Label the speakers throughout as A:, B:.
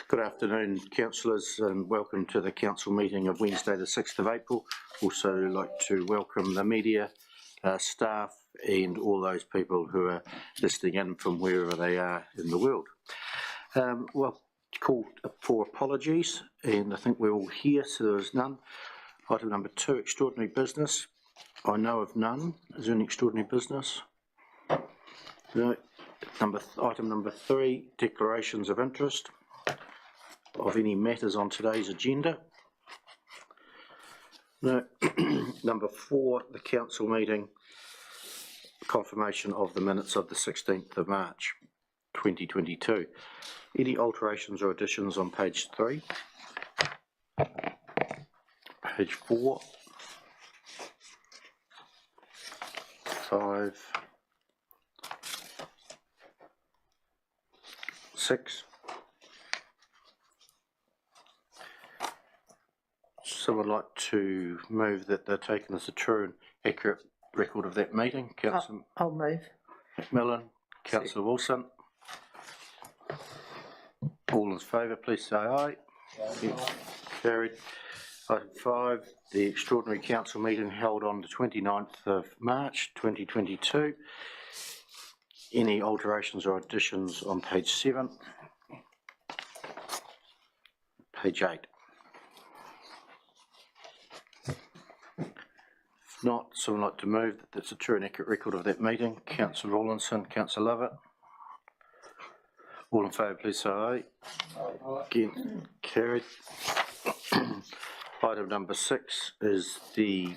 A: Good afternoon, councillors, and welcome to the council meeting of Wednesday the 6th of April. Also like to welcome the media, staff and all those people who are listening in from wherever they are in the world. Well, called for apologies, and I think we're all here, so there is none. Item number 2, extraordinary business. I know of none. Is there any extraordinary business? No. Item number 3, declarations of interest of any matters on today's agenda. No. Number 4, the council meeting, confirmation of the minutes of the 16th of March 2022. Any alterations or additions on page 3? Page 4, 5, 6. Someone like to move that they're taken as a true and accurate record of that meeting? Councillor
B: I'll move.
A: McMillan, Councillor Wilson. All in favour, please say aye. Carried. Item 5, the extraordinary council meeting held on the 29th of March 2022. Any alterations or additions on page 7? Page 8. If not, someone like to move that that's a true and accurate record of that meeting. Councillor Rawlinson, Councillor Lovett. All in favour, please say aye. Again, carried. Item number 6 is the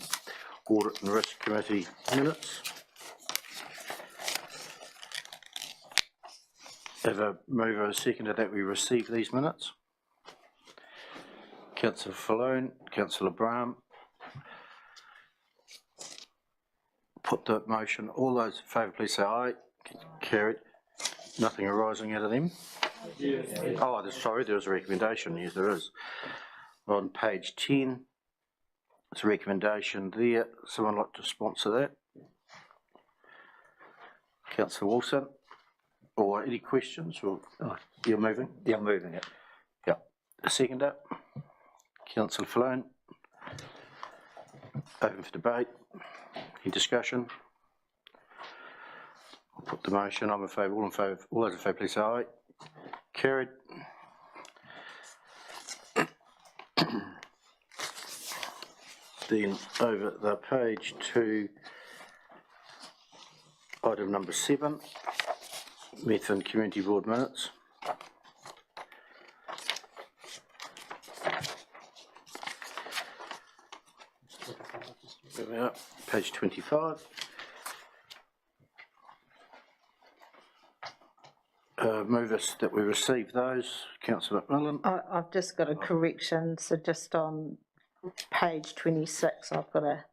A: Audit and Risk Committee minutes. Have a mover and a seconder that we receive these minutes. Councillor Falloon, Councillor Brahm. Put the motion. All those in favour, please say aye. Carried. Nothing arising out of them? Yes. Oh, sorry, there is a recommendation. Yes, there is. On page 10, there's a recommendation there. Someone like to sponsor that? Councillor Wilson. Or any questions? Or you're moving?
C: Yeah, I'm moving it.
A: Yeah. A seconder? Councillor Falloon. Open for debate. Any discussion? I'll put the motion. I'm in favour. All in favour. All those in favour, please say aye. Carried. Then over the page to item number 7, Methven Community Board minutes. There we are, page 25. Move us that we receive those. Councillor McMillan.
B: I've just got a correction. So just on page 26, I've got a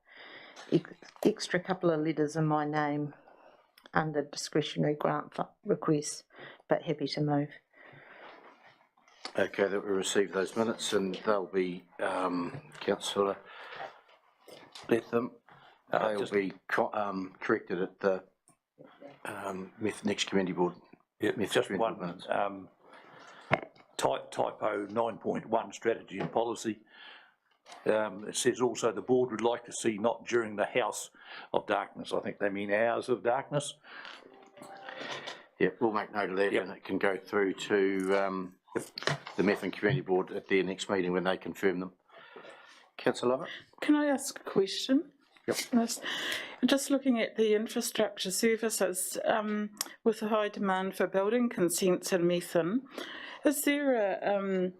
B: extra couple of letters in my name under discretionary grant requests, but happy to move.
A: Okay, that we receive those minutes, and they'll be Councillor Latham. They'll be corrected at the next community board.
C: Yeah, just one typo 9.1 strategy and policy. It says also the board would like to see not during the house of darkness. I think they mean hours of darkness.
A: Yeah, we'll make note of that, and it can go through to the Methven Community Board at their next meeting when they confirm them. Councillor Lovett?
D: Can I ask a question?
A: Yep.
D: Just looking at the infrastructure services, with the high demand for building consents in Methven, is there a,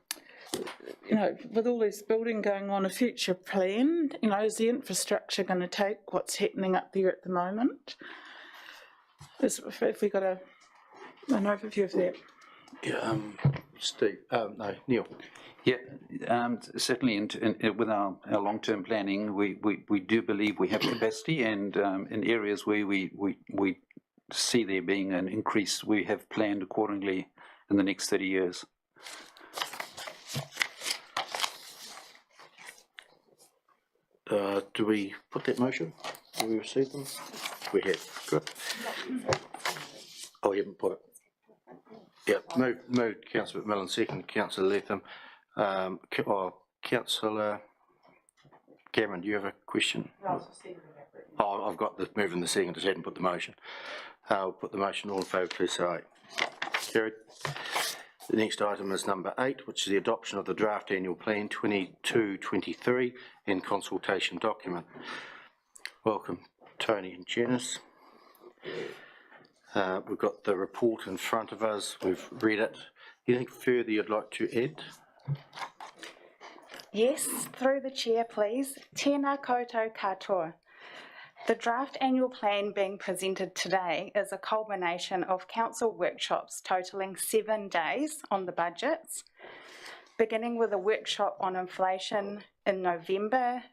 D: you know, with all this building going on, a future plan? You know, is the infrastructure going to take what's happening up there at the moment? If we got an overview of that.
A: Yeah, Steve. No, Neil.
C: Yeah, certainly with our long-term planning, we do believe we have capacity, and in areas where we see there being an increase, we have planned accordingly in the next 30 years.
A: Do we put that motion? Do we receive them? We have. Good. Oh, you haven't put it. Yep, moved Councillor McMillan, second Councillor Latham. Councillor Cameron, do you have a question? No, oh, I've got the move in the second, just hadn't put the motion. I'll put the motion, all in favour, please say aye. Carried. The next item is number 8, which is the adoption of the draft annual plan 22-23 and consultation document. Welcome, Tony and Janice. We've got the report in front of us, we've read it. Anything further you'd like to add?
E: Yes, through the chair, please. Tēnā koutou katoa. The draft annual plan being presented today is a culmination of council workshops totalling 7 days on the budgets, beginning with a workshop on inflation in November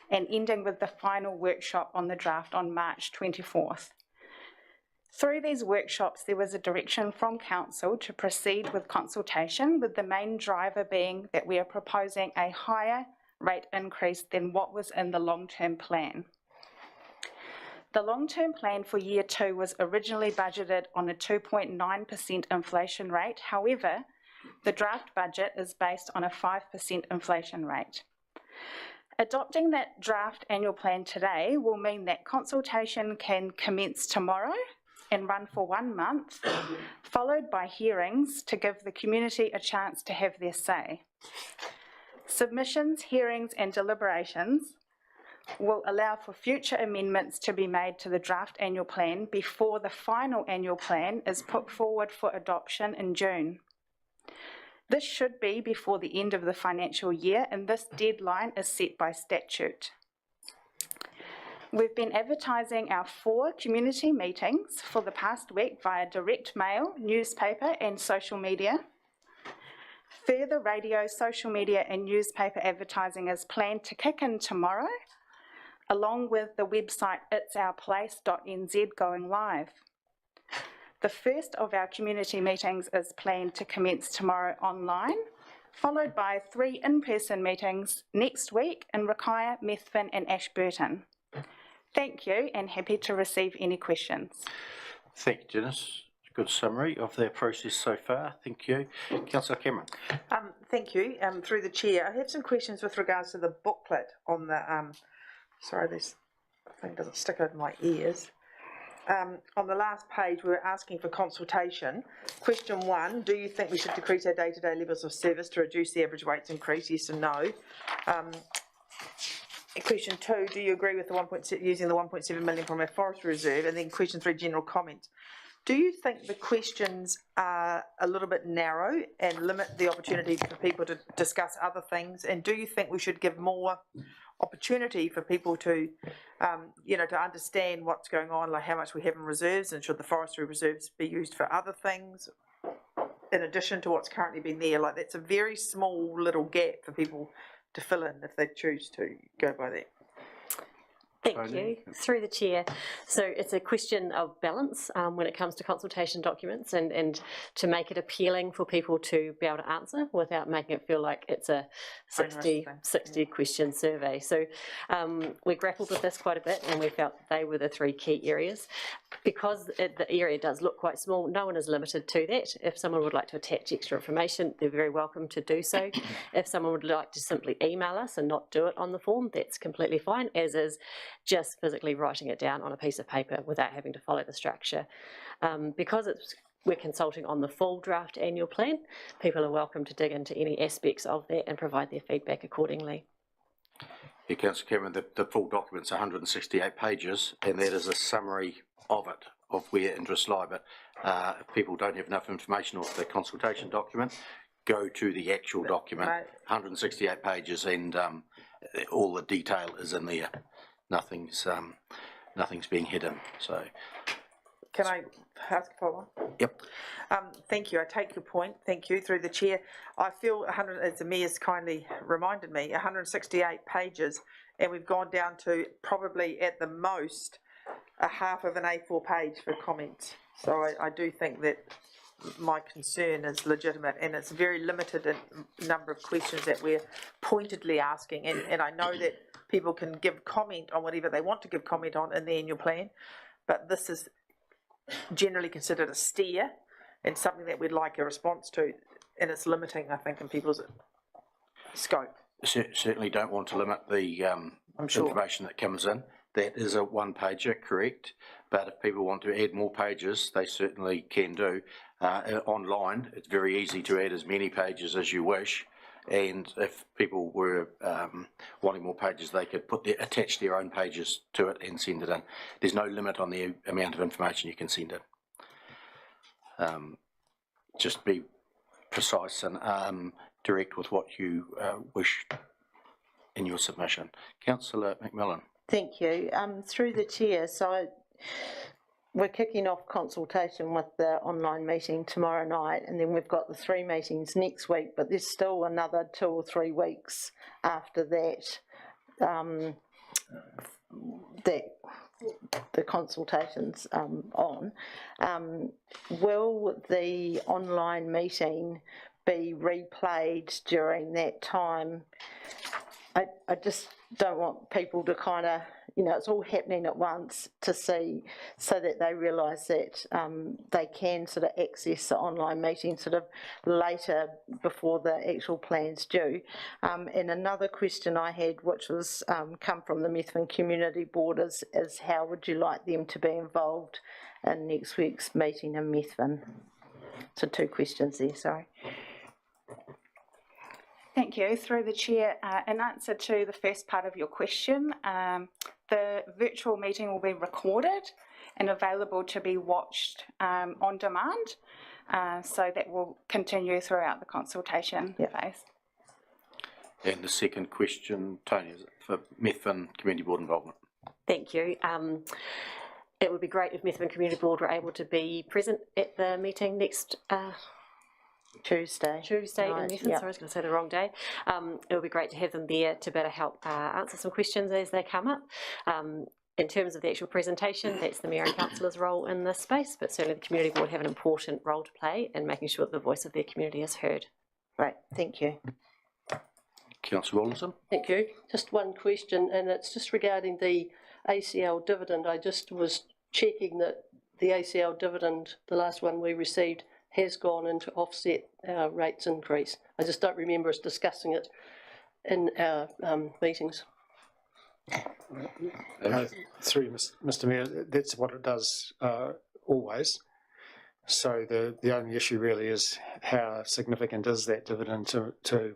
E: and ending with the final workshop on the draft on March 24th. Through these workshops, there was a direction from Council to proceed with consultation, with the main driver being that we are proposing a higher rate increase than what was in the long-term plan. The long-term plan for year 2 was originally budgeted on a 2.9% inflation rate. However, the draft budget is based on a 5% inflation rate. Adopting that draft annual plan today will mean that consultation can commence tomorrow and run for 1 month, followed by hearings to give the community a chance to have their say. Submissions, hearings and deliberations will allow for future amendments to be made to the draft annual plan before the final annual plan is put forward for adoption in June. This should be before the end of the financial year, and this deadline is set by statute. We've been advertising our 4 community meetings for the past week via direct mail, newspaper and social media. Further radio, social media and newspaper advertising is planned to kick in tomorrow, along with the website itsourplace.nz going live. The first of our community meetings is planned to commence tomorrow online, followed by 3 in-person meetings next week in Rakaia, Methven and Ashburton. Thank you and happy to receive any questions.
A: Thank you, Janice. Good summary of their process so far. Thank you. Councillor Cameron.
F: Thank you. Through the chair, I have some questions with regards to the booklet on the, sorry, this thing doesn't stick over my ears. On the last page, we were asking for consultation. Question 1, do you think we should decrease our day-to-day levels of service to reduce the average rates increase? Yes and no. Question 2, do you agree with the using the 1.7 million from our forestry reserve? And then question 3, general comments. Do you think the questions are a little bit narrow and limit the opportunity for people to discuss other things? And do you think we should give more opportunity for people to, to understand what's going on, like how much we have in reserves, and should the forestry reserves be used for other things in addition to what's currently been there? Like, that's a very small little gap for people to fill in if they choose to go by that.
G: Thank you. Through the chair. So it's a question of balance when it comes to consultation documents, and to make it appealing for people to be able to answer without making it feel like it's a 60 question survey. So we grappled with this quite a bit, and we felt they were the 3 key areas. Because the area does look quite small, no one is limited to that. If someone would like to attach extra information, they're very welcome to do so. If someone would like to simply email us and not do it on the form, that's completely fine, as is just physically writing it down on a piece of paper without having to follow the structure. Because we're consulting on the full draft annual plan, people are welcome to dig into any aspects of that and provide their feedback accordingly.
A: Yeah, Councillor Cameron, the full document's 168 pages, and that is a summary of it, of where interests lie. But if people don't have enough information off the consultation document, go to the actual document, 168 pages, and all the detail is in there. Nothing's being hidden. So,
F: can I ask a follow-on?
A: Yep.
F: Thank you. I take your point. Thank you. Through the chair, I feel as the mayor's kindly reminded me, 168 pages, and we've gone down to probably at the most a half of an A4 page for comments. So I do think that my concern is legitimate, and it's very limited in number of questions that we're pointedly asking. And I know that people can give comment on whatever they want to give comment on in the annual plan, but this is generally considered a steer, and something that we'd like a response to, and it's limiting, I think, in people's scope.
A: Certainly don't want to limit the
F: I'm sure.
A: information that comes in. That is a one-pager, correct? But if people want to add more pages, they certainly can do. Online, it's very easy to add as many pages as you wish. And if people were wanting more pages, they could attach their own pages to it and send it in. There's no limit on the amount of information you can send in. Just be precise and direct with what you wish in your submission. Councillor McMillan.
B: Thank you. Through the chair, so we're kicking off consultation with the online meeting tomorrow night, and then we've got the 3 meetings next week, but there's still another 2 or 3 weeks after that that the consultation's on. Will the online meeting be replayed during that time? I just don't want people to kind of, it's all happening at once to see, so that they realise that they can sort of access the online meeting sort of later before the actual plan's due. And another question I had, which was come from the Methven Community Board, is how would you like them to be involved in next week's meeting in Methven? So 2 questions there, sorry.
E: Thank you. Through the chair, in answer to the first part of your question, the virtual meeting will be recorded and available to be watched on demand. So that will continue throughout the consultation phase.
A: And the second question, Tony, is it for Methven Community Board involvement?
G: Thank you. It would be great if Methven Community Board were able to be present at the meeting next Tuesday in Methven. Sorry, I was going to say the wrong day. It would be great to have them there to better help answer some questions as they come up. In terms of the actual presentation, that's the Mayor and Councillor's role in this space, but certainly the Community Board have an important role to play in making sure that the voice of their community is heard.
B: Right, thank you.
A: Councillor Rawlinson.
H: Thank you. Just one question, and it's just regarding the ACL dividend. I just was checking that the ACL dividend, the last one we received, has gone in to offset our rates increase. I just don't remember us discussing it in our meetings.
I: Through Mr. Mayor, that's what it does always. So the only issue really is how significant is that dividend to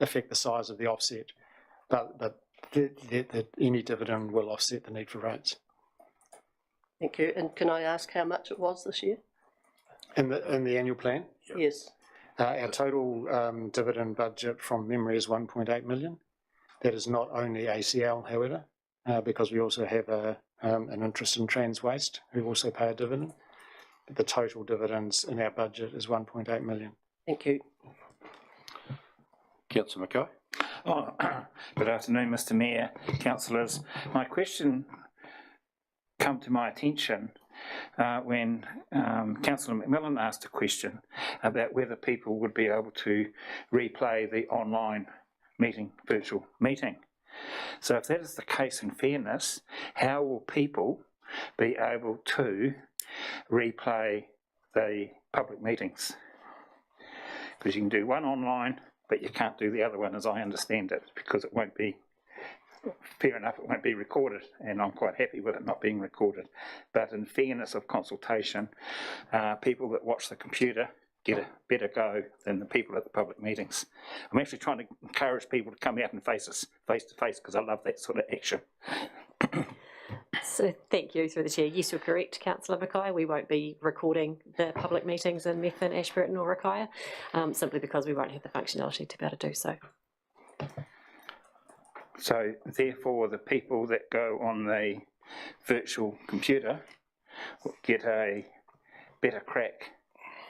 I: affect the size of the offset. But any dividend will offset the need for rates.
H: Thank you. And can I ask how much it was this year?
I: In the annual plan?
H: Yes.
I: Our total dividend budget from memory is 1.8 million. That is not only ACL, however, because we also have an interest in Trans Waste, who also pay a dividend. But the total dividends in our budget is 1.8 million.
H: Thank you.
A: Councillor Mackay.
J: Good afternoon, Mr. Mayor, councillors. My question come to my attention when Councillor McMillan asked a question about whether people would be able to replay the online virtual meeting. So if that is the case, in fairness, how will people be able to replay the public meetings? Because you can do one online, but you can't do the other one, as I understand it, because it won't be, fair enough, it won't be recorded, and I'm quite happy with it not being recorded. But in fairness of consultation, people that watch the computer get a better go than the people at the public meetings. I'm actually trying to encourage people to come out and face us face to face, because I love that sort of action.
G: So thank you, through the chair. Yes, you're correct, Councillor Mackay. We won't be recording the public meetings in Methven, Ashburton or Rakaia, simply because we won't have the functionality to be able to do so.
J: So therefore the people that go on the virtual computer will get a better crack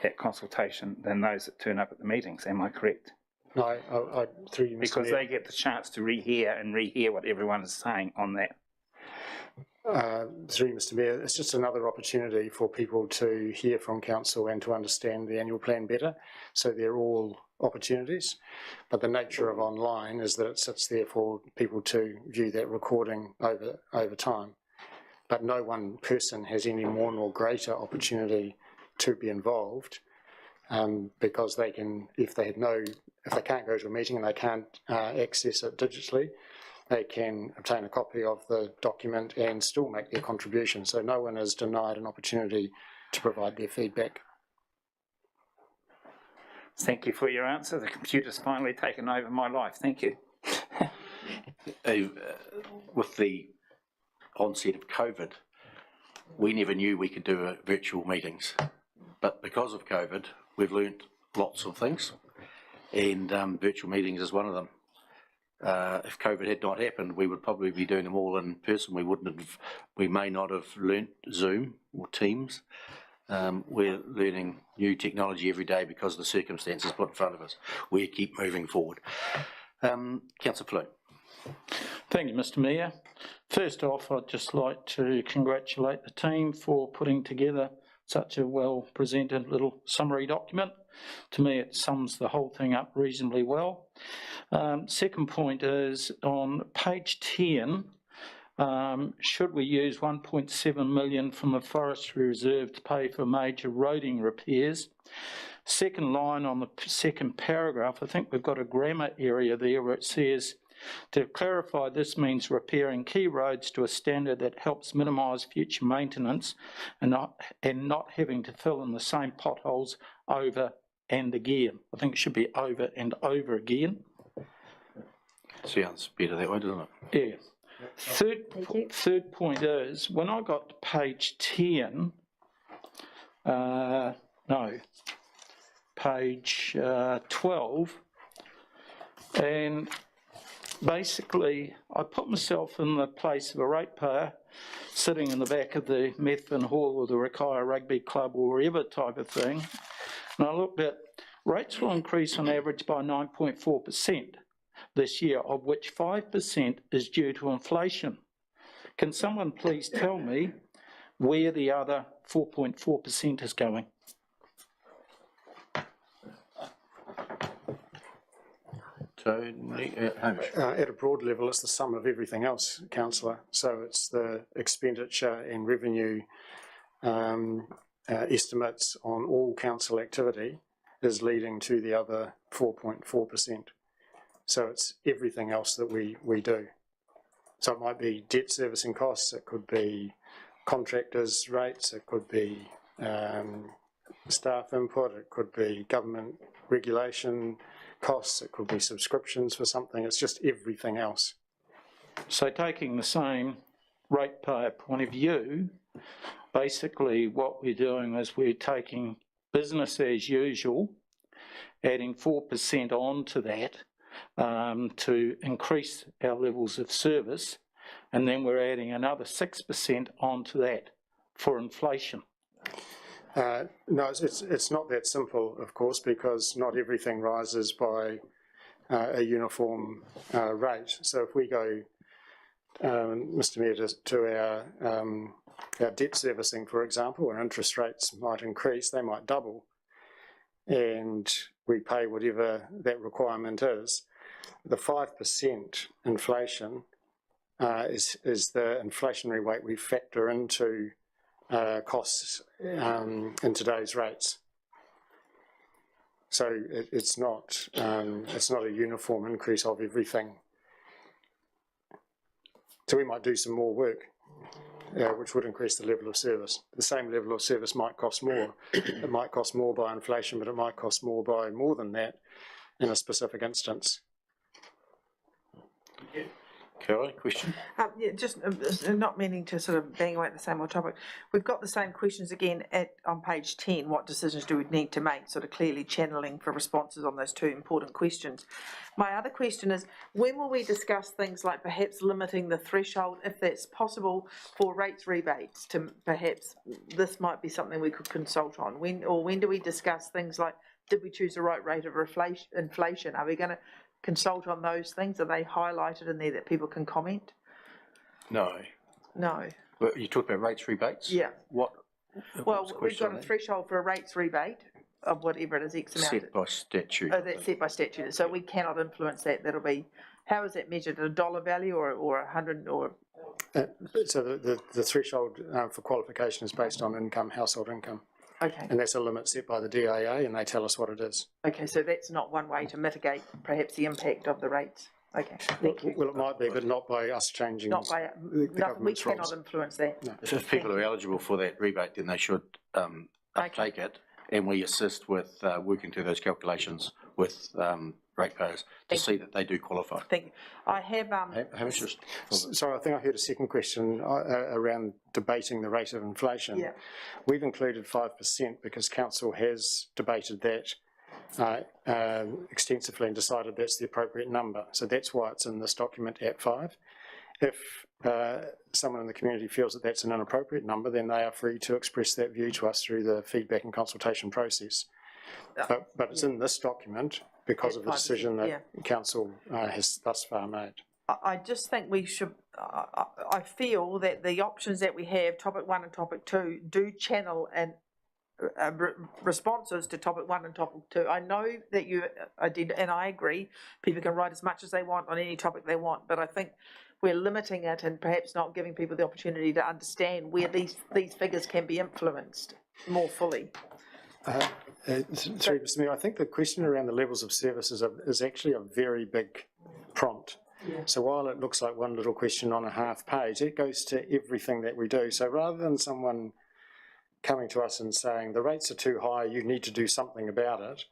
J: at consultation than those that turn up at the meetings. Am I correct?
I: No, I through you, Mr.
J: Because
I: Mayor.
J: they get the chance to rehear what everyone is saying on that.
I: Through you, Mr. Mayor, it's just another opportunity for people to hear from council and to understand the annual plan better. So they're all opportunities, but the nature of online is that it sits there for people to view that recording over time. But no one person has any more nor greater opportunity to be involved, because they can, if they can't go to a meeting and they can't access it digitally, they can obtain a copy of the document and still make their contribution. So no one is denied an opportunity to provide their feedback.
J: Thank you for your answer. The computer's finally taken over my life. Thank you.
A: With the onset of COVID, we never knew we could do virtual meetings, but because of COVID, we've learnt lots of things, and virtual meetings is one of them. If COVID had not happened, we would probably be doing them all in person. We may not have learnt Zoom or Teams. We're learning new technology every day because of the circumstances put in front of us. We keep moving forward. Councillor Flew.
K: Thank you, Mr. Mayor. First off, I'd just like to congratulate the team for putting together such a well-presented little summary document. To me, it sums the whole thing up reasonably well. Second point is on page 10, should we use 1.7 million from the forestry reserve to pay for major roading repairs? Second line on the second paragraph, I think we've got a grammar area there where it says, to clarify, this means repairing key roads to a standard that helps minimise future maintenance and not having to fill in the same potholes over and again. I think it should be over and over again.
A: Sounds better that way, doesn't it?
K: Yeah. Third point is, when I got to page 10, page 12, and basically I put myself in the place of a ratepayer sitting in the back of the Methven Hall or the Rakaia Rugby Club or wherever type of thing, and I looked at rates will increase on average by 9.4% this year, of which 5% is due to inflation. Can someone please tell me where the other 4.4% is going?
I: At a broad level, it's the sum of everything else, Councillor. So it's the expenditure and revenue estimates on all council activity is leading to the other 4.4%. So it's everything else that we do. So it might be debt servicing costs, it could be contractors' rates, it could be staff input, it could be government regulation costs, it could be subscriptions for something. It's just everything else.
K: So taking the same ratepayer point of view, basically what we're doing is we're taking business as usual, adding 4% on to that to increase our levels of service, and then we're adding another 6% onto that for inflation.
I: No, it's not that simple, of course, because not everything rises by a uniform rate. So if we go, Mr. Mayor, to our debt servicing, for example, where interest rates might increase, they might double, and we pay whatever that requirement is. The 5% inflation is the inflationary rate we factor into costs in today's rates. So it's not a uniform increase of everything. So we might do some more work, which would increase the level of service. The same level of service might cost more. It might cost more by inflation, but it might cost more by more than that in a specific instance.
A: Caroline, question?
F: Yeah, just not meaning to sort of bang away at the same old topic. We've got the same questions again on page 10. What decisions do we need to make? Sort of clearly channeling for responses on those two important questions. My other question is, when will we discuss things like perhaps limiting the threshold, if that's possible, for rates rebates to perhaps this might be something we could consult on? When do we discuss things like, did we choose the right rate of inflation? Are we going to consult on those things? Are they highlighted in there that people can comment?
A: No.
F: No.
A: Well, you talk about rates rebates?
F: Yeah.
A: Well,
F: we've got a threshold for a rates rebate of whatever it is, X amount.
A: set by statute.
F: Oh, that's set by statute. So we cannot influence that. That'll be, how is that measured? A dollar value or 100 or?
I: So the threshold for qualification is based on income, household income.
F: Okay,
I: And that's a limit set by the DIA, and they tell us what it is.
F: okay, so that's not one way to mitigate perhaps the impact of the rates. Okay, thank you.
I: Well, it might be, but not by us changing
F: Not by,
I: the
F: we
I: government's
F: cannot
I: rules.
F: influence that.
A: If people are eligible for that rebate, then they should take it, and we assist with working through those calculations with ratepayers to see that they do qualify.
F: Thank you. I have,
A: Hamish, just
I: So I think I heard a second question around debating the rate of inflation.
F: Yeah.
I: We've included 5% because council has debated that extensively and decided that's the appropriate number. So that's why it's in this document at 5. If someone in the community feels that that's an inappropriate number, then they are free to express that view to us through the feedback and consultation process. But it's in this document because of the decision that council has thus far made.
F: I just think we should, I feel that the options that we have, topic 1 and topic 2, do channel and responses to topic 1 and topic 2. I know that I did, and I agree, people can write as much as they want on any topic they want, but I think we're limiting it and perhaps not giving people the opportunity to understand where these figures can be influenced more fully.
I: Through Mr. Mayor, I think the question around the levels of service is actually a very big prompt. So while it looks like one little question on a half page, it goes to everything that we do. So rather than someone coming to us and saying, the rates are too high, you need to do something about it,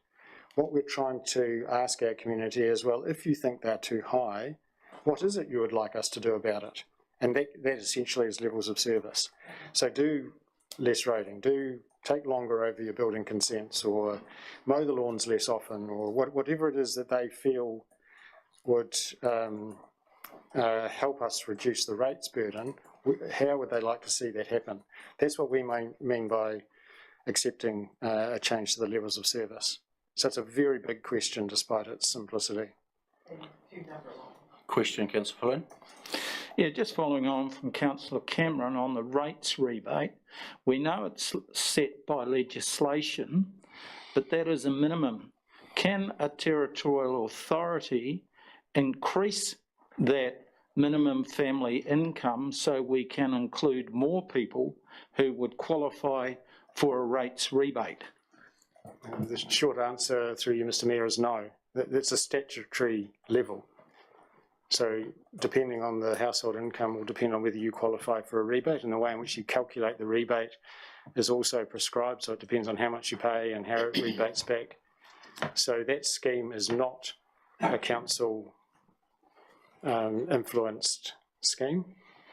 I: what we're trying to ask our community is, well, if you think they're too high, what is it you would like us to do about it? And that essentially is levels of service. So do less roading, do take longer over your building consents, or mow the lawns less often, or whatever it is that they feel would help us reduce the rates burden. How would they like to see that happen? That's what we mean by accepting a change to the levels of service. So it's a very big question despite its simplicity.
A: question, Councillor Flynn.
K: Yeah, just following on from Councillor Cameron on the rates rebate, we know it's set by legislation, but that is a minimum. Can a territorial authority increase that minimum family income so we can include more people who would qualify for a rates rebate?
I: The short answer through you, Mr. Mayor, is no. That's a statutory level. So depending on the household income will depend on whether you qualify for a rebate, and the way in which you calculate the rebate is also prescribed, so it depends on how much you pay and how it rebates back. So that scheme is not a council influenced scheme,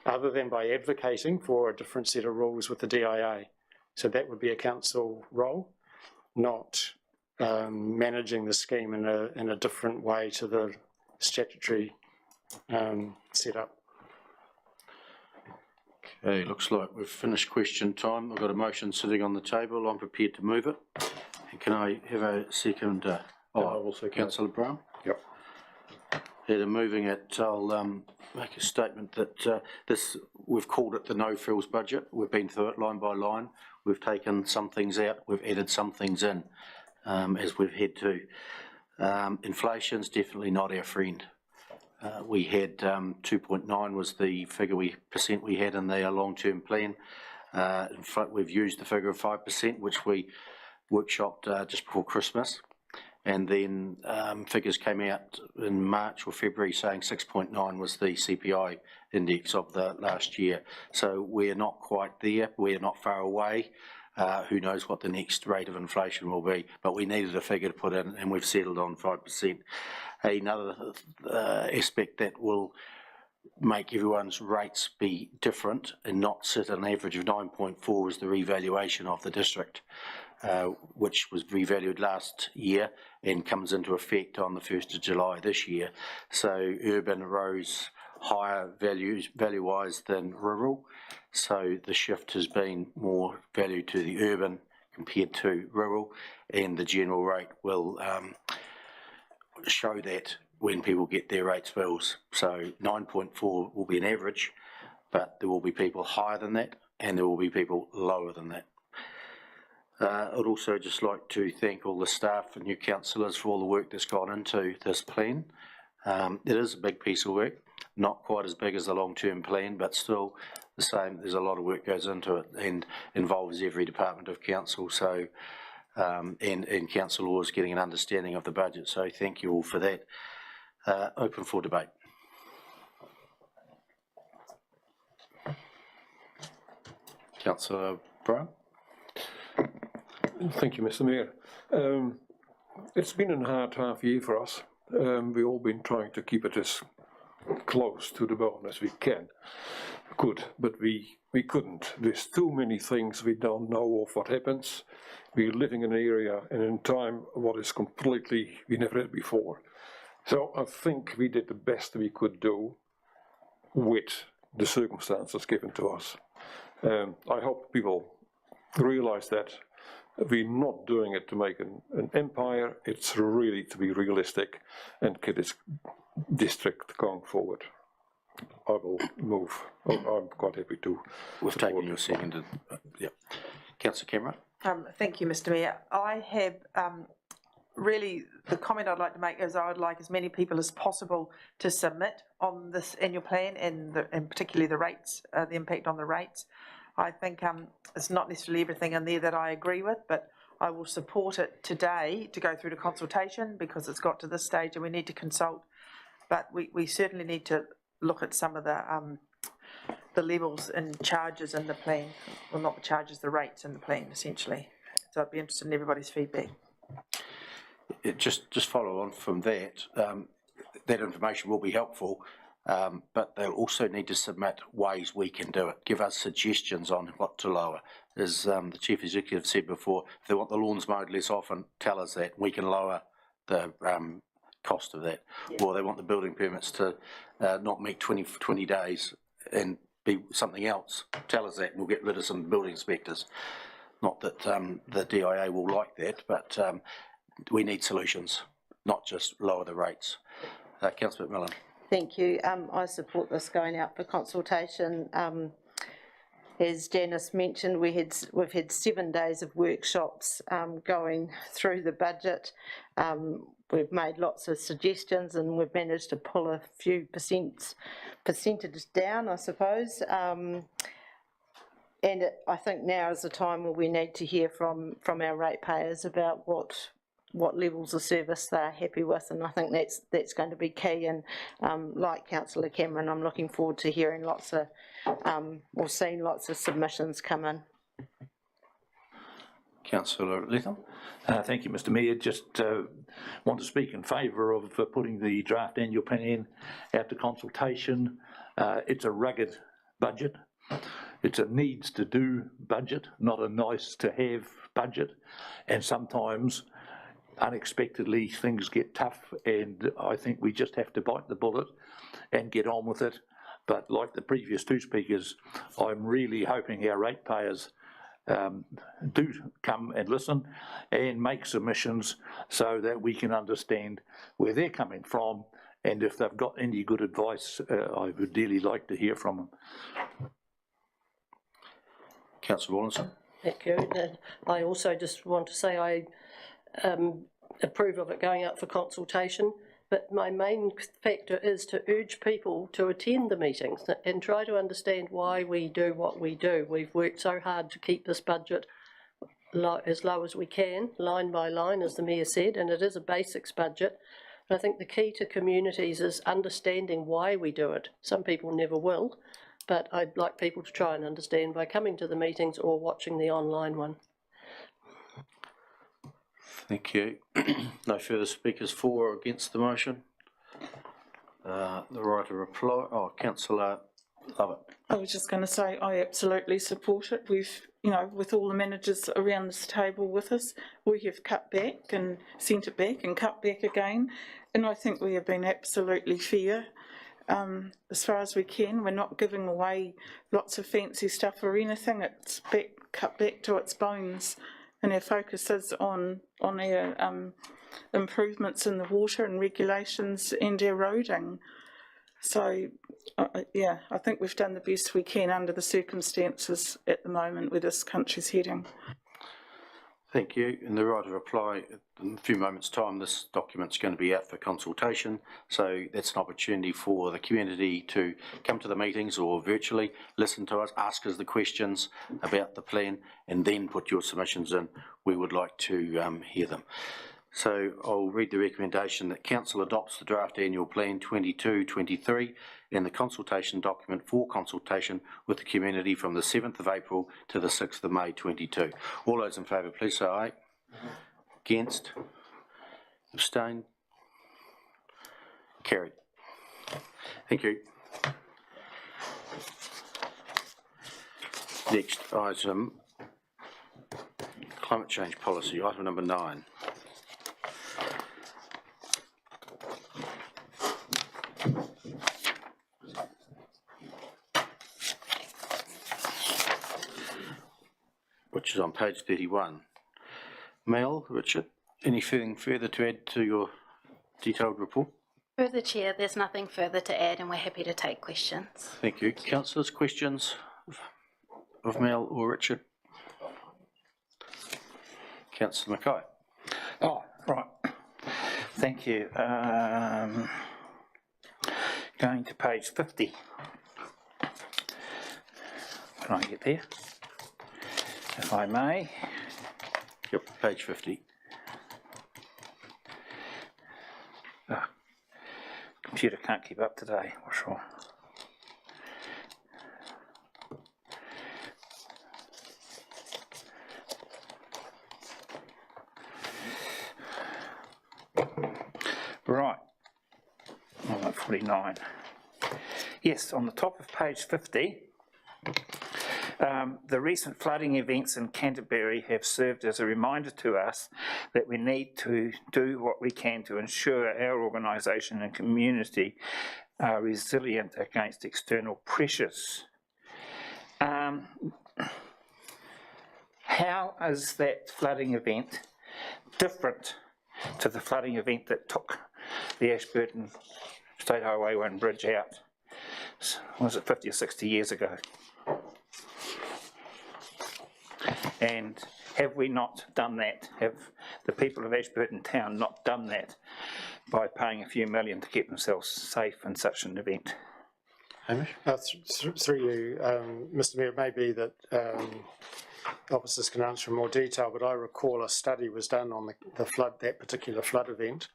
I: other than by advocating for a different set of rules with the DIA. So that would be a council role, not managing the scheme in a different way to the statutory setup.
A: Okay, looks like we've finished question time. I've got a motion sitting on the table. I'm prepared to move it. Can I have a second? I will second. Councillor Brown?
I: Yep.
A: Yeah, moving it, I'll make a statement that we've called it the no-frills budget. We've been through it line by line. We've taken some things out, we've added some things in as we've had to. Inflation's definitely not our friend. We had 2.9 was the percent we had in the long-term plan. In fact, we've used the figure of 5%, which we workshopped just before Christmas. And then figures came out in March or February saying 6.9 was the CPI index of the last year. So we're not quite there, we're not far away. Who knows what the next rate of inflation will be, but we needed a figure to put in and we've settled on 5%. Another aspect that will make everyone's rates be different and not sit at an average of 9.4 is the revaluation of the district, which was revalued last year and comes into effect on the 1st of July this year. So urban rose higher value-wise than rural, so the shift has been more value to the urban compared to rural, and the general rate will show that when people get their rates bills. So 9.4 will be an average, but there will be people higher than that and there will be people lower than that. I'd also just like to thank all the staff and new councillors for all the work that's gone into this plan. It is a big piece of work. not quite as big as the long-term plan, but still the same. There's a lot of work goes into it and involves every department of council. So, and council always getting an understanding of the budget. So thank you all for that. Open for debate. Councillor Brown.
L: Thank you, Mr. Mayor. It's been a hard half year for us. We've all been trying to keep it as close to the bone as we could, but we couldn't. There's too many things we don't know of what happens. We're living in an area and in time what is completely we never had before. So I think we did the best we could do with the circumstances given to us. I hope people realize that we're not doing it to make an empire. It's really to be realistic and get this district going forward. I will move. I'm quite happy to.
A: We've taken your second. Yeah. Councillor Cameron.
F: Thank you, Mr. Mayor. I have really the comment I'd like to make is I would like as many people as possible to submit on this annual plan and particularly the rates, the impact on the rates. I think it's not necessarily everything in there that I agree with, but I will support it today to go through the consultation because it's got to this stage and we need to consult. But we certainly need to look at some of the levels and charges in the plan, well not the charges, the rates in the plan essentially. So I'd be interested in everybody's feedback.
A: Just follow on from that. That information will be helpful, but they'll also need to submit ways we can do it. Give us suggestions on what to lower. As the Chief Executive said before, if they want the lawns mowed less often, tell us that. We can lower the cost of that. Yeah. Or they want the building permits to not meet 20 days and be something else. Tell us that and we'll get rid of some building inspectors. Not that the DIA will like that, but we need solutions, not just lower the rates. Councillor McMillan.
B: Thank you. I support this going out for consultation. As Janice mentioned, we've had 7 days of workshops going through the budget. We've made lots of suggestions and we've managed to pull a few percentages down, I suppose. And I think now is the time where we need to hear from our ratepayers about what levels of service they're happy with, and I think that's going to be key. And like Councillor Cameron, I'm looking forward to hearing lots of or seeing lots of submissions come in.
A: Councillor Letham.
M: Thank you, Mr. Mayor. Just want to speak in favour of putting the draft annual plan out to consultation. It's a rugged budget. It's a needs to do budget, not a nice to have budget, and sometimes unexpectedly things get tough, and I think we just have to bite the bullet and get on with it. But like the previous two speakers, I'm really hoping our ratepayers do come and listen and make submissions so that we can understand where they're coming from, and if they've got any good advice, I would dearly like to hear from them.
A: Councillor Rawlinson.
H: Thank you. I also just want to say I approve of it going out for consultation, but my main factor is to urge people to attend the meetings and try to understand why we do what we do. We've worked so hard to keep this budget as low as we can, line by line, as the Mayor said, and it is a basics budget. And I think the key to communities is understanding why we do it. Some people never will, but I'd like people to try and understand by coming to the meetings or watching the online one.
A: Thank you. No further speakers for or against the motion. The right to reply. Oh, Councillor Lovett.
D: I was just going to say I absolutely support it. We've, with all the managers around this table with us, we have cut back and sent it back and cut back again, and I think we have been absolutely fair as far as we can. We're not giving away lots of fancy stuff or anything. It's cut back to its bones. And our focus is on our improvements in the water and regulations and eroding. So, yeah, I think we've done the best we can under the circumstances at the moment where this country's heading.
A: Thank you. In the right of reply, in a few moments' time, this document's going to be out for consultation. So that's an opportunity for the community to come to the meetings or virtually listen to us, ask us the questions about the plan, and then put your submissions in. We would like to hear them. So I'll read the recommendation that Council adopts the draft annual plan 22-23 and the consultation document for consultation with the community from the 7th of April to the 6th of May 22. All those in favour, please say aye. Against? Abstain? Carried. Thank you. Next item, climate change policy, item number 9. Which is on page 31. Mel, Richard, anything further to add to your detailed report?
N: Through the Chair, there's nothing further to add and we're happy to take questions.
A: Thank you. Councillors, questions of Mel or Richard? Councillor Mackay.
J: Oh, right. Thank you. Going to page 50. Can I get there? If I may.
A: Yep, page 50.
J: Computer can't keep up today, what's wrong? Right, I'm at 49. Yes, on the top of page 50, the recent flooding events in Canterbury have served as a reminder to us that we need to do what we can to ensure our organisation and community are resilient against external pressures. How is that flooding event different to the flooding event that took the Ashburton State Highway 1 bridge out? Was it 50 or 60 years ago? And have we not done that? Have the people of Ashburton Town not done that by paying a few million to keep themselves safe in such an event?
A: Hamish?
I: Through you, Mr Mayor, it may be that officers can answer in more detail, but I recall a study was done on the flood, that particular flood event,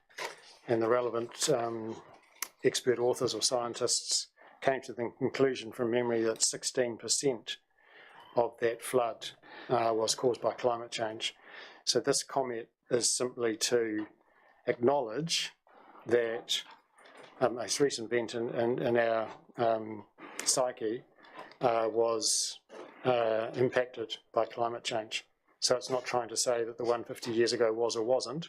I: and the relevant expert authors or scientists came to the conclusion from memory that 16% of that flood was caused by climate change. So this comment is simply to acknowledge that a most recent event in our psyche was impacted by climate change. So it's not trying to say that the one 50 years ago was or wasn't.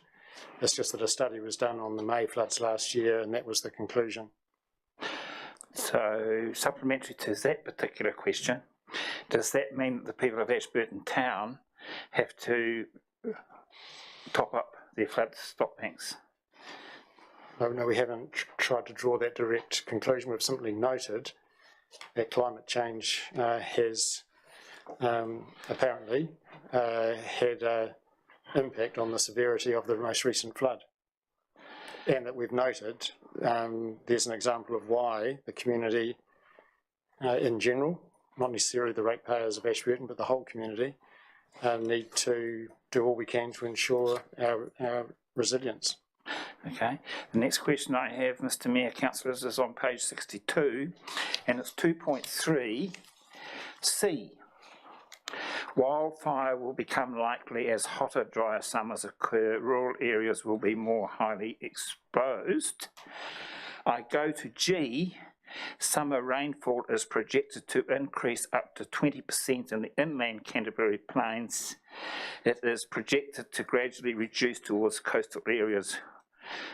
I: It's just that a study was done on the May floods last year and that was the conclusion.
J: So supplementary to that particular question, does that mean that the people of Ashburton Town have to top up their flood stop banks?
I: No, we haven't tried to draw that direct conclusion. We've simply noted that climate change has apparently had an impact on the severity of the most recent flood. And that we've noted there's an example of why the community in general, not necessarily the ratepayers of Ashburton, but the whole community, need to do all we can to ensure our resilience.
J: Okay. The next question I have, Mr Mayor, councillors, is on page 62, and it's 2.3C. Wildfire will become likely as hotter, drier summers occur. Rural areas will be more highly exposed. I go to G. Summer rainfall is projected to increase up to 20% in the inland Canterbury Plains. It is projected to gradually reduce towards coastal areas.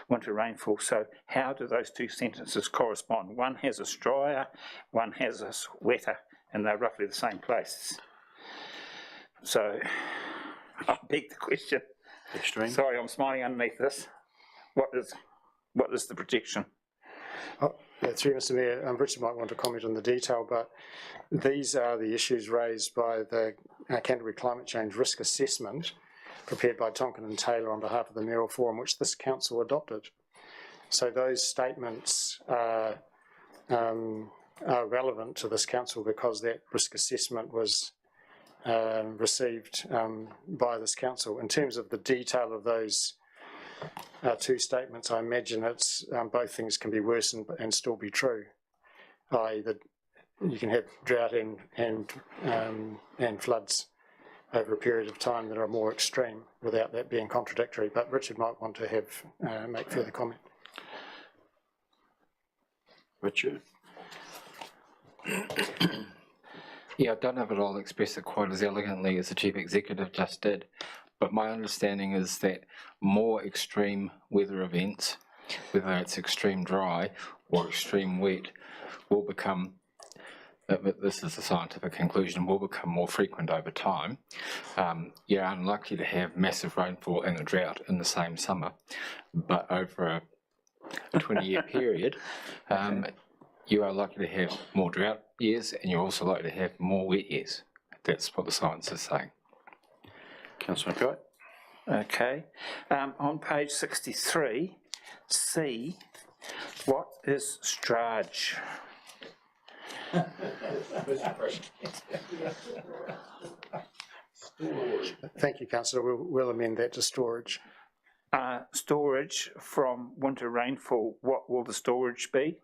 J: Winter rainfall. So how do those two sentences correspond? One has us drier, one has us wetter, and they're roughly the same place. So I beg the question.
A: Extreme.
J: Sorry, I'm smiling underneath this. What is the projection?
I: Through Mr Mayor, Richard might want to comment on the detail, but these are the issues raised by the Canterbury Climate Change Risk Assessment, prepared by Tonkin and Taylor on behalf of the Mayoral Forum, which this council adopted. So those statements are relevant to this council because that risk assessment was received by this council. In terms of the detail of those two statements, I imagine it's both things can be worse and still be true. I.e., that you can have drought and floods over a period of time that are more extreme without that being contradictory. But Richard might want to have make further comment.
A: Richard?
O: Yeah, I don't know if I'll express it quite as elegantly as the Chief Executive just did, but my understanding is that more extreme weather events, whether it's extreme dry or extreme wet, will become, this is a scientific conclusion, will become more frequent over time. You're unlikely to have massive rainfall and a drought in the same summer, but over a 20-year period, you are likely to have more drought years and you're also likely to have more wet years. That's what the science is saying.
A: Councillor McKay?
J: Okay. On page 63, C, what is strage?
I: Thank you, Councillor. We'll amend that to storage.
J: Storage from winter rainfall, what will the storage be?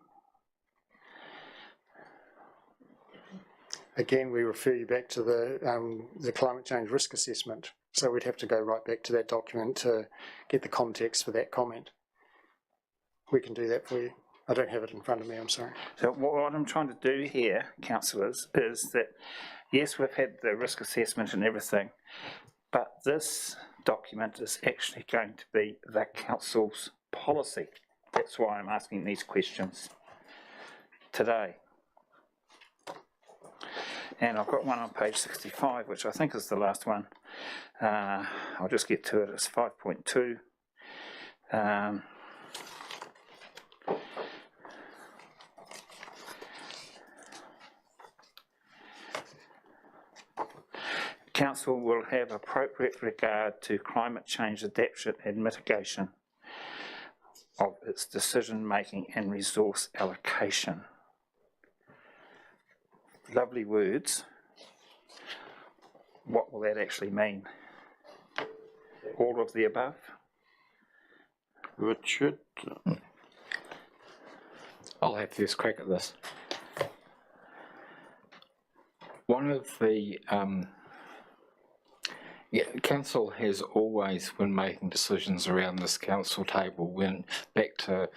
I: Again, we refer you back to the climate change risk assessment. So we'd have to go right back to that document to get the context for that comment. We can do that for you. I don't have it in front of me, I'm sorry.
J: So what I'm trying to do here, councillors, is that, yes, we've had the risk assessment and everything, but this document is actually going to be the council's policy. That's why I'm asking these questions today. And I've got one on page 65, which I think is the last one. I'll just get to it. It's 5.2. Council will have appropriate regard to climate change adaptation and mitigation of its decision making and resource allocation. Lovely words. What will that actually mean? All of the above?
A: Richard?
O: I'll have first crack at this. One of the council has always, when making decisions around this council table, went back to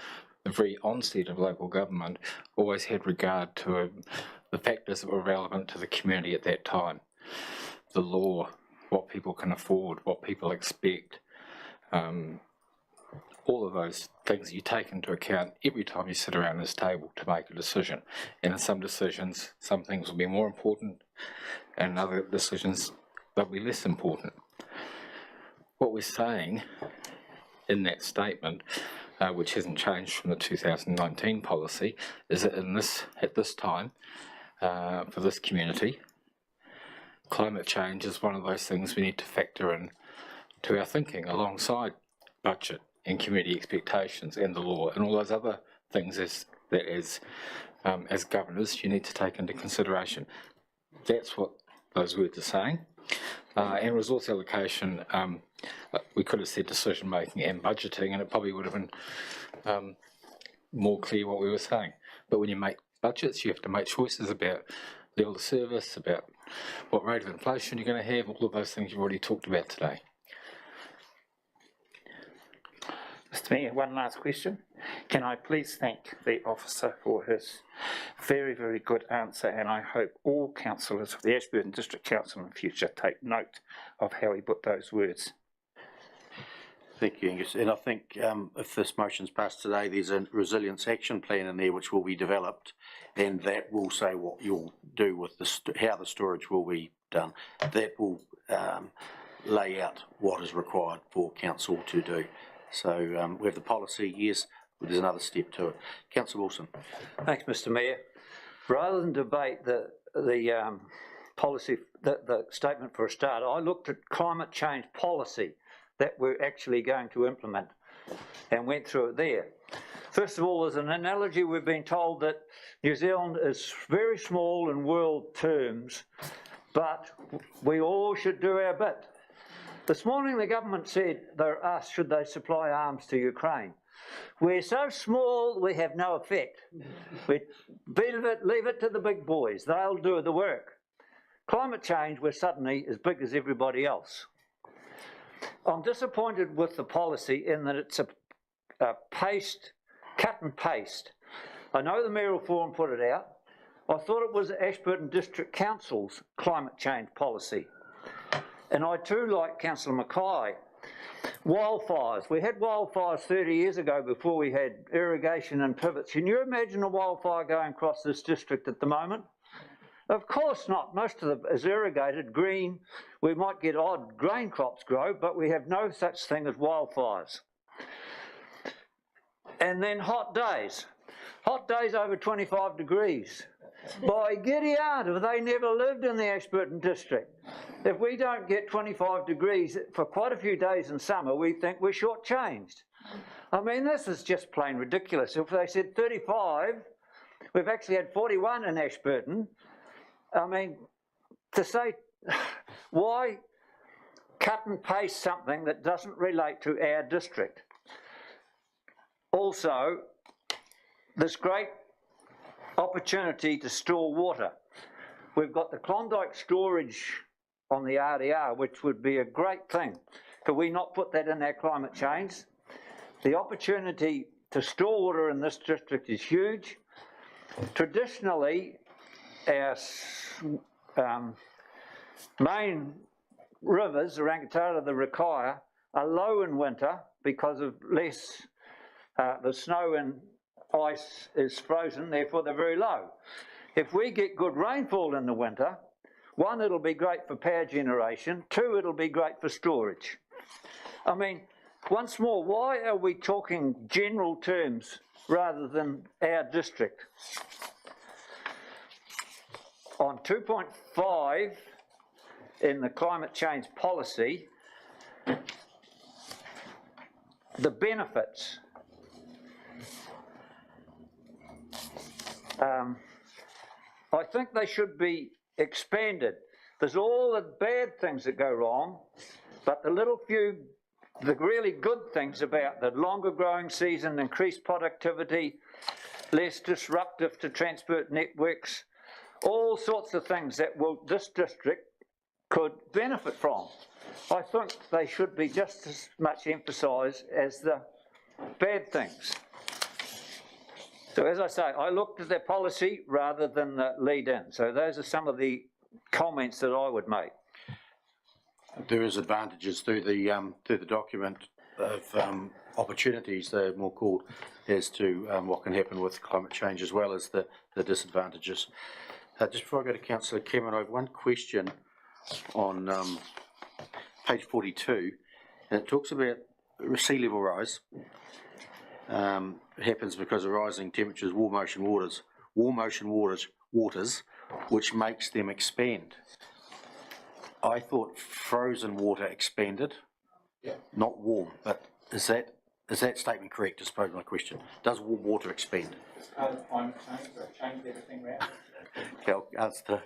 O: the very onset of local government, always had regard to the factors that were relevant to the community at that time. The law, what people can afford, what people expect, all of those things you take into account every time you sit around this table to make a decision. And in some decisions, some things will be more important, and other decisions, they'll be less important. What we're saying in that statement, which hasn't changed from the 2019 policy, is that at this time, for this community, climate change is one of those things we need to factor in to our thinking alongside budget and community expectations and the law and all those other things as governors you need to take into consideration. That's what those words are saying. And resource allocation, we could have said decision making and budgeting, and it probably would have been more clear what we were saying. But when you make budgets, you have to make choices about level of service, about what rate of inflation you're going to have, all of those things you've already talked about today.
J: Mr. Mayor, one last question. Can I please thank the officer for his very, very good answer, and I hope all councillors of the Ashburton District Council in the future take note of how he put those words.
A: Thank you, Angus. And I think if this motion's passed today, there's a resilience action plan in there which will be developed, and that will say what you'll do with how the storage will be done. That will lay out what is required for council to do. So we have the policy, yes, but there's another step to it. Councillor Wilson.
P: Thanks, Mr. Mayor. Rather than debate the policy, the statement for a start. I looked at climate change policy that we're actually going to implement and went through it there. First of all, as an analogy, we've been told that New Zealand is very small in world terms, but we all should do our bit. This morning the government said they're asked should they supply arms to Ukraine. We're so small we have no effect. Leave it to the big boys, they'll do the work. Climate change, we're suddenly as big as everybody else. I'm disappointed with the policy in that it's a cut and paste. I know the Mayoral Forum put it out. I thought it was Ashburton District Council's climate change policy. And I too, like Councillor Mackay, wildfires. We had wildfires 30 years ago before we had irrigation and pivots. Can you imagine a wildfire going across this district at the moment? Of course not. Most of it is irrigated, green. We might get odd grain crops grow, but we have no such thing as wildfires. And then hot days. Hot days over 25 degrees. By giddy aunt, have they never lived in the Ashburton district? If we don't get 25 degrees for quite a few days in summer, we think we're shortchanged. I mean, this is just plain ridiculous. If they said 35, we've actually had 41 in Ashburton. I mean, to say, why cut and paste something that doesn't relate to our district? Also, this great opportunity to store water. We've got the Klondike storage on the RDR, which would be a great thing. Could we not put that in our climate change? The opportunity to store water in this district is huge. Traditionally, our main rivers, the Rangitara, the Rakaia, are low in winter because of less, the snow and ice is frozen, therefore they're very low. If we get good rainfall in the winter, one, it'll be great for power generation, two, it'll be great for storage. I mean, once more, why are we talking general terms rather than our district? On 2.5 in the climate change policy, the benefits. I think they should be expanded. There's all the bad things that go wrong, but the little few, the really good things about the longer growing season, increased productivity, less disruptive to transport networks, all sorts of things that this district could benefit from. I think they should be just as much emphasised as the bad things. So as I say, I looked at their policy rather than the lead in. So those are some of the comments that I would make.
A: There is advantages through the document of opportunities, they're more called, as to what can happen with climate change as well as the disadvantages. Just before I go to Councillor Cameron, I have one question on page 42, and it talks about sea level rise. It happens because of rising temperatures, warm ocean waters, which makes them expand. I thought frozen water expanded, not warm. But is that statement correct? I suppose my question. Does warm water expand?
J: Climate change, so change everything around.
A: Cal, answer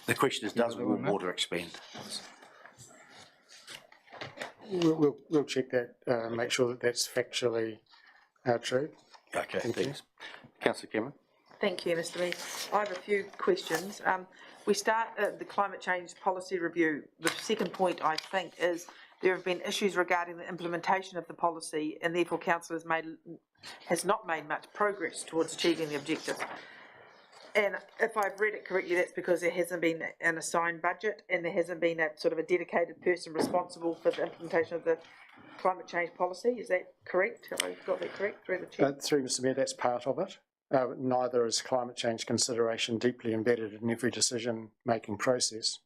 A: the question is, does warm water expand?
I: We'll check that, make sure that that's factually true.
A: Okay, thanks. Councillor Cameron.
F: Thank you, Mr. Lee. I have a few questions. We start the climate change policy review. The second point, I think, is there have been issues regarding the implementation of the policy, and therefore council has not made much progress towards achieving the objectives. And if I've read it correctly, that's because there hasn't been an assigned budget and there hasn't been a sort of a dedicated person responsible for the implementation of the climate change policy. Is that correct? Have I got that correct through the chair?
I: Through Mr. Mayor, that's part of it. Neither is climate change consideration deeply embedded in every decision-making process.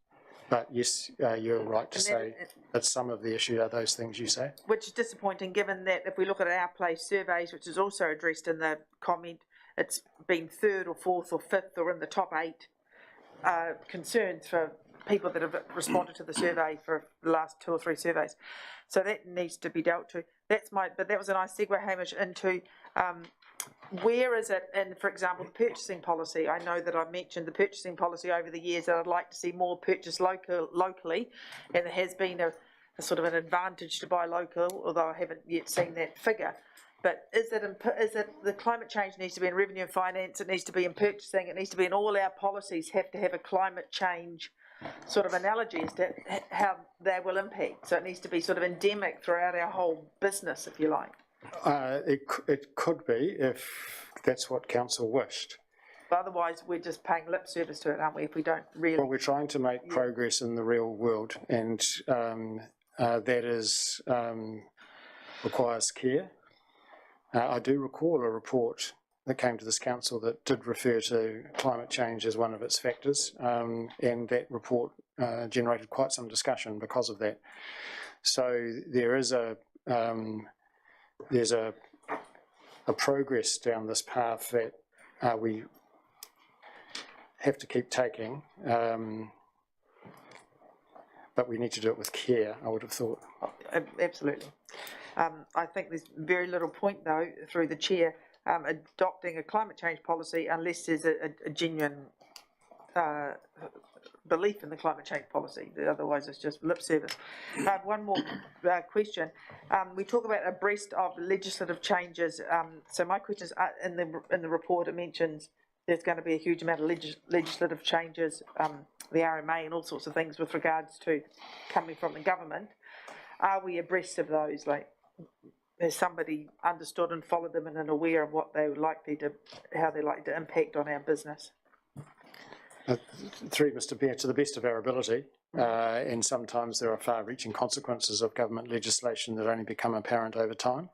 I: But yes, you're right to say that some of the issue are those things you say.
F: Which is disappointing, given that if we look at our place surveys, which is also addressed in the comment, it's been third or fourth or fifth or in the top 8 concerns for people that have responded to the survey for the last 2 or 3 surveys. So that needs to be dealt to. But that was a nice segue, Hamish, into where is it in, for example, the purchasing policy. I know that I've mentioned the purchasing policy over the years that I'd like to see more purchased locally, and there has been a sort of an advantage to buy local, although I haven't yet seen that figure. But is it the climate change needs to be in revenue and finance, it needs to be in purchasing, it needs to be in all our policies have to have a climate change sort of analogy as to how they will impact. So it needs to be sort of endemic throughout our whole business, if you like.
I: It could be if that's what council wished.
F: But otherwise, we're just paying lip service to it, aren't we, if we don't really...
I: Well, we're trying to make progress in the real world, and that is requires care. I do recall a report that came to this council that did refer to climate change as one of its factors, and that report generated quite some discussion because of that. So there is there's a progress down this path that we have to keep taking, but we need to do it with care, I would have thought.
F: Absolutely. I think there's very little point, though, through the chair, adopting a climate change policy unless there's a genuine belief in the climate change policy. Otherwise, it's just lip service. One more question. We talk about abreast of legislative changes. So my question is, in the report, it mentions there's going to be a huge amount of legislative changes, the RMA and all sorts of things with regards to coming from the government. Are we abreast of those? Like, has somebody understood and followed them and aware of what they would likely to, how they're likely to impact on our business?
I: Through Mr. Mayor, to the best of our ability, and sometimes there are far-reaching consequences of government legislation that only become apparent over time.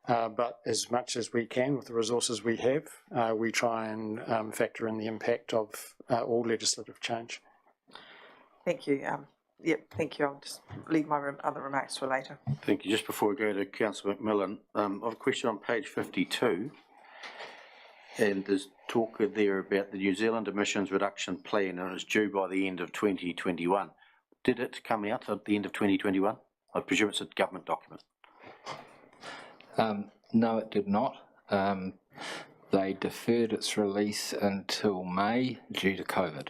I: But as much as we can with the resources we have, we try and factor in the impact of all legislative change.
F: Thank you. Thank you. I'll just leave my other remarks for later.
A: Thank you. Just before we go to Councillor McMillan, I have a question on page 52. And there's talk there about the New Zealand Emissions Reduction Plan, and it's due by the end of 2021. Did it come out at the end of 2021? I presume it's a government document.
O: No, it did not. They deferred its release until May due to COVID.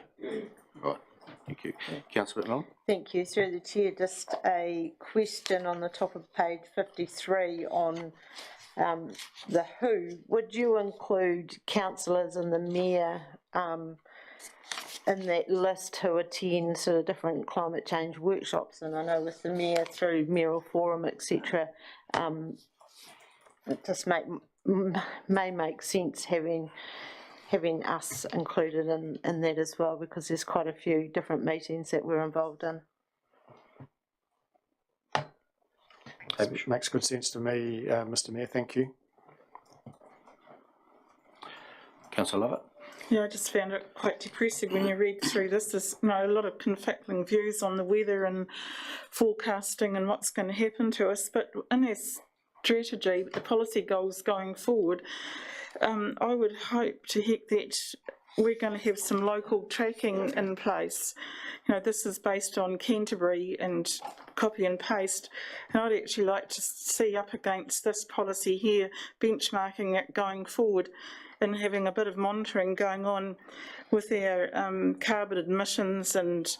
A: Right. Thank you. Councillor McMillan?
B: Thank you. Through the chair, just a question on the top of page 53 on the who. Would you include councillors and the mayor in that list who attend sort of different climate change workshops? And I know with the mayor through Mayoral Forum, etc., it just may make sense having us included in that as well, because there's quite a few different meetings that we're involved in.
I: It makes good sense to me, Mr. Mayor. Thank you.
A: Councillor Lovett?
D: Yeah, I just found it quite depressing when you read through this. There's a lot of conflicting views on the weather and forecasting and what's going to happen to us. But in our strategy, the policy goals going forward, I would hope to heck that we're going to have some local tracking in place. You know, this is based on Canterbury and copy and paste, and I'd actually like to see up against this policy here, benchmarking it going forward and having a bit of monitoring going on with our carbon emissions and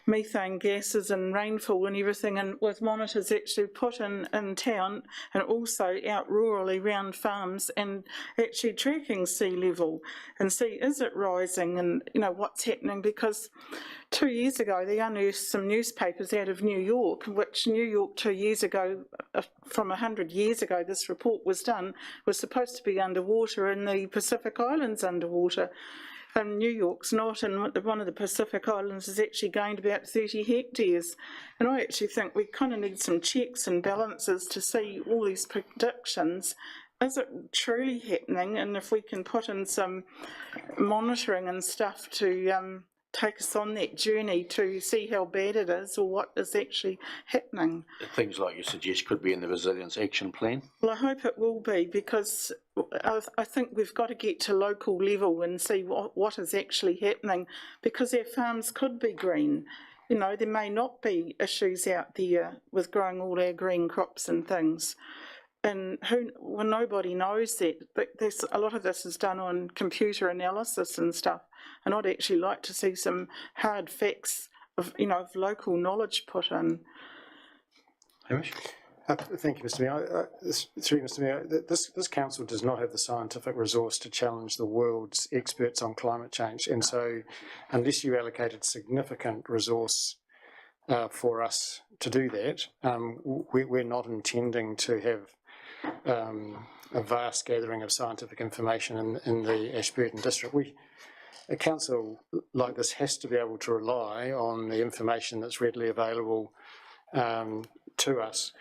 D: methane gases and rainfall and everything, and with monitors actually put in town and also out rurally around farms, and actually tracking sea level and see, is it rising, and you know what's happening. Because 2 years ago they unearthed some newspapers out of New York, which New York 2 years ago, from 100 years ago this report was done, was supposed to be underwater, and the Pacific Islands underwater. And New York's not, and one of the Pacific Islands is actually gained about 30 hectares. And I actually think we kind of need some checks and balances to see all these predictions. Is it truly happening? And if we can put in some monitoring and stuff to take us on that journey to see how bad it is or what is actually happening.
A: Things like you suggest could be in the Resilience Action Plan.
D: Well, I hope it will be, because I think we've got to get to local level and see what is actually happening, because our farms could be green. You know, there may not be issues out there with growing all our green crops and things. And nobody knows that. But a lot of this is done on computer analysis and stuff. And I'd actually like to see some hard facts of local knowledge put in.
A: Hamish?
I: Thank you, Mr. Mayor. Mr. Mayor, this council does not have the scientific resource to challenge the world's experts on climate change, and so unless you allocated significant resource for us to do that, we're not intending to have a vast gathering of scientific information in the Ashburton District. A council like this has to be able to rely on the information that's readily available to us.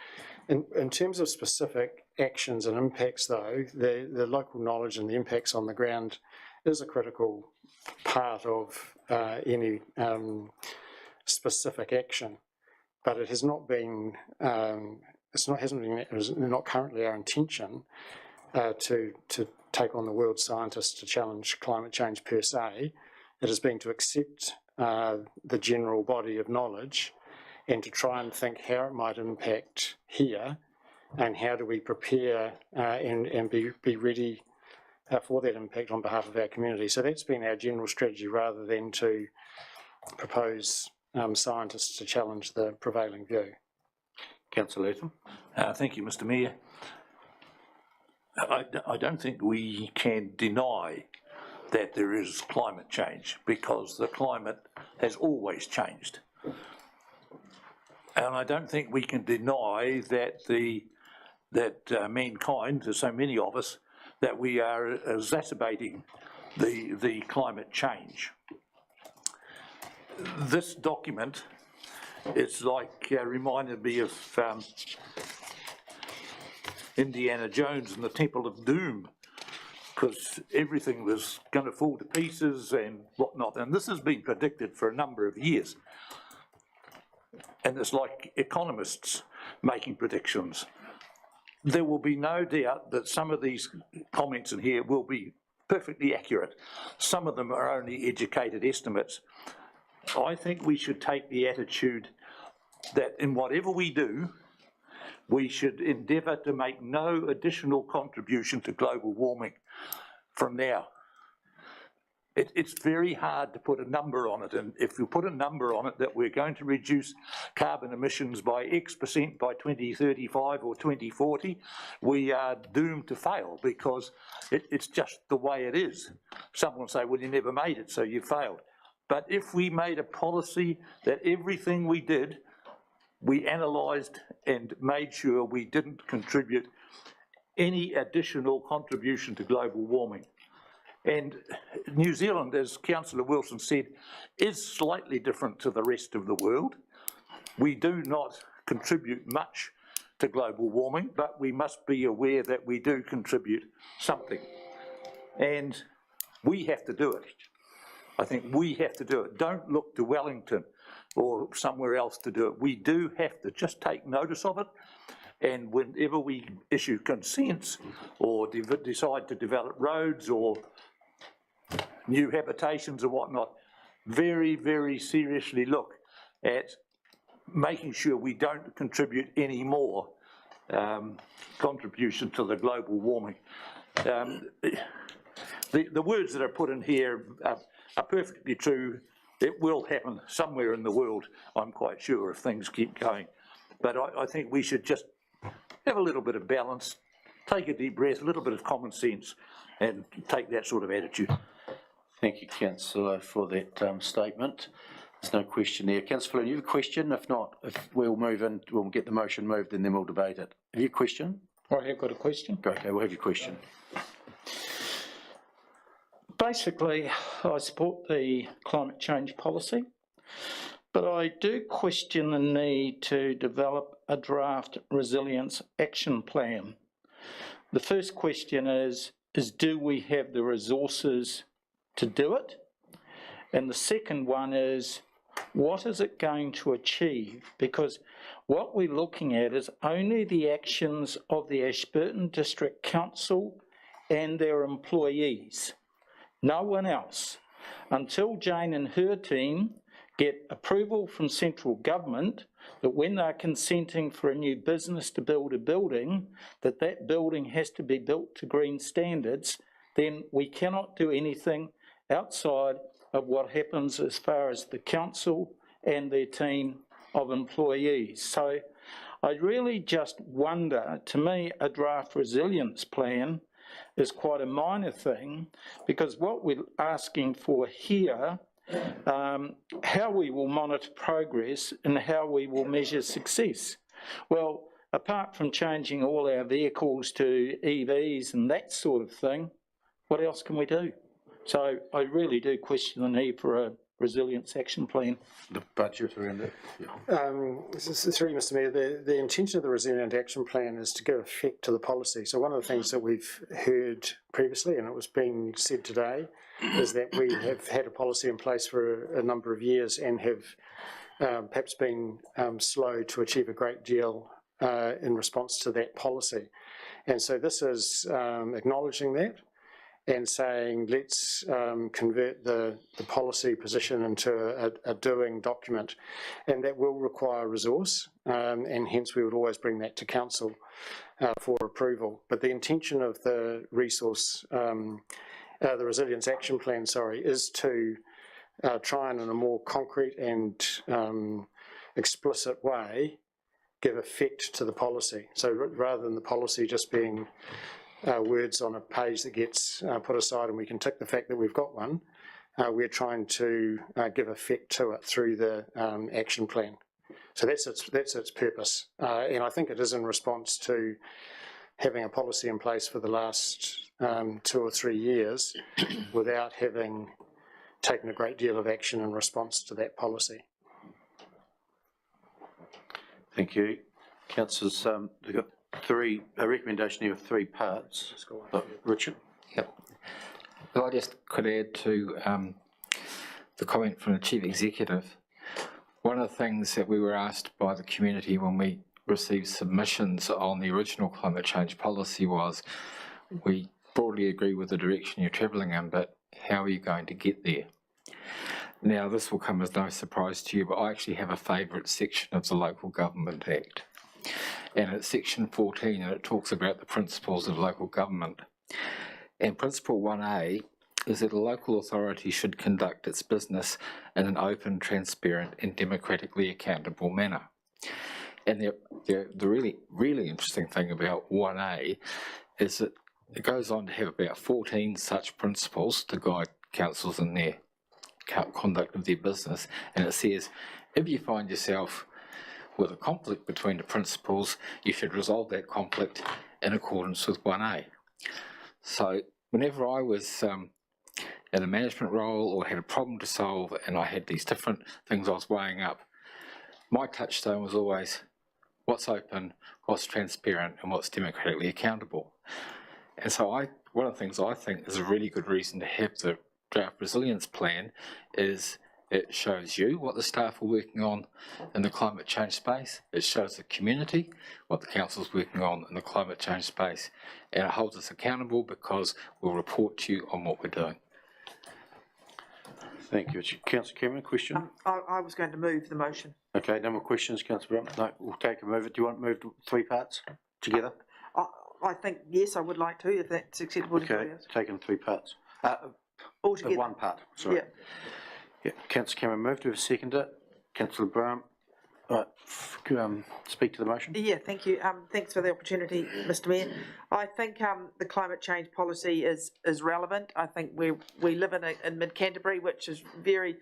I: In terms of specific actions and impacts, though, the local knowledge and the impacts on the ground is a critical part of any specific action. But it has not been, it is not currently our intention to take on the world scientists to challenge climate change per se. It has been to accept the general body of knowledge and to try and think how it might impact here, and how do we prepare and be ready for that impact on behalf of our community. So that's been our general strategy, rather than to propose scientists to challenge the prevailing view.
A: Councillor Latham.
M: Thank you, Mr. Mayor. I don't think we can deny that there is climate change, because the climate has always changed. And I don't think we can deny that mankind, there's so many of us, that we are exacerbating the climate change. This document is like reminded me of Indiana Jones and the Temple of Doom, because everything was going to fall to pieces and whatnot. And this has been predicted for a number of years. And it's like economists making predictions. There will be no doubt that some of these comments in here will be perfectly accurate. Some of them are only educated estimates. I think we should take the attitude that in whatever we do, we should endeavour to make no additional contribution to global warming from now. It's very hard to put a number on it, and if you put a number on it that we're going to reduce carbon emissions by X% by 2035 or 2040, we are doomed to fail, because it's just the way it is. Some will say, well, you never made it, so you failed. But if we made a policy that everything we did, we analysed and made sure we didn't contribute any additional contribution to global warming. And New Zealand, as Councillor Wilson said, is slightly different to the rest of the world. We do not contribute much to global warming, but we must be aware that we do contribute something. And we have to do it. I think we have to do it. Don't look to Wellington or somewhere else to do it. We do have to just take notice of it. And whenever we issue consents or decide to develop roads or new habitations or whatnot, very, very seriously look at making sure we don't contribute any more contribution to the global warming. The words that are put in here are perfectly true. It will happen somewhere in the world, I'm quite sure, if things keep going. But I think we should just have a little bit of balance, take a deep breath, a little bit of common sense, and take that sort of attitude.
A: Thank you, Councillor, for that statement. There's no question there. Councillor, you have a question? If not, we'll move in, we'll get the motion moved and then we'll debate it. Have you a question?
K: I have got a question.
A: Okay, we'll have your question.
K: Basically, I support the climate change policy, but I do question the need to develop a draft resilience action plan. The first question is do we have the resources to do it? And the second one is, what is it going to achieve? Because what we're looking at is only the actions of the Ashburton District Council and their employees, no one else. Until Jane and her team get approval from central government that when they're consenting for a new business to build a building, that that building has to be built to green standards, then we cannot do anything outside of what happens as far as the council and their team of employees. So I really just wonder, to me, a draft resilience plan is quite a minor thing, because what we're asking for here, how we will monitor progress and how we will measure success. Well, apart from changing all our vehicles to EVs and that sort of thing, what else can we do? So I really do question the need for a resilience action plan.
A: The budget around it.
I: Through Mr. Mayor, the intention of the resilient action plan is to give effect to the policy. So one of the things that we've heard previously, and it was being said today, is that we have had a policy in place for a number of years and have perhaps been slow to achieve a great deal in response to that policy. And so this is acknowledging that and saying, let's convert the policy position into a doing document, and that will require resource, and hence we would always bring that to council for approval. But the intention of the the resilience action plan, is to try and in a more concrete and explicit way give effect to the policy. So rather than the policy just being words on a page that gets put aside and we can tick the fact that we've got one, we're trying to give effect to it through the action plan. So that's its purpose, and I think it is in response to having a policy in place for the last 2 or 3 years without having taken a great deal of action in response to that policy.
A: Thank you. Councillors, we've got a recommendation here of 3 parts. Richard?
O: Yep. Well, I just could add to the comment from the Chief Executive. One of the things that we were asked by the community when we received submissions on the original climate change policy was, we broadly agree with the direction you're travelling in, but how are you going to get there? Now, this will come as no surprise to you, but I actually have a favourite section of the Local Government Act. And it's section 14, and it talks about the principles of local government. And principle 1A is that a local authority should conduct its business in an open, transparent and democratically accountable manner. And the really interesting thing about 1A is that it goes on to have about 14 such principles to guide councils in their conduct of their business. And it says, if you find yourself with a conflict between the principles, you should resolve that conflict in accordance with 1A. So whenever I was in a management role or had a problem to solve and I had these different things I was weighing up, my touchstone was always what's open, what's transparent and what's democratically accountable. And so one of the things I think is a really good reason to have the draft resilience plan is it shows you what the staff are working on in the climate change space. It shows the community what the council's working on in the climate change space. And it holds us accountable because we'll report to you on what we're doing.
A: Thank you. Councillor Cameron, question?
F: I was going to move the motion.
A: Okay, no more questions, Councillor Brown? No, we'll take a move it. Do you want to move 3 parts together?
F: I think, yes, I would like to, if that's acceptable to you.
A: Okay, taken 3 parts.
F: Altogether.
A: 1 part, sorry.
F: Yeah.
A: Yeah. Councillor Cameron moved. Do we have a seconder? Councillor Brown, speak to the motion.
F: Yeah, thank you. Thanks for the opportunity, Mr. Mayor. I think the climate change policy is relevant. I think we live in mid-Canterbury, which is very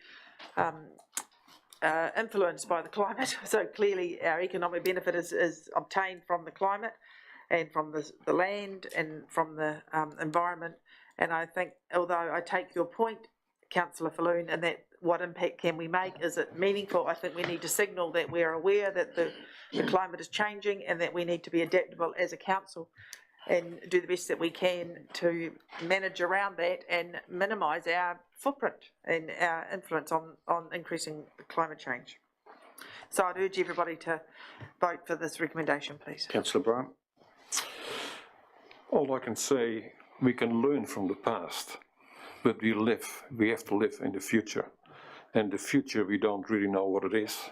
F: influenced by the climate. So clearly our economic benefit is obtained from the climate and from the land and from the environment. And I think, although I take your point, Councillor Falloon, and that what impact can we make? Is it meaningful? I think we need to signal that we're aware that the climate is changing and that we need to be adaptable as a council and do the best that we can to manage around that and minimise our footprint and our influence on increasing climate change. So I'd urge everybody to vote for this recommendation, please.
A: Councillor Bryant.
L: All I can say, we can learn from the past, but we have to live in the future. And the future, we don't really know what it is.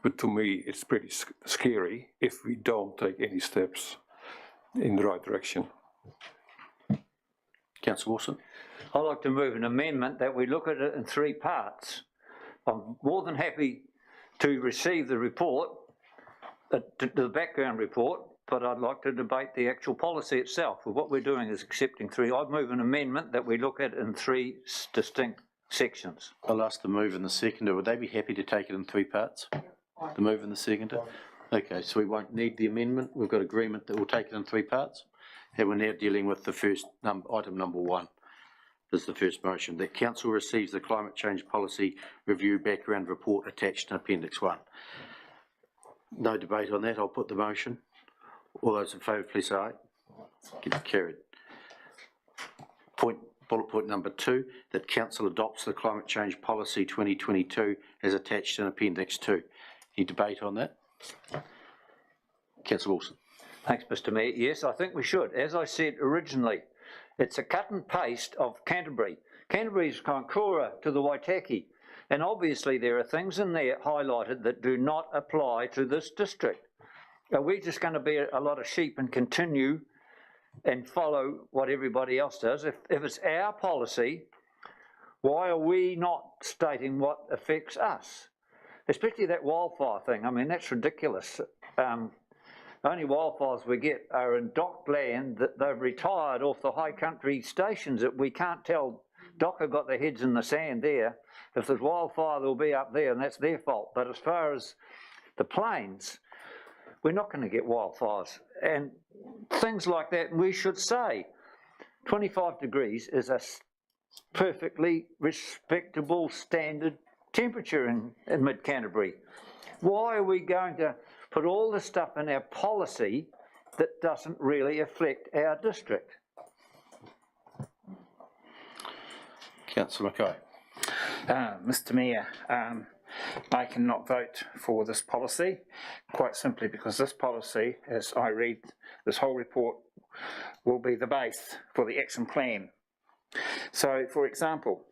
L: But to me, it's pretty scary if we don't take any steps in the right direction.
A: Councillor Wilson.
P: I'd like to move an amendment that we look at it in 3 parts. I'm more than happy to receive the report, the background report, but I'd like to debate the actual policy itself. What we're doing is accepting 3. I'd move an amendment that we look at in 3 distinct sections.
A: I'll ask the mover and the seconder. Would they be happy to take it in 3 parts? The mover and the seconder? Okay, so we won't need the amendment. We've got agreement that we'll take it in 3 parts. And we're now dealing with the first item number 1. This is the first motion. That council receives the climate change policy review background report attached in appendix 1. No debate on that. I'll put the motion. All those in favour, please say aye. Get it carried. Bullet point number 2, that council adopts the climate change policy 2022 as attached in appendix 2. Any debate on that? Councillor Wilson.
P: Thanks, Mr. Mayor. Yes, I think we should. As I said originally, it's a cut and paste of Canterbury. Canterbury's Kaikoura to the Waitaki, and obviously there are things in there highlighted that do not apply to this district. Are we just going to be a lot of sheep and continue and follow what everybody else does? If it's our policy, why are we not stating what affects us? Especially that wildfire thing. I mean, that's ridiculous. Only wildfires we get are in docked land that they've retired off the high country stations that we can't tell. Dock have got their heads in the sand there. If there's wildfire, they'll be up there, and that's their fault. But as far as the plains, we're not going to get wildfires. And things like that, we should say 25 degrees is a perfectly respectable standard temperature in mid-Canterbury. Why are we going to put all this stuff in our policy that doesn't really affect our district?
A: Councillor Mackay.
J: Mr. Mayor, I cannot vote for this policy, quite simply because this policy, as I read this whole report, will be the base for the action plan. So, for example,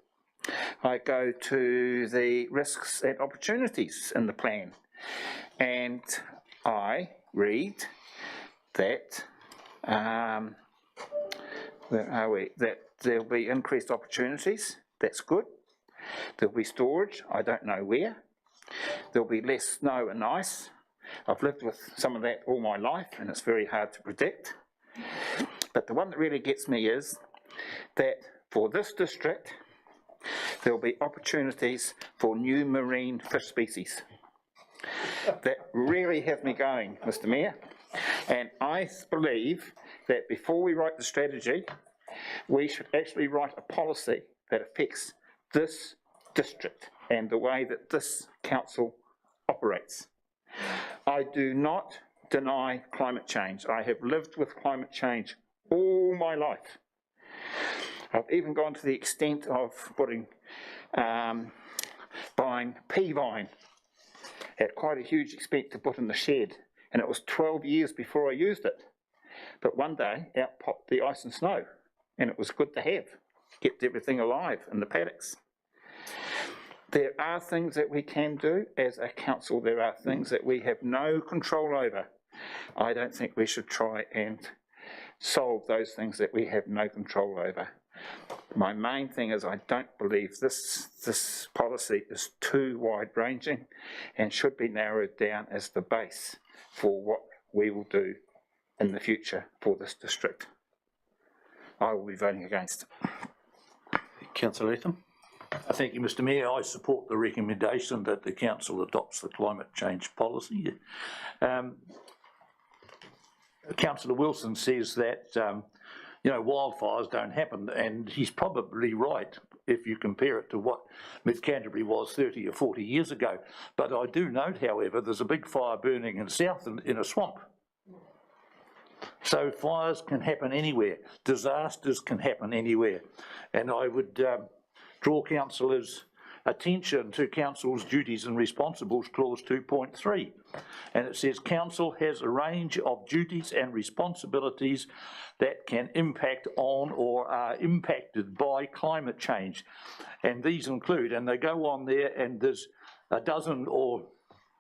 J: I go to the risks and opportunities in the plan, and I read that, where are we? That there'll be increased opportunities. That's good. There'll be storage. I don't know where. There'll be less snow and ice. I've lived with some of that all my life, and it's very hard to predict. But the one that really gets me is that for this district, there'll be opportunities for new marine fish species. That really have me going, Mr. Mayor. And I believe that before we write the strategy, we should actually write a policy that affects this district and the way that this council operates. I do not deny climate change. I have lived with climate change all my life. I've even gone to the extent of buying pea vine at quite a huge expense to put in the shed, and it was 12 years before I used it. But one day out popped the ice and snow, and it was good to have. Kept everything alive in the paddocks. There are things that we can do as a council. There are things that we have no control over. I don't think we should try and solve those things that we have no control over. My main thing is I don't believe this policy is too wide-ranging and should be narrowed down as the base for what we will do in the future for this district. I will be voting against.
A: Councillor Latham.
M: Thank you, Mr. Mayor. I support the recommendation that the council adopts the climate change policy. Councillor Wilson says that wildfires don't happen, and he's probably right if you compare it to what Mid-Canterbury was 30 or 40 years ago. But I do note, however, there's a big fire burning in south in a swamp. So fires can happen anywhere, disasters can happen anywhere. And I would draw councillors' attention to Council's duties and responsibilities, clause 2.3. And it says, Council has a range of duties and responsibilities that can impact on or are impacted by climate change. And these include, and they go on there, and there's a dozen or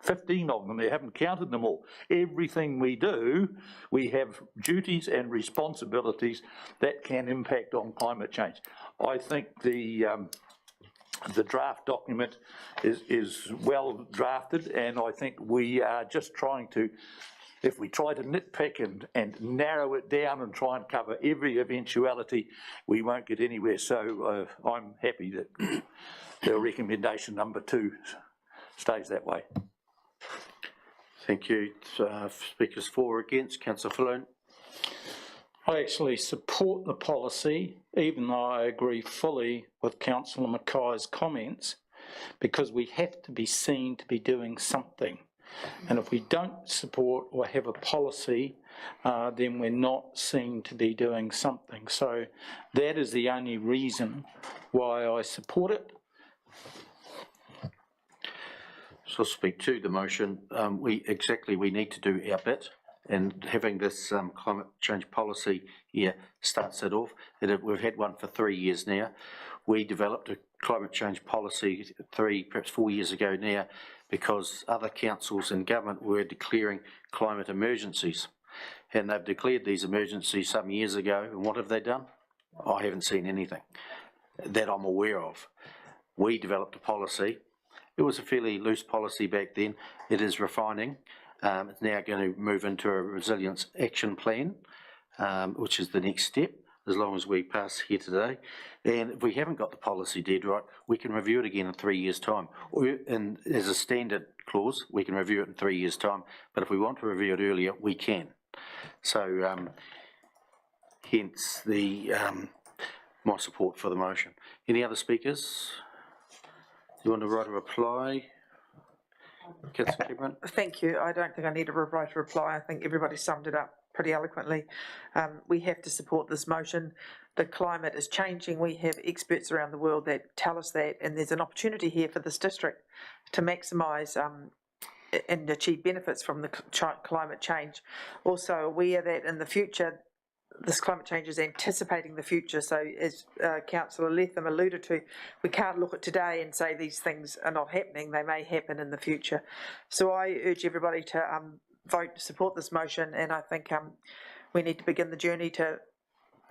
M: 15 of them, they haven't counted them all. Everything we do, we have duties and responsibilities that can impact on climate change. I think the draft document is well drafted, and I think we are just trying to, if we try to nitpick and narrow it down and try and cover every eventuality, we won't get anywhere. So I'm happy that the recommendation number 2 stays that way.
A: Thank you. Speakers for or against? Councillor Falloon.
K: I actually support the policy, even though I agree fully with Councillor Mackay's comments, because we have to be seen to be doing something. And if we don't support or have a policy, then we're not seen to be doing something. So that is the only reason why I support it.
A: So I'll speak to the motion. We need to do our bit, and having this climate change policy here starts it off. We've had one for 3 years now. We developed a climate change policy 3, perhaps 4 years ago now, because other councils and government were declaring climate emergencies. And they've declared these emergencies some years ago, and what have they done? I haven't seen anything that I'm aware of. We developed a policy. It was a fairly loose policy back then. It is refining. It's now going to move into a resilience action plan, which is the next step, as long as we pass here today. And if we haven't got the policy dead right, we can review it again in 3 years' time. And as a standard clause, we can review it in 3 years' time. But if we want to review it earlier, we can. So hence the my support for the motion. Any other speakers? Do you want to write a reply? Councillor Cameron?
F: Thank you. I don't think I need to write a reply. I think everybody summed it up pretty eloquently. We have to support this motion. The climate is changing. We have experts around the world that tell us that, and there's an opportunity here for this district to maximise and achieve benefits from the climate change. Also aware that in the future, this climate change is anticipating the future. So as Councillor Latham alluded to, we can't look at today and say these things are not happening. They may happen in the future. So I urge everybody to vote to support this motion, and I think we need to begin the journey to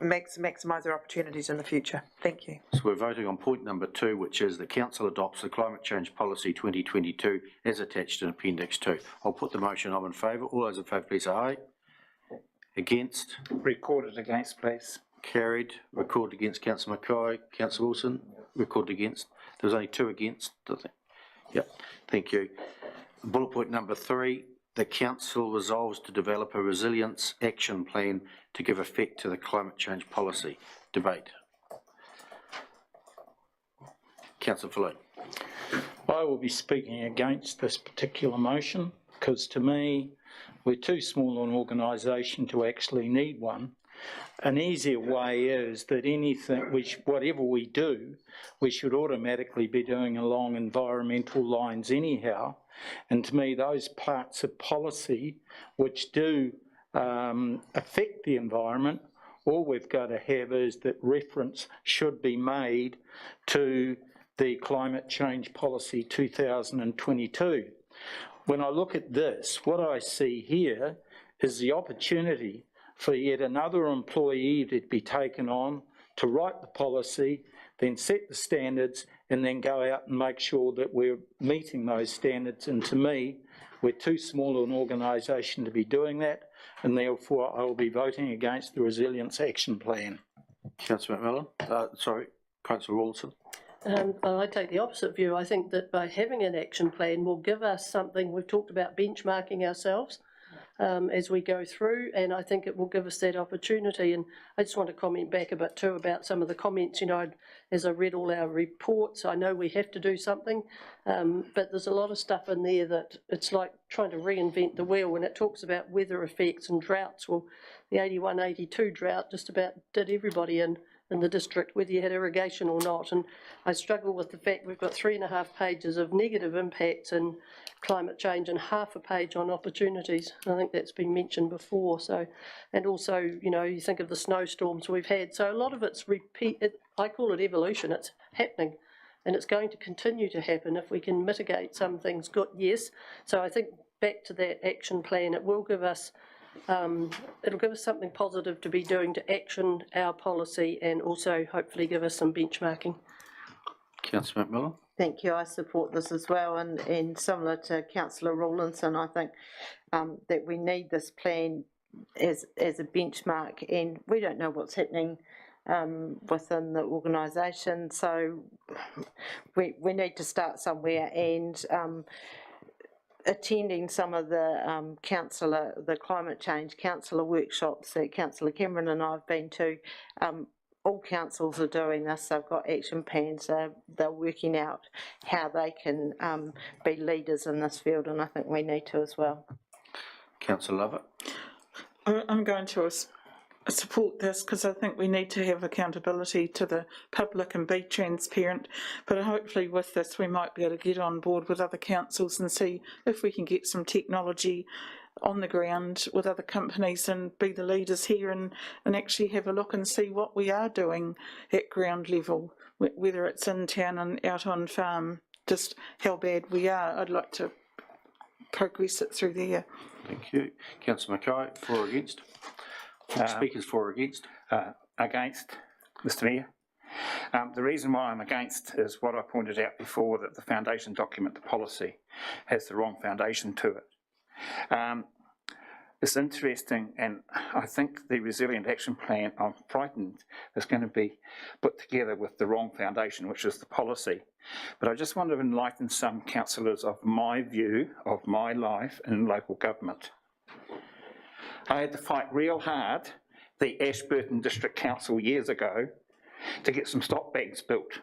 F: maximise our opportunities in the future. Thank you.
A: So we're voting on point number 2, which is the Council adopts the Climate Change Policy 2022 as attached in Appendix 2. I'll put the motion on in favour. All those in favour, please say aye. Against?
J: Recorded against, please.
A: Carried. Recorded against Councillor Mackay. Councillor Wilson? Recorded against. There was only 2 against, I think. Yep. Thank you. Bullet point number 3. The Council resolves to develop a resilience action plan to give effect to the climate change policy. Debate. Councillor Falloon.
K: I will be speaking against this particular motion, because to me, we're too small an organisation to actually need one. An easier way is that whatever we do, we should automatically be doing along environmental lines anyhow. And to me, those parts of policy which do affect the environment, all we've got to have is that reference should be made to the Climate Change Policy 2022. When I look at this, what I see here is the opportunity for yet another employee to be taken on to write the policy, then set the standards, and then go out and make sure that we're meeting those standards. And to me, we're too small an organisation to be doing that, and therefore I will be voting against the Resilience Action Plan.
A: Councillor McMillan? Sorry, Councillor Rawlinson.
H: I take the opposite view. I think that by having an action plan will give us something. We've talked about benchmarking ourselves. as we go through, and I think it will give us that opportunity. And I just want to comment back a bit too about some of the comments. You know, as I read all our reports, I know we have to do something, but there's a lot of stuff in there that it's like trying to reinvent the wheel. When it talks about weather effects and droughts, well, the 81-82 drought just about did everybody in the district, whether you had irrigation or not. And I struggle with the fact we've got 3.5 pages of negative impacts in climate change and half a page on opportunities. I think that's been mentioned before. So, and also, you know, you think of the snowstorms we've had. So a lot of it's I call it evolution. It's happening, and it's going to continue to happen if we can mitigate some things. Good, yes. So I think back to that action plan, it will give us it'll give us something positive to be doing to action our policy, and also hopefully give us some benchmarking.
A: Councillor McMillan.
B: Thank you. I support this as well, and similar to Councillor Rawlinson, I think that we need this plan as a benchmark, and we don't know what's happening within the organisation, so we need to start somewhere, and attending some of the climate change councillor workshops that Councillor Cameron and I have been to. All councils are doing this. They've got action plans. They're working out how they can be leaders in this field, and I think we need to as well.
A: Councillor Lovett.
D: I'm going to support this because I think we need to have accountability to the public and be transparent, but hopefully with this we might be able to get on board with other councils and see if we can get some technology on the ground with other companies and be the leaders here, and actually have a look and see what we are doing at ground level, whether it's in town and out on farm, just how bad we are. I'd like to progress it through there.
A: Thank you. Councillor Mackay, for or against? Speakers for or against?
J: Against, Mr Mayor. The reason why I'm against is what I pointed out before, that the foundation document, the policy, has the wrong foundation to it. It's interesting, and I think the Resilient Action Plan, I'm frightened, is going to be put together with the wrong foundation, which is the policy. But I just want to enlighten some councillors of my view of my life in local government. I had to fight real hard, the Ashburton District Council years ago, to get some stop banks built.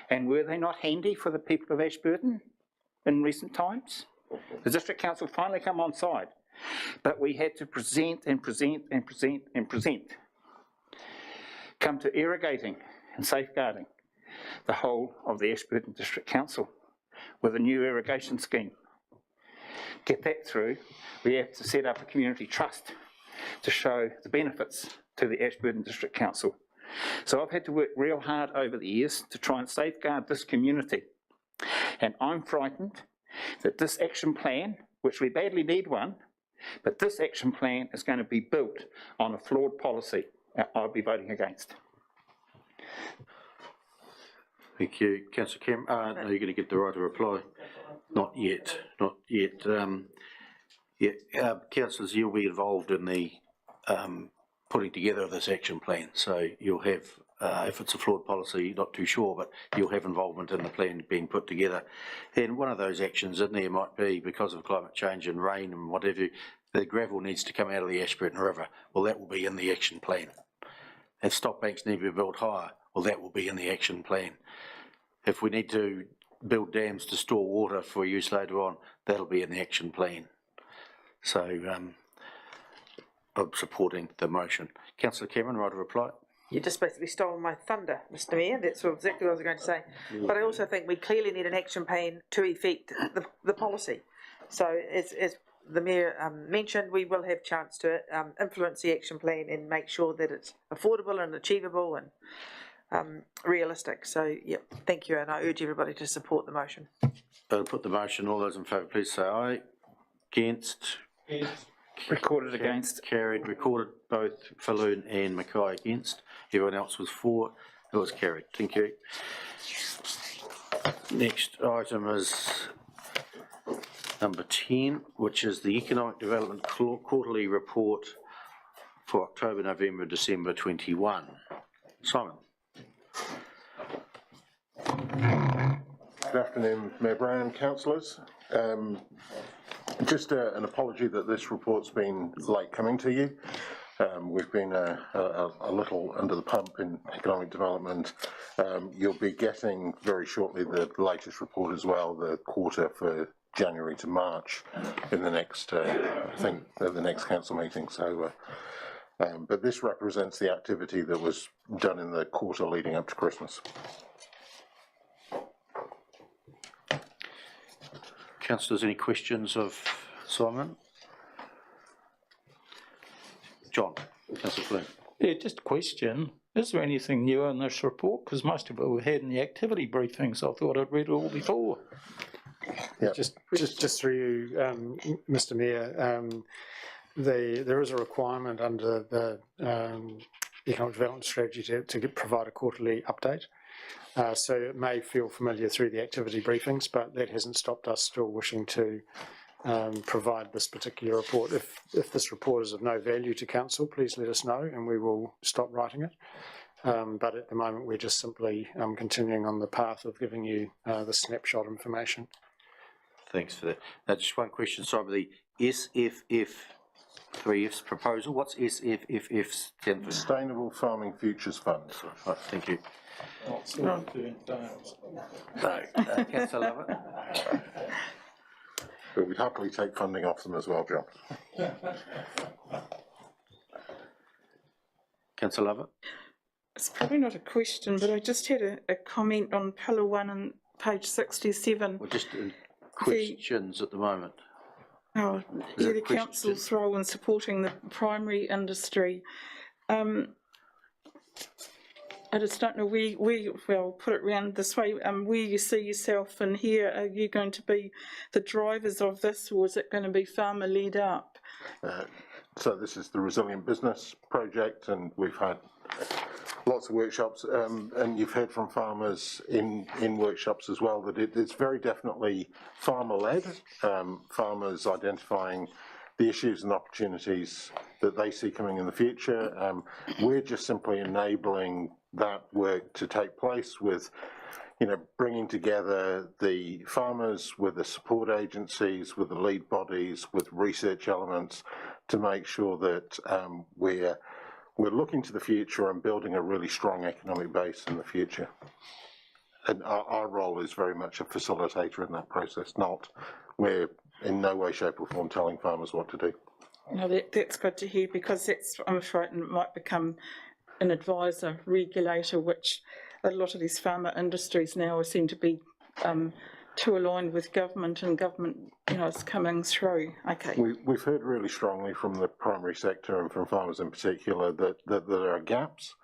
J: And were they not handy for the people of Ashburton in recent times? The District Council finally come on side, but we had to present and present and present and present. Come to irrigating and safeguarding the whole of the Ashburton District Council with a new irrigation scheme. Get that through, we have to set up a community trust to show the benefits to the Ashburton District Council. So I've had to work real hard over the years to try and safeguard this community. And I'm frightened that this action plan, which we badly need one, but this action plan is going to be built on a flawed policy. I'll be voting against.
A: Thank you. Councillor Cameron. No, you're going to get the right to reply. Not yet. Not yet. Councillors, you'll be involved in the putting together of this action plan. So you'll have, if it's a flawed policy, not too sure, but you'll have involvement in the plan being put together. And one of those actions in there might be, because of climate change and rain and whatever, the gravel needs to come out of the Ashburton River. Well, that will be in the action plan. If stop banks need to be built higher, well, that will be in the action plan. If we need to build dams to store water for use later on, that'll be in the action plan. So I'm supporting the motion. Councillor Cameron, right to reply?
F: You just basically stole my thunder, Mr Mayor. That's exactly what I was going to say. But I also think we clearly need an action plan to effect the policy. So as the Mayor mentioned, we will have chance to influence the action plan and make sure that it's affordable and achievable and realistic. So, yeah, thank you, and I urge everybody to support the motion.
A: I'll put the motion. All those in favour, please say aye. Against?
J: Recorded against.
A: Carried. Recorded both Falloon and Mackay against. Everyone else was for. It was carried. Thank you. Next item is number 10, which is the Economic Development Quarterly Report for October, November, December 21. Simon.
Q: Good afternoon, Mayor Brown, councillors. Just an apology that this report's been late coming to you. We've been a little under the pump in economic development. You'll be getting very shortly the latest report as well, the quarter for January to March in the next, I think, at the next council meeting. So, but this represents the activity that was done in the quarter leading up to Christmas.
A: Councillors, any questions of Simon? John, Councillor Flynn.
K: Yeah, just a question. Is there anything new in this report? Because most of it we've had in the activity briefings. I thought I'd read it all before.
I: Yeah. Just through you, Mr. Mayor, there is a requirement under the economic development strategy to provide a quarterly update. So it may feel familiar through the activity briefings, but that hasn't stopped us still wishing to provide this particular report. If this report is of no value to council, please let us know and we will stop writing it. But at the moment, we're just simply continuing on the path of giving you the snapshot information.
A: Thanks for that. Now, just one question, Simon, the SFF 3F's proposal. What's SFF's?
Q: Sustainable Farming Futures Fund.
A: Right, thank you.
Q: No,
A: Councillor Lovett.
Q: But we'd happily take funding off them as well, John.
A: Councillor Lovett.
D: It's probably not a question, but I just had a comment on pillar 1 on page 67.
A: We're just in questions at the moment.
D: Oh, yeah, the council's role in supporting the primary industry. I just don't know well, put it round this way, where you see yourself in here. Are you going to be the drivers of this, or is it going to be farmer led up?
Q: So this is the Resilient Business Project, and we've had lots of workshops, and you've heard from farmers in workshops as well that it's very definitely farmer-led, farmers identifying the issues and opportunities that they see coming in the future. We're just simply enabling that work to take place with, bringing together the farmers with the support agencies, with the lead bodies, with research elements to make sure that we're looking to the future and building a really strong economic base in the future. And our role is very much a facilitator in that process, we're in no way, shape or form telling farmers what to do.
D: No, that's good to hear, because I'm frightened it might become an advisor, regulator, which a lot of these farmer industries now seem to be too aligned with government, and government, is coming through. Okay.
Q: We've heard really strongly from the primary sector and from farmers in particular that there are gaps,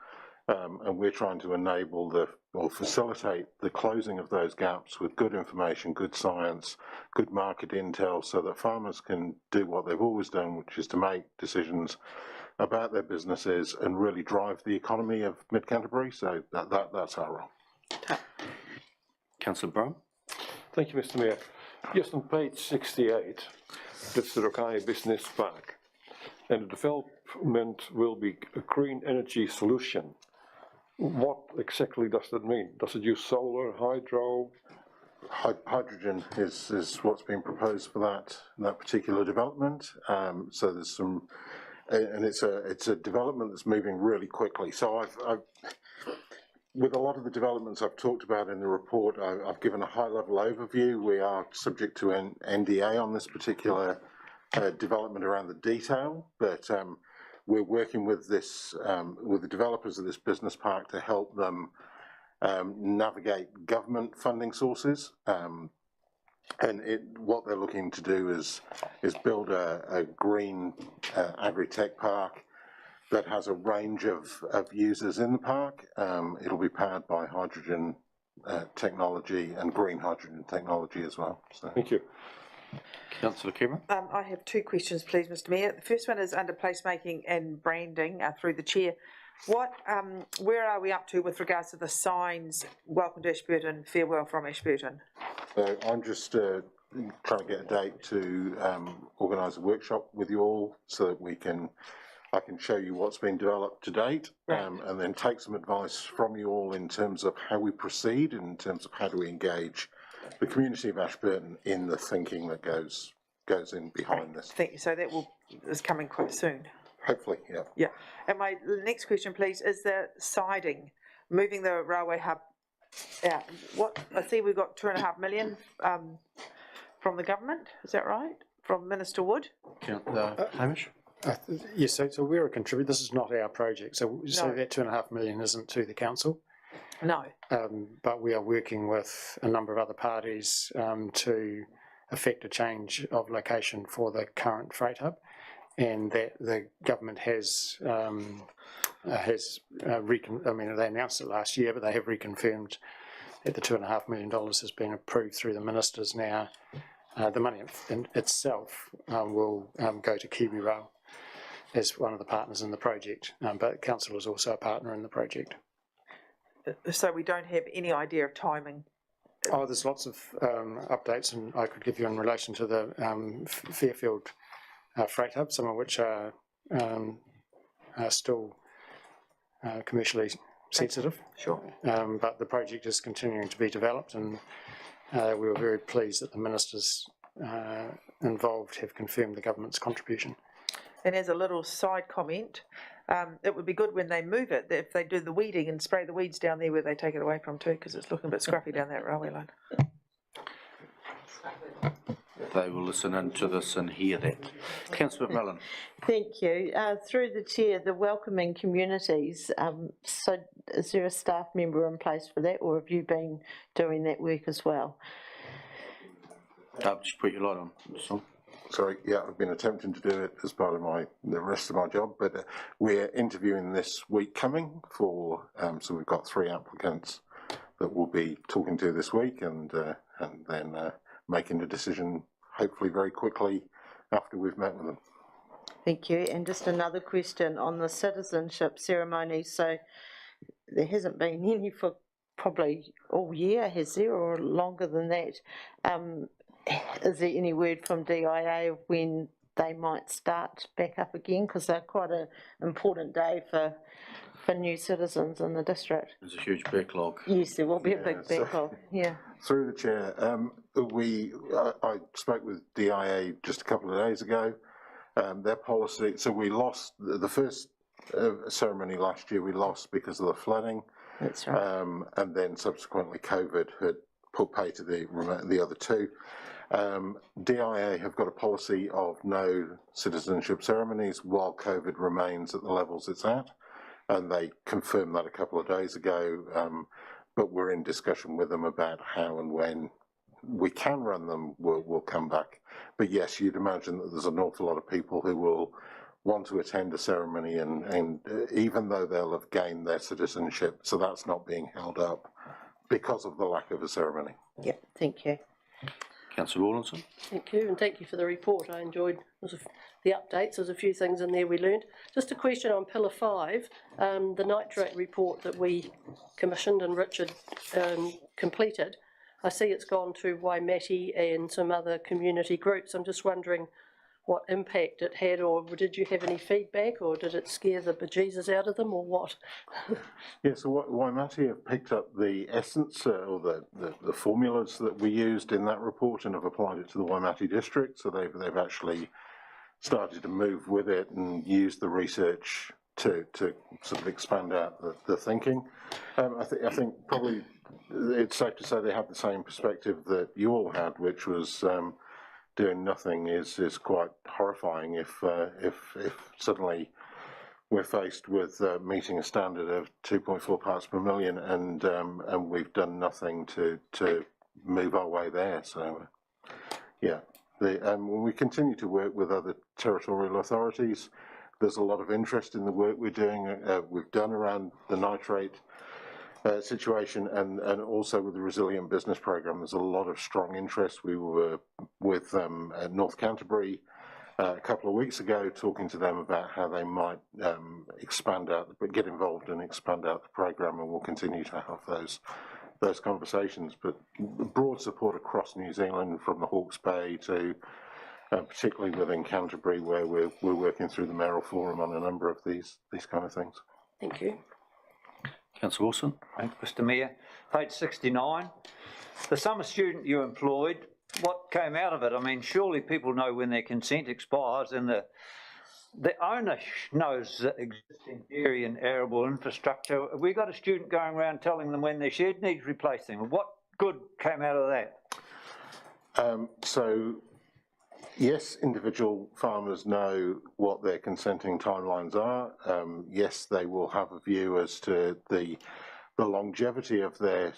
Q: and we're trying to enable or facilitate the closing of those gaps with good information, good science, good market intel, so that farmers can do what they've always done, which is to make decisions about their businesses and really drive the economy of Mid-Canterbury. So that's our role.
A: Councillor Brown.
L: Thank you, Mr. Mayor. Just on page 68, that's the Rokai Business Park, and the development will be a green energy solution. What exactly does that mean? Does it use solar, hydro?
Q: Hydrogen is what's been proposed for that particular development. So there's some, and it's a development that's moving really quickly. So I've with a lot of the developments I've talked about in the report, I've given a high-level overview. We are subject to an NDA on this particular development around the detail, but we're working with with the developers of this business park to help them navigate government funding sources. And what they're looking to do is build a green agri-tech park that has a range of users in the park. It'll be powered by hydrogen technology and green hydrogen technology as well. So.
L: Thank you.
A: Councillor Cameron.
F: I have two questions, please, Mr. Mayor. The first one is under placemaking and branding through the chair. Where are we up to with regards to the signs, Welcome to Ashburton, Farewell from Ashburton?
Q: So I'm just trying to get a date to organise a workshop with you all so that I can show you what's been developed to date, and then take some advice from you all in terms of how we proceed, in terms of how do we engage the community of Ashburton in the thinking that goes goes in behind this.
F: Thank you. So that is coming quite soon.
Q: Hopefully, yeah.
F: Yeah. And my next question, please, is the siding, moving the railway hub out. What, I see we've got 2.5 million from the government, is that right? From Minister Wood?
A: Hamish?
I: Yes, so we're a contributor. This is not our project, so that 2.5 million isn't to the council.
F: No.
I: But we are working with a number of other parties to effect a change of location for the current freight hub, and that the government has they announced it last year, but they have reconfirmed that the $2.5 million has been approved through the ministers now. The money in itself will go to Kiwi Rail as one of the partners in the project, but council is also a partner in the project.
F: So we don't have any idea of timing?
I: Oh, there's lots of updates, and I could give you in relation to the Fairfield freight hub, some of which are still commercially sensitive.
F: Sure.
I: But the project is continuing to be developed, and we were very pleased that the ministers involved have confirmed the government's contribution.
F: And as a little side comment, it would be good when they move it, if they do the weeding and spray the weeds down there where they take it away from too, because it's looking a bit scruffy down that railway line.
A: They will listen into this and hear that. Councillor McMillan.
B: Thank you. Through the chair, the welcoming communities, so is there a staff member in place for that, or have you been doing that work as well?
A: I'll just put your light on.
Q: Sorry, yeah, I've been attempting to do it as part of the rest of my job, but we're interviewing this week coming for, so we've got 3 applicants that we'll be talking to this week, and then making a decision hopefully very quickly after we've met with them.
B: Thank you. And just another question on the citizenship ceremony. So there hasn't been any for probably all year, has there, or longer than that? Is there any word from DIA of when they might start back up again? Because they're quite an important day for new citizens in the district.
A: There's a huge backlog.
B: Yes, there will be a big backlog, yeah.
Q: Through the chair, I spoke with DIA just a couple of days ago. Their policy, so we lost the first ceremony last year, we lost because of the flooding.
B: That's right.
Q: And then subsequently COVID had put pay to the other 2. DIA have got a policy of no citizenship ceremonies while COVID remains at the levels it's at, and they confirmed that a couple of days ago, but we're in discussion with them about how and when we can run them. We'll come back. But yes, you'd imagine that there's an awful lot of people who will want to attend a ceremony, and even though they'll have gained their citizenship, so that's not being held up because of the lack of a ceremony.
B: Yeah, thank you.
A: Councillor Rawlinson.
H: Thank you, and thank you for the report. I enjoyed the updates. There's a few things in there we learned. Just a question on Pillar 5, the nitrate report that we commissioned and Richard completed. I see it's gone to Waimati and some other community groups. I'm just wondering what impact it had, or did you have any feedback, or did it scare the bejesus out of them, or what?
Q: Yeah, so Waimati have picked up the essence or the formulas that we used in that report and have applied it to the Waimati district. So they've actually started to move with it and use the research to sort of expand out the thinking. I think probably it's safe to say they have the same perspective that you all had, which was doing nothing is quite horrifying if suddenly we're faced with meeting a standard of 2.4 parts per million and we've done nothing to move our way there. So yeah, we continue to work with other territorial authorities. There's a lot of interest in the work we're doing. We've done around the nitrate situation and also with the Resilient Business Programme. There's a lot of strong interest. We were with North Canterbury a couple of weeks ago talking to them about how they might expand out, but get involved and expand out the programme, and we'll continue to have those conversations. But broad support across New Zealand, from the Hawke's Bay to particularly within Canterbury, where we're working through the mayoral forum on a number of these kind of things.
H: Thank you.
A: Councillor Wilson.
P: Thanks, Mr. Mayor. Page 69. The summer student you employed what came out of it? I mean, surely people know when their consent expires, and the owner knows the existing dairy and arable infrastructure. Have we got a student going around telling them when their shed needs replacing? What good came out of that?
Q: So, yes, individual farmers know what their consenting timelines are. Yes, they will have a view as to the longevity of their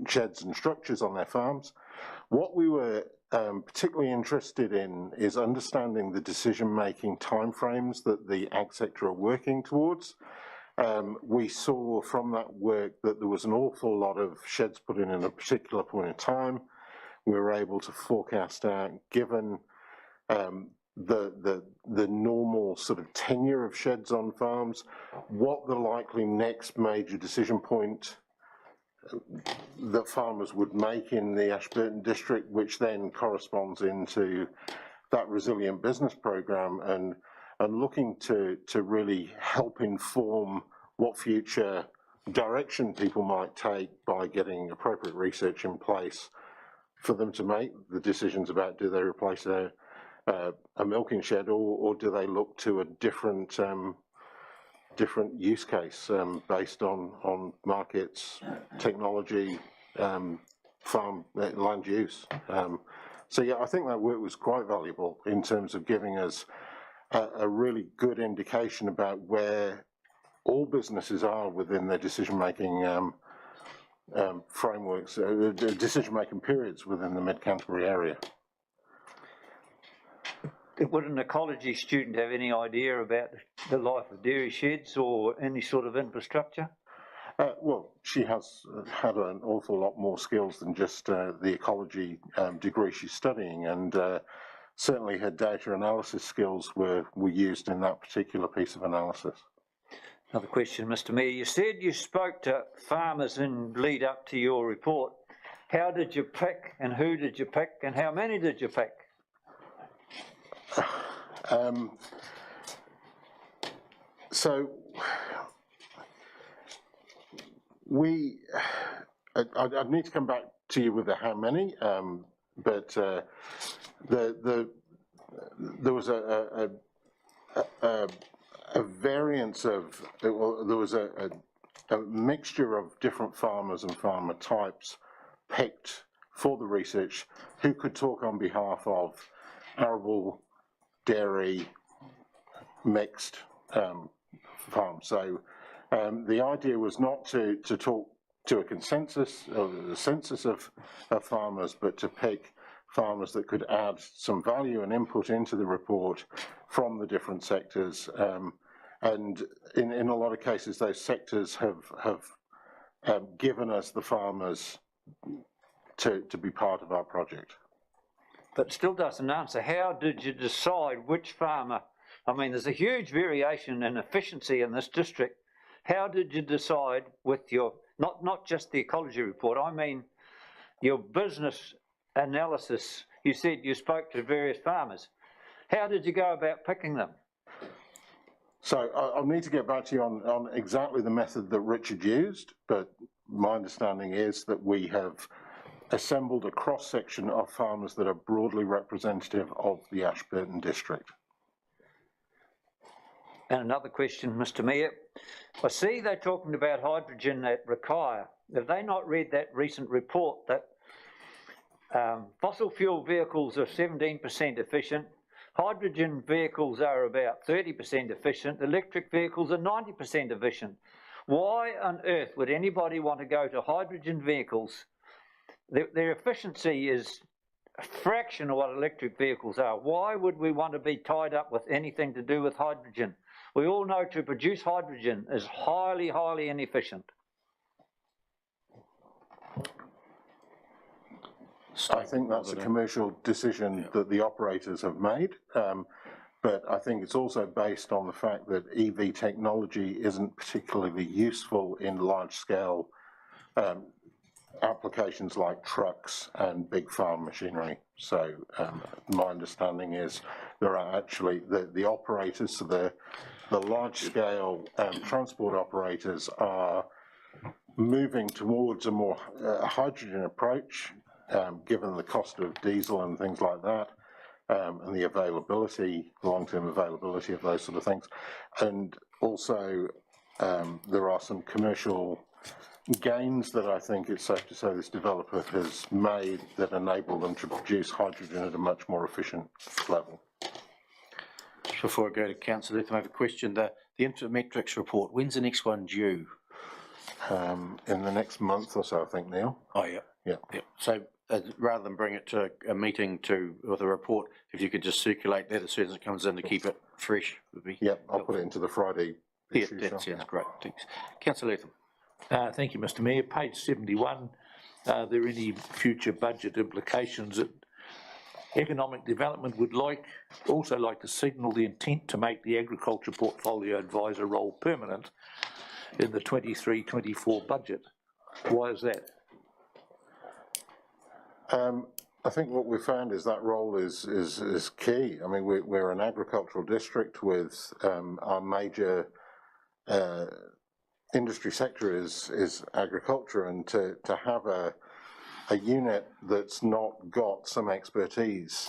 Q: sheds and structures on their farms. What we were particularly interested in is understanding the decision-making timeframes that the ag sector are working towards. We saw from that work that there was an awful lot of sheds put in a particular point in time. We were able to forecast out, given the normal sort of tenure of sheds on farms, what the likely next major decision point that farmers would make in the Ashburton District, which then corresponds into that resilient business program, and looking to really help inform what future direction people might take by getting appropriate research in place for them to make the decisions about, do they replace a milking shed, or do they look to a different use case based on markets, technology, farm land use. So yeah, I think that work was quite valuable in terms of giving us a really good indication about where all businesses are within their decision-making frameworks, decision-making periods within the Mid-Canterbury area.
P: Would an ecology student have any idea about the life of dairy sheds or any sort of infrastructure?
Q: Well, she has had an awful lot more skills than just the ecology degree she's studying, and certainly her data analysis skills were used in that particular piece of analysis.
P: Another question, Mr. Mayor. You said you spoke to farmers in lead up to your report. How did you pick, and who did you pick, and how many did you pick?
Q: So I'd need to come back to you with the how many, but there was a variance of, there was a mixture of different farmers and farmer types picked for the research who could talk on behalf of arable, dairy, mixed farms. So the idea was not to talk to a consensus or a census of farmers, but to pick farmers that could add some value and input into the report from the different sectors. And in a lot of cases, those sectors have given us the farmers to be part of our project.
P: But still doesn't answer. How did you decide which farmer? I mean, there's a huge variation in efficiency in this district. How did you decide with your, not just the ecology report, I mean your business analysis? You said you spoke to various farmers. How did you go about picking them?
Q: So I'll need to get back to you on exactly the method that Richard used, but my understanding is that we have assembled a cross-section of farmers that are broadly representative of the Ashburton District.
P: And another question, Mr. Mayor. I see they're talking about hydrogen at Rakaia. Have they not read that recent report that fossil fuel vehicles are 17% efficient, hydrogen vehicles are about 30% efficient, electric vehicles are 90% efficient? Why on earth would anybody want to go to hydrogen vehicles? Their efficiency is a fraction of what electric vehicles are. Why would we want to be tied up with anything to do with hydrogen? We all know to produce hydrogen is highly, highly inefficient.
Q: I think that's a commercial decision that the operators have made, but I think it's also based on the fact that EV technology isn't particularly useful in large-scale applications like trucks and big farm machinery. So my understanding is there are actually the operators, so the large-scale transport operators are moving towards a more hydrogen approach, given the cost of diesel and things like that, and the availability, long-term availability of those sort of things. And also, there are some commercial gains that I think it's safe to say this developer has made that enable them to produce hydrogen at a much more efficient level.
A: Before I go to Councillor Latham, I have a question. The Intermetrics report, when's the next one due?
Q: In the next month or so, I think, Neil.
A: Oh, yeah.
Q: Yeah.
A: Yeah. So rather than bring it to a meeting with a report, if you could just circulate that as soon as it comes in to keep it fresh, would be.
Q: Yep, I'll put it into the Friday issue.
A: Yeah, that sounds great. Thanks. Councillor Latham.
M: Thank you, Mr Mayor. Page 71, are there any future budget implications that economic development would also like to signal the intent to make the agriculture portfolio advisor role permanent in the 23-24 budget? Why is that?
Q: I think what we found is that role is key. I mean, we're an agricultural district with our major industry sector is agriculture, and to have a unit that's not got some expertise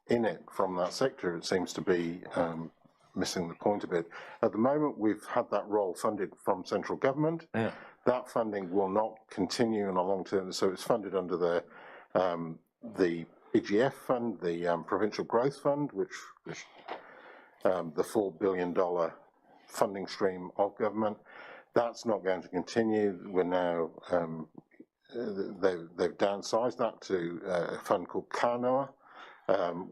Q: in it from that sector, it seems to be missing the point a bit. At the moment, we've had that role funded from central government.
M: Yeah.
Q: That funding will not continue in a long term, so it's funded under the EGF fund, the Provincial Growth Fund, which the $4 billion funding stream of government. That's not going to continue. We're now, they've downsized that to a fund called Kānoa,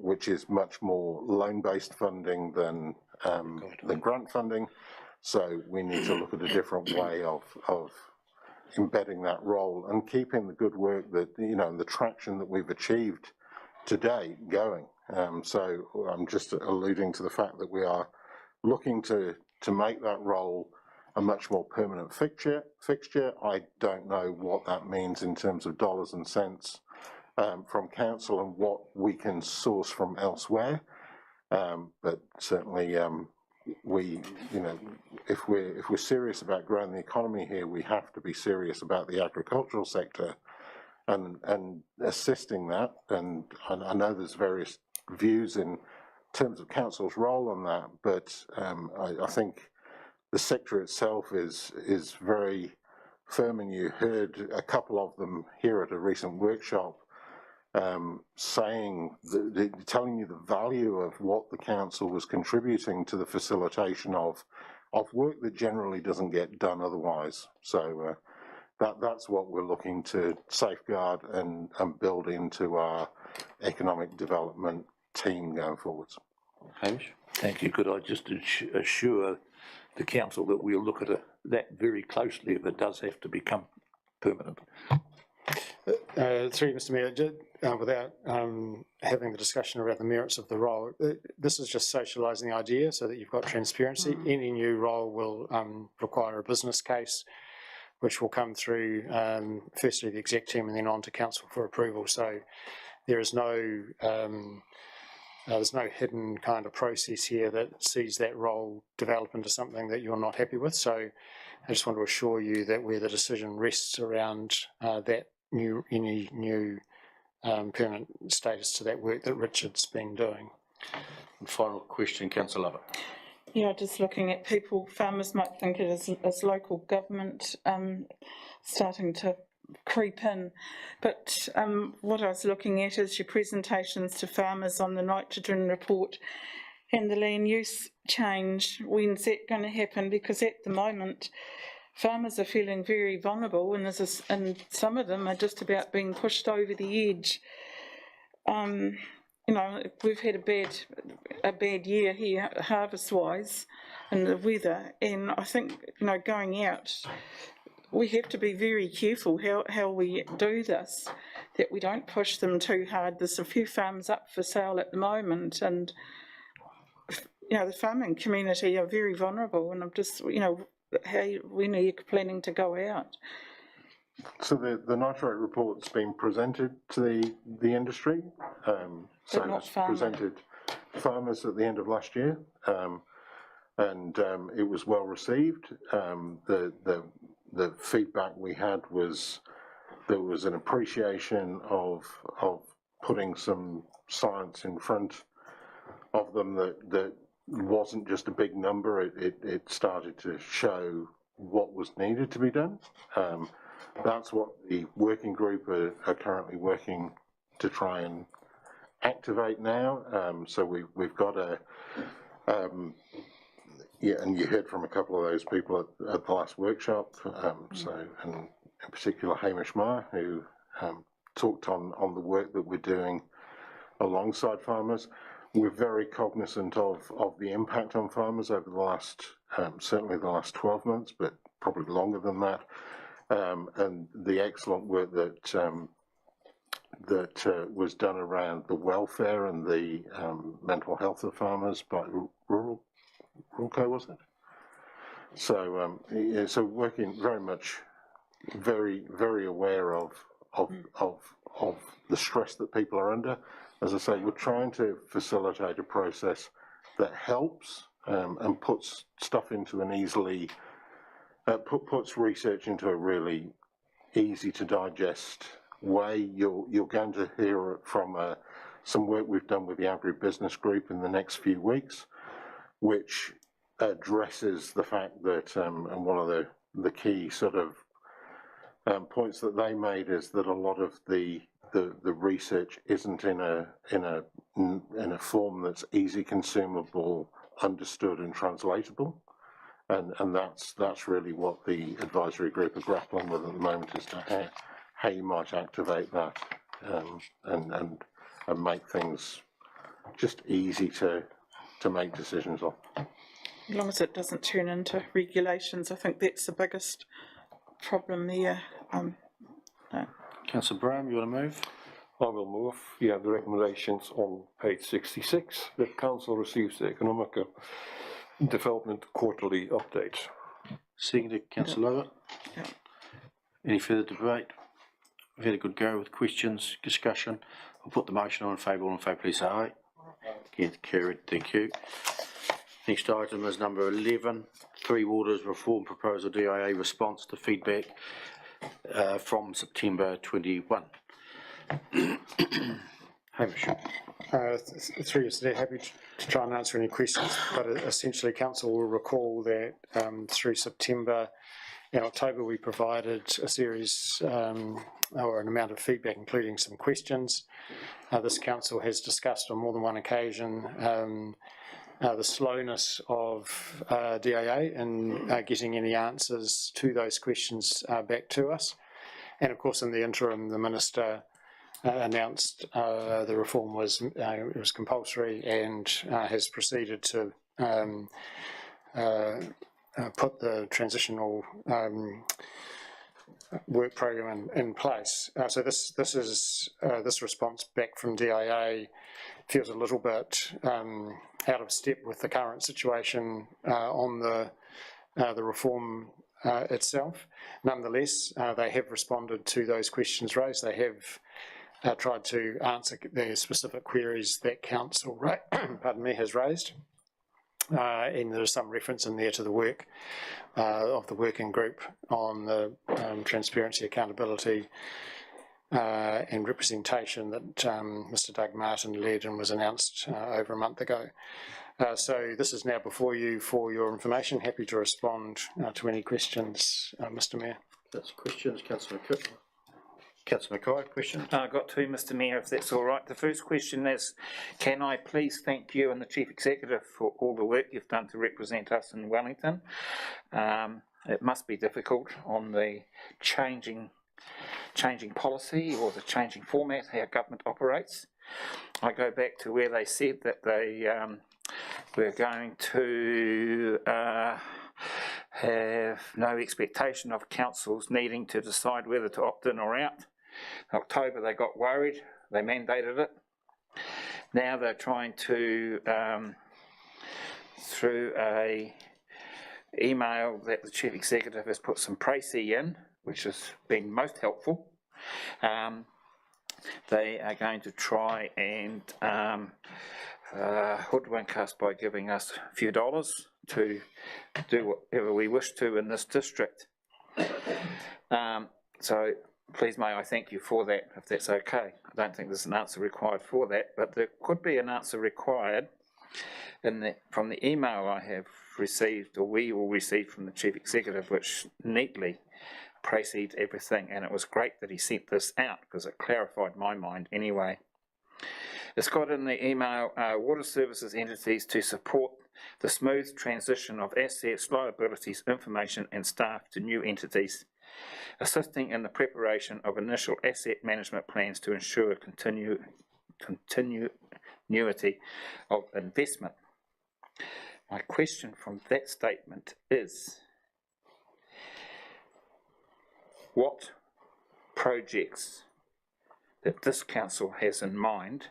Q: which is much more loan-based funding than grant funding. So we need to look at a different way of embedding that role and keeping the good work that, you know, the traction that we've achieved today going. So I'm just alluding to the fact that we are looking to make that role a much more permanent fixture. I don't know what that means in terms of dollars and cents from council and what we can source from elsewhere. But certainly we, you know, if we're serious about growing the economy here, we have to be serious about the agricultural sector and assisting that. And I know there's various views in terms of council's role on that, but I think the sector itself is very firm, and you heard a couple of them here at a recent workshop telling you the value of what the council was contributing to the facilitation of work that generally doesn't get done otherwise. So that's what we're looking to safeguard and build into our economic development team going forwards.
A: Hamish?
M: Thank you. Could I just assure the council that we'll look at that very closely if it does have to become permanent?
I: Through Mr Mayor, without having the discussion around the merits of the role, this is just socialising the idea so that you've got transparency. Any new role will require a business case, which will come through firstly the exec team and then on to council for approval. So there is no there's no hidden kind of process here that sees that role develop into something that you're not happy with. So I just want to assure you that where the decision rests around any new permanent status to that work that Richard's been doing.
A: And final question, Councillor Lovett.
D: Yeah, just looking at people, farmers might think it is as local government starting to creep in, but what I was looking at is your presentations to farmers on the nitrogen report and the land use change. When's that going to happen? Because at the moment farmers are feeling very vulnerable, and and some of them are just about being pushed over the edge. You know, we've had a bad year here harvest-wise, and the weather, and I think, you know, going out, we have to be very careful how we do this, that we don't push them too hard. There's a few farms up for sale at the moment, and, you know, the farming community are very vulnerable, and I'm just, you know, when are you planning to go out?
Q: So the nitrate report's been presented to the industry. So it was presented to farmers at the end of last year, and it was well received. The feedback we had was there was an appreciation of putting some science in front of them that wasn't just a big number. It started to show what was needed to be done. That's what the working group are currently working to try and activate now. So we've got yeah, and you heard from a couple of those people at the last workshop. So, and in particular Hamish Meyer, who talked on the work that we're doing alongside farmers. We're very cognizant of the impact on farmers over the last, certainly the last 12 months, but probably longer than that. And the excellent work that was done around the welfare and the mental health of farmers by Ruralco, was it? So, yeah, so working very much, very aware of the stress that people are under. As I say, we're trying to facilitate a process that helps and puts stuff into an easily, puts research into a really easy to digest way. You're going to hear from some work we've done with the agribusiness group in the next few weeks, which addresses the fact that, and one of the key sort of points that they made is that a lot of the research isn't in a form that's easy consumable, understood and translatable, and that's really what the advisory group are grappling with at the moment, as to how you might activate that and make things just easy to make decisions on.
D: As long as it doesn't turn into regulations, I think that's the biggest problem there. No.
A: Councillor Brown, you want to move?
L: I will move. You have the recommendations on page 66. The council receives the economic development quarterly update.
A: Seconded, Councillor Lovett.
D: Yeah.
A: Any further debate? We've had a good go with questions, discussion. I'll put the motion on in favour. All in favour, please say aye. Against, carried. Thank you. Next item is number 11, Three Waters Reform Proposal DIA response to feedback from September 21. Hamish.
I: Through you today, happy to try and answer any questions, but essentially council will recall that through September and October we provided a series or an amount of feedback, including some questions. This council has discussed on more than one occasion the slowness of DIA in getting any answers to those questions back to us. And of course, in the interim, the Minister announced the reform was compulsory and has proceeded to put the transitional work program in place. So this response back from DIA feels a little bit out of step with the current situation on the reform itself. Nonetheless, they have responded to those questions raised. They have tried to answer the specific queries that council has raised. And there's some reference in there to the work of the working group on the transparency, accountability and representation that Mr. Doug Martin led and was announced over a month ago. So this is now before you for your information. Happy to respond to any questions, Mr. Mayor.
A: That's questions, Councillor McKay. Councillor Mackay, question?
J: I've got two, Mr. Mayor, if that's all right. The first question is, can I please thank you and the Chief Executive for all the work you've done to represent us in Wellington. It must be difficult on the changing policy or the changing format how government operates. I go back to where they said that they were going to have no expectation of councils needing to decide whether to opt in or out. In October they got worried, they mandated it. Now they're trying to, through a email that the Chief Executive has put some précis in, which has been most helpful, they are going to try and hoodwink us by giving us a few dollars to do whatever we wish to in this district. So please may I thank you for that, if that's okay. I don't think there's an answer required for that, but there could be an answer required from the email I have received, or we all received from the Chief Executive, which neatly precedes everything, and it was great that he sent this out because it clarified my mind anyway. It's got in the email, water services entities to support the smooth transition of assets, liabilities, information and staff to new entities, assisting in the preparation of initial asset management plans to ensure continuity of investment. My question from that statement is, what projects that this council has in mind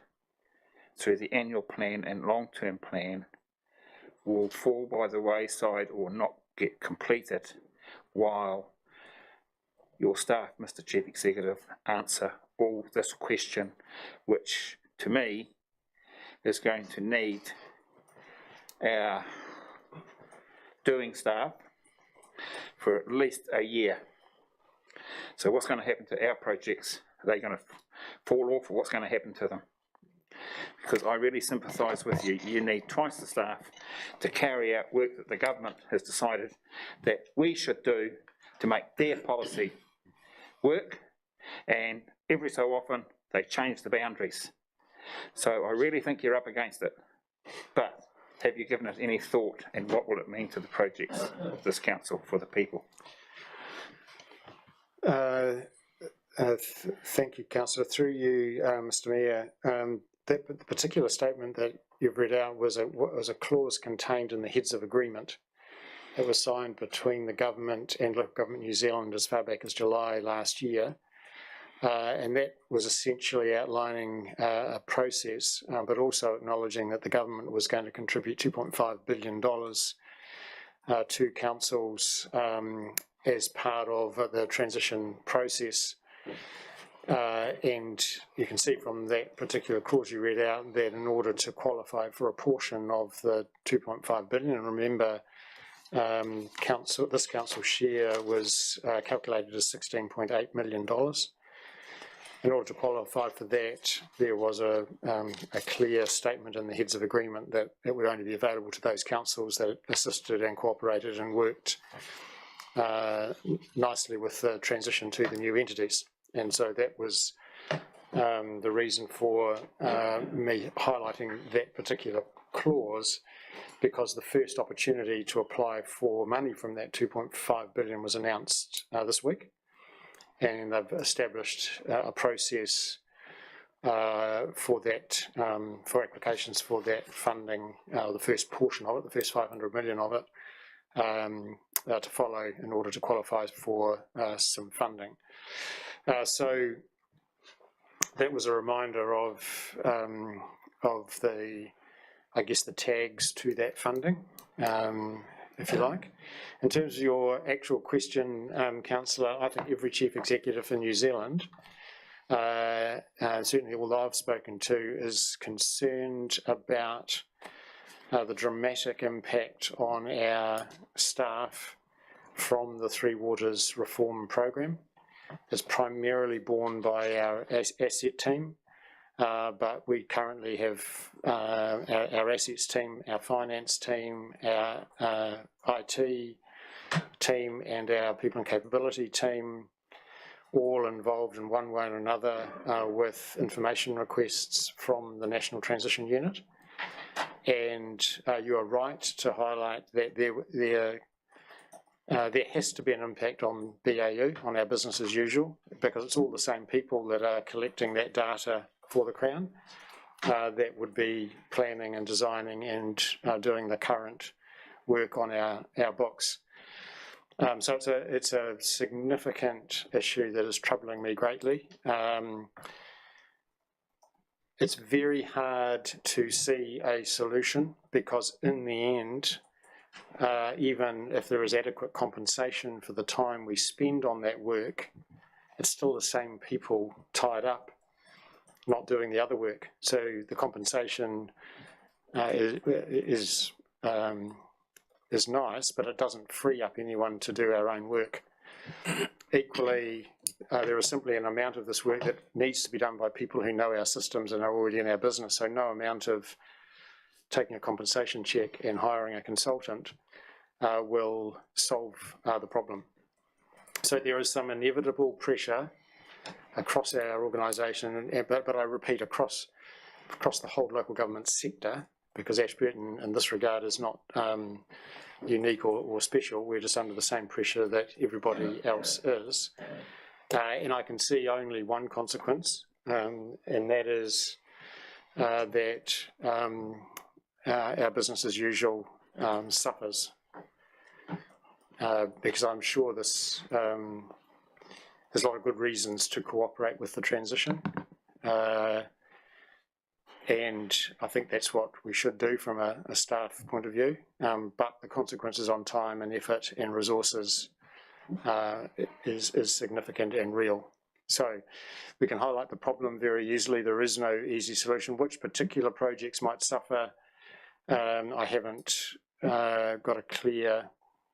J: through the annual plan and long-term plan will fall by the wayside or not get completed while your staff, Mr. Chief Executive, answer all this question, which to me is going to need our doing staff for at least a year. So what's going to happen to our projects? Are they going to fall off, or what's going to happen to them? Because I really sympathise with you. You need twice the staff to carry out work that the government has decided that we should do to make their policy work, and every so often they change the boundaries. So I really think you're up against it. But have you given it any thought, and what will it mean to the projects of this council for the people?
I: Thank you, Councillor. Through you, Mr. Mayor, that particular statement that you've read out was a clause contained in the Heads of Agreement. It was signed between the government and Local Government New Zealand as far back as July last year. And that was essentially outlining a process, but also acknowledging that the government was going to contribute $2.5 billion to councils as part of the transition process. And you can see from that particular clause you read out that in order to qualify for a portion of the $2.5 billion, and remember, this council share was calculated as $16.8 million. In order to qualify for that, there was a clear statement in the Heads of Agreement that it would only be available to those councils that assisted and cooperated and worked nicely with the transition to the new entities. And so that was the reason for me highlighting that particular clause, because the first opportunity to apply for money from that $2.5 billion was announced this week. And they've established a process for that, for applications for that funding, the first portion of it, the first 500 million of it, to follow in order to qualify for some funding. So that was a reminder of the, I guess, the tags to that funding, if you like. In terms of your actual question, Councillor, I think every Chief Executive in New Zealand, certainly all I've spoken to, is concerned about the dramatic impact on our staff from the Three Waters Reform Programme. It's primarily borne by our asset team, but we currently have our assets team, our finance team, our IT team and our people and capability team all involved in one way or another with information requests from the National Transition Unit. And you are right to highlight that there has to be an impact on BAU, on our business as usual, because it's all the same people that are collecting that data for the Crown that would be planning and designing and doing the current work on our books. So it's a significant issue that is troubling me greatly. It's very hard to see a solution because in the end, even if there is adequate compensation for the time we spend on that work, it's still the same people tied up not doing the other work. So the compensation is nice, but it doesn't free up anyone to do our own work. Equally, there is simply an amount of this work that needs to be done by people who know our systems and are already in our business. So no amount of taking a compensation check and hiring a consultant will solve the problem. So there is some inevitable pressure across our organisation, but I repeat, across the whole local government sector, because Ashburton in this regard is not unique or special. We're just under the same pressure that everybody else is. And I can see only one consequence, and that is that our business as usual suffers. Because I'm sure there's a lot of good reasons to cooperate with the transition. And I think that's what we should do from a staff point of view. But the consequences on time and effort and resources is significant and real. So we can highlight the problem very easily. There is no easy solution. Which particular projects might suffer, I haven't got a clear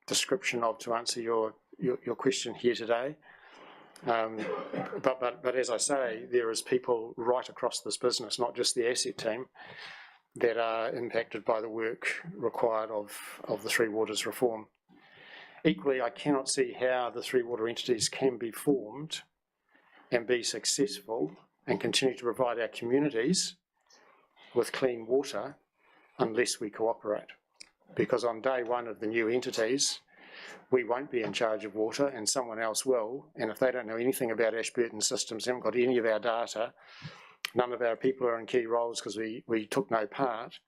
I: description of to answer your question here today. But as I say, there is people right across this business, not just the asset team, that are impacted by the work required of the Three Waters reform. Equally, I cannot see how the three water entities can be formed and be successful and continue to provide our communities with clean water unless we cooperate. Because on day one of the new entities, we won't be in charge of water and someone else will, and if they don't know anything about Ashburton systems, haven't got any of our data, none of our people are in key roles because we took no part,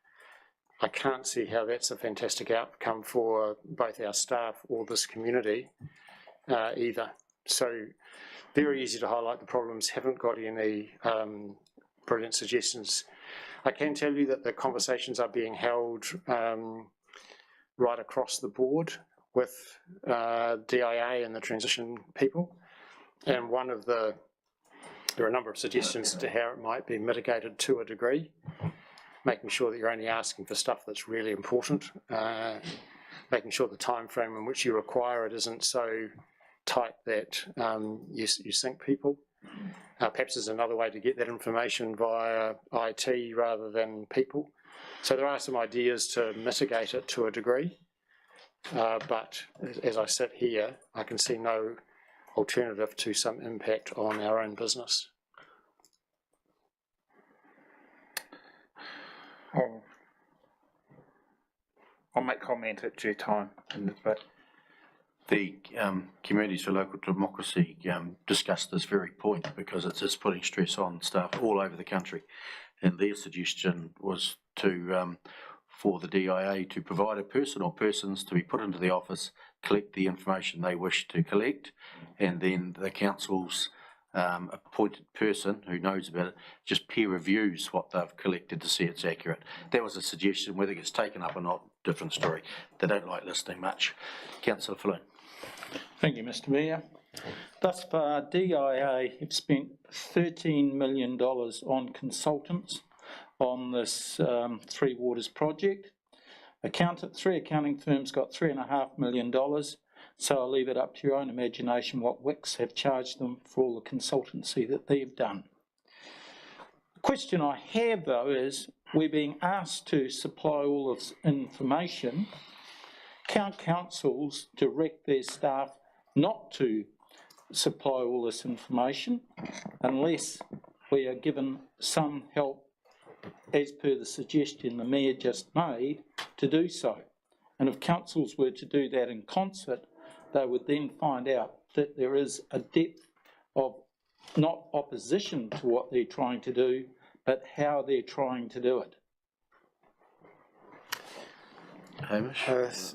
I: I can't see how that's a fantastic outcome for both our staff or this community either. So very easy to highlight the problems, haven't got any brilliant suggestions. I can tell you that the conversations are being held right across the board with DIA and the transition people, and there are a number of suggestions to how it might be mitigated to a degree, making sure that you're only asking for stuff that's really important, making sure the time frame in which you require it isn't so tight that you sink people. Perhaps there's another way to get that information via IT rather than people. So there are some ideas to mitigate it to a degree. But as I sit here, I can see no alternative to some impact on our own business.
J: I'll make comment at due time. But
A: the Communities for Local Democracy discussed this very point because it's putting stress on staff all over the country, and their suggestion was for the DIA to provide a person or persons to be put into the office, collect the information they wish to collect, and then the council's appointed person who knows about it just peer reviews what they've collected to see it's accurate. That was a suggestion. Whether it gets taken up or not, different story. They don't like listening much. Councillor Falloon.
K: Thank you, Mr. Mayor. Thus far, DIA have spent $13 million on consultants on this Three Waters project. Three accounting firms got $3.5 million, so I'll leave it up to your own imagination what WICs have charged them for all the consultancy that they've done. The question I have, though, is we're being asked to supply all this information. Can councils direct their staff not to supply all this information unless we are given some help, as per the suggestion the Mayor just made, to do so? And if councils were to do that in concert, they would then find out that there is a depth of not opposition to what they're trying to do, but how they're trying to do it.
A: Hamish?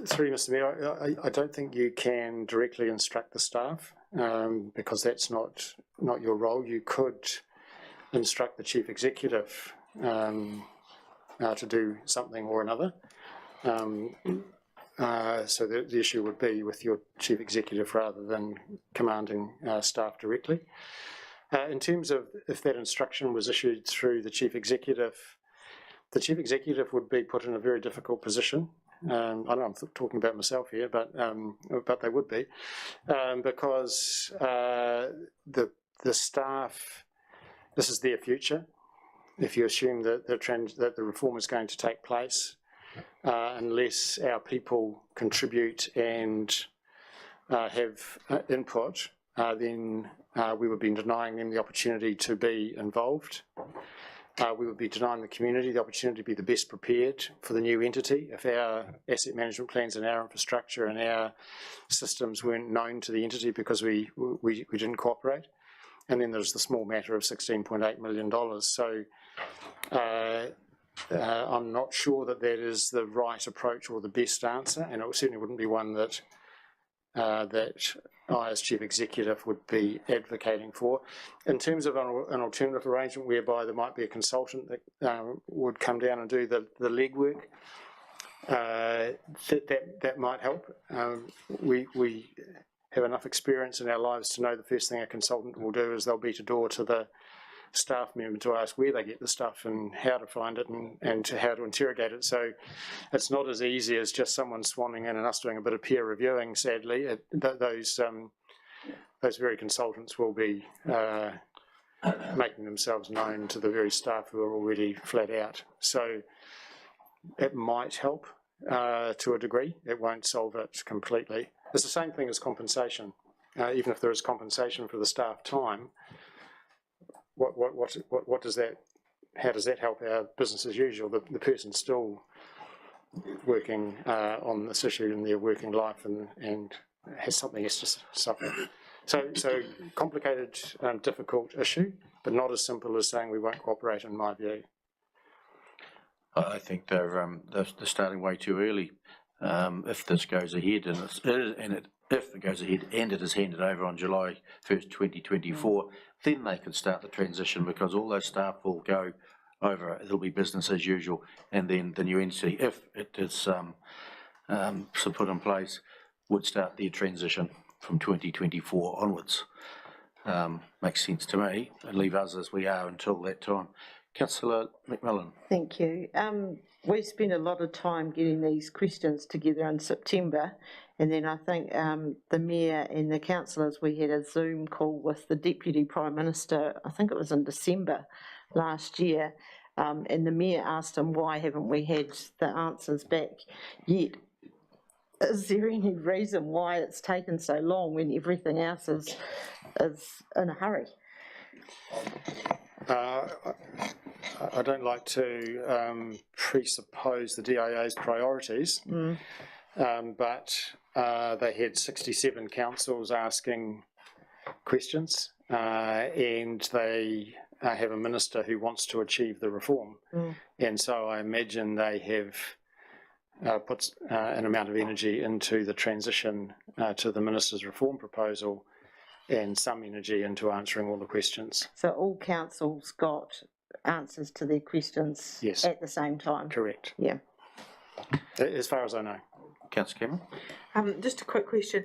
I: Through Mr. Mayor, I don't think you can directly instruct the staff because that's not your role. You could instruct the Chief Executive to do something or another. So the issue would be with your Chief Executive rather than commanding staff directly. In terms of if that instruction was issued through the Chief Executive would be put in a very difficult position I know I'm talking about myself here, but they would be, because the staff, this is their future. If you assume that the reform is going to take place, unless our people contribute and have input, then we would be denying them the opportunity to be involved. We would be denying the community the opportunity to be the best prepared for the new entity. If our asset management plans and our infrastructure and our systems weren't known to the entity because we didn't cooperate. And then there's the small matter of $16.8 million. So I'm not sure that is the right approach or the best answer, and it certainly wouldn't be one that I as Chief Executive would be advocating for. In terms of an alternative arrangement whereby there might be a consultant that would come down and do the legwork, that might help. We have enough experience in our lives to know the first thing a consultant will do is they'll beat a door to the staff member to ask where they get the stuff and how to find it and to how to interrogate it. So it's not as easy as just someone swanning in and us doing a bit of peer reviewing, sadly. Those very consultants will be making themselves known to the very staff who are already flat out. So it might help to a degree. It won't solve it completely. It's the same thing as compensation. Even if there is compensation for the staff time, what does that? How does that help our business as usual? The person's still working on this issue in their working life and has something else to suffer. So complicated, difficult issue, but not as simple as saying we won't cooperate, in my view.
A: I think they're starting way too early. If this goes ahead if it goes ahead and it is handed over on July 1st, 2024, then they can start the transition because all those staff will go over. It'll be business as usual, and then the new entity, if it is so put in place, would start their transition from 2024 onwards. Makes sense to me, and leave us as we are until that time. Councillor McMillan.
B: Thank you. We spent a lot of time getting these questions together in September, and then I think the Mayor and the councillors, we had a Zoom call with the Deputy Prime Minister, I think it was in December last year, and the Mayor asked him, why haven't we had the answers back yet? Is there any reason why it's taken so long when everything else is in a hurry?
I: I don't like to presuppose the DIA's priorities, but they had 67 councils asking questions, and they have a minister who wants to achieve the reform. And so I imagine they have put an amount of energy into the transition to the minister's reform proposal and some energy into answering all the questions.
B: So all councils got answers to their questions at the same time?
I: Correct.
B: Yeah.
I: As far as I know.
A: Councillor Cameron?
F: Just a quick question.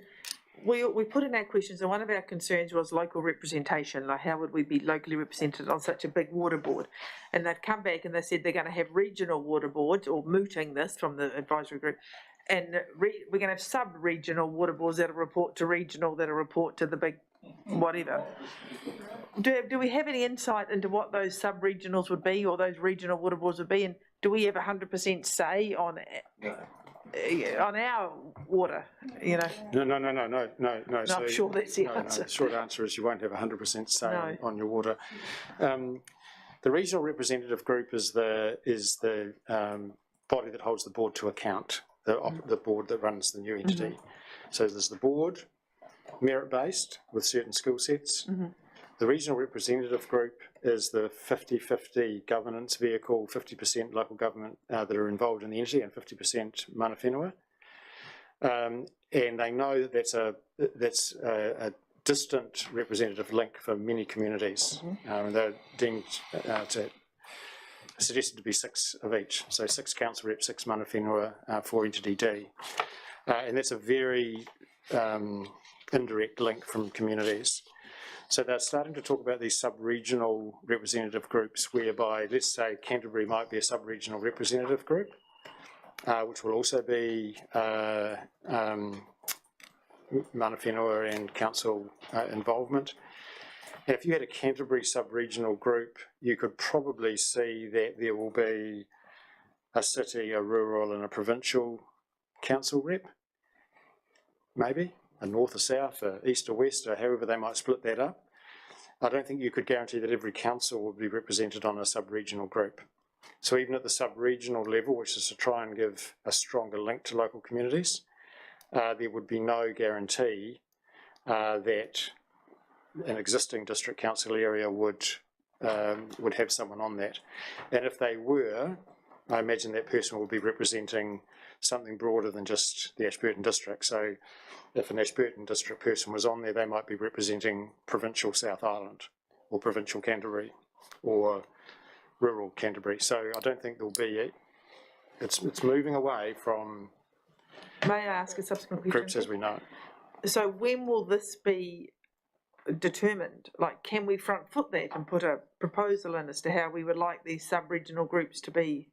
F: We put in our questions, and one of our concerns was local representation, like how would we be locally represented on such a big water board? And they'd come back and they said they're going to have regional water boards, or mooting this from the advisory group, and we're going to have sub-regional water boards that'll report to regional, that'll report to the big whatever. Do we have any insight into what those sub-regionals would be, or those regional water boards would be, and do we have 100% say on our water, you know?
I: No. So,
F: I'm sure that's the answer.
I: The short answer is you won't have 100% say on your water. The regional representative group is the body that holds the board to account, the board that runs the new entity. So there's the board, merit-based, with certain skill sets. The regional representative group is the 50-50 governance vehicle, 50% local government that are involved in the entity and 50% mana whenua. And they know that that's a distant representative link for many communities. They're deemed suggested to be 6 of each, so 6 council reps, 6 mana whenua for entity D. And that's a very indirect link from communities. So they're starting to talk about these sub-regional representative groups whereby, let's say, Canterbury might be a sub-regional representative group, which will also be Mana Whenua and council involvement. And if you had a Canterbury sub-regional group, you could probably see that there will be a city, a rural and a provincial council rep, maybe, a north or south, a east or west, or however they might split that up. I don't think you could guarantee that every council would be represented on a sub-regional group. So even at the sub-regional level, which is to try and give a stronger link to local communities, there would be no guarantee that an existing district council area would have someone on that. And if they were, I imagine that person will be representing something broader than just the Ashburton district. So if an Ashburton district person was on there, they might be representing provincial South Island or provincial Canterbury or rural Canterbury. So I don't think there'll be, it's moving away from
F: May I ask a subsequent question?
I: groups as we know.
F: So when will this be determined? Like, can we front foot that and put a proposal in as to how we would like these sub-regional groups to be?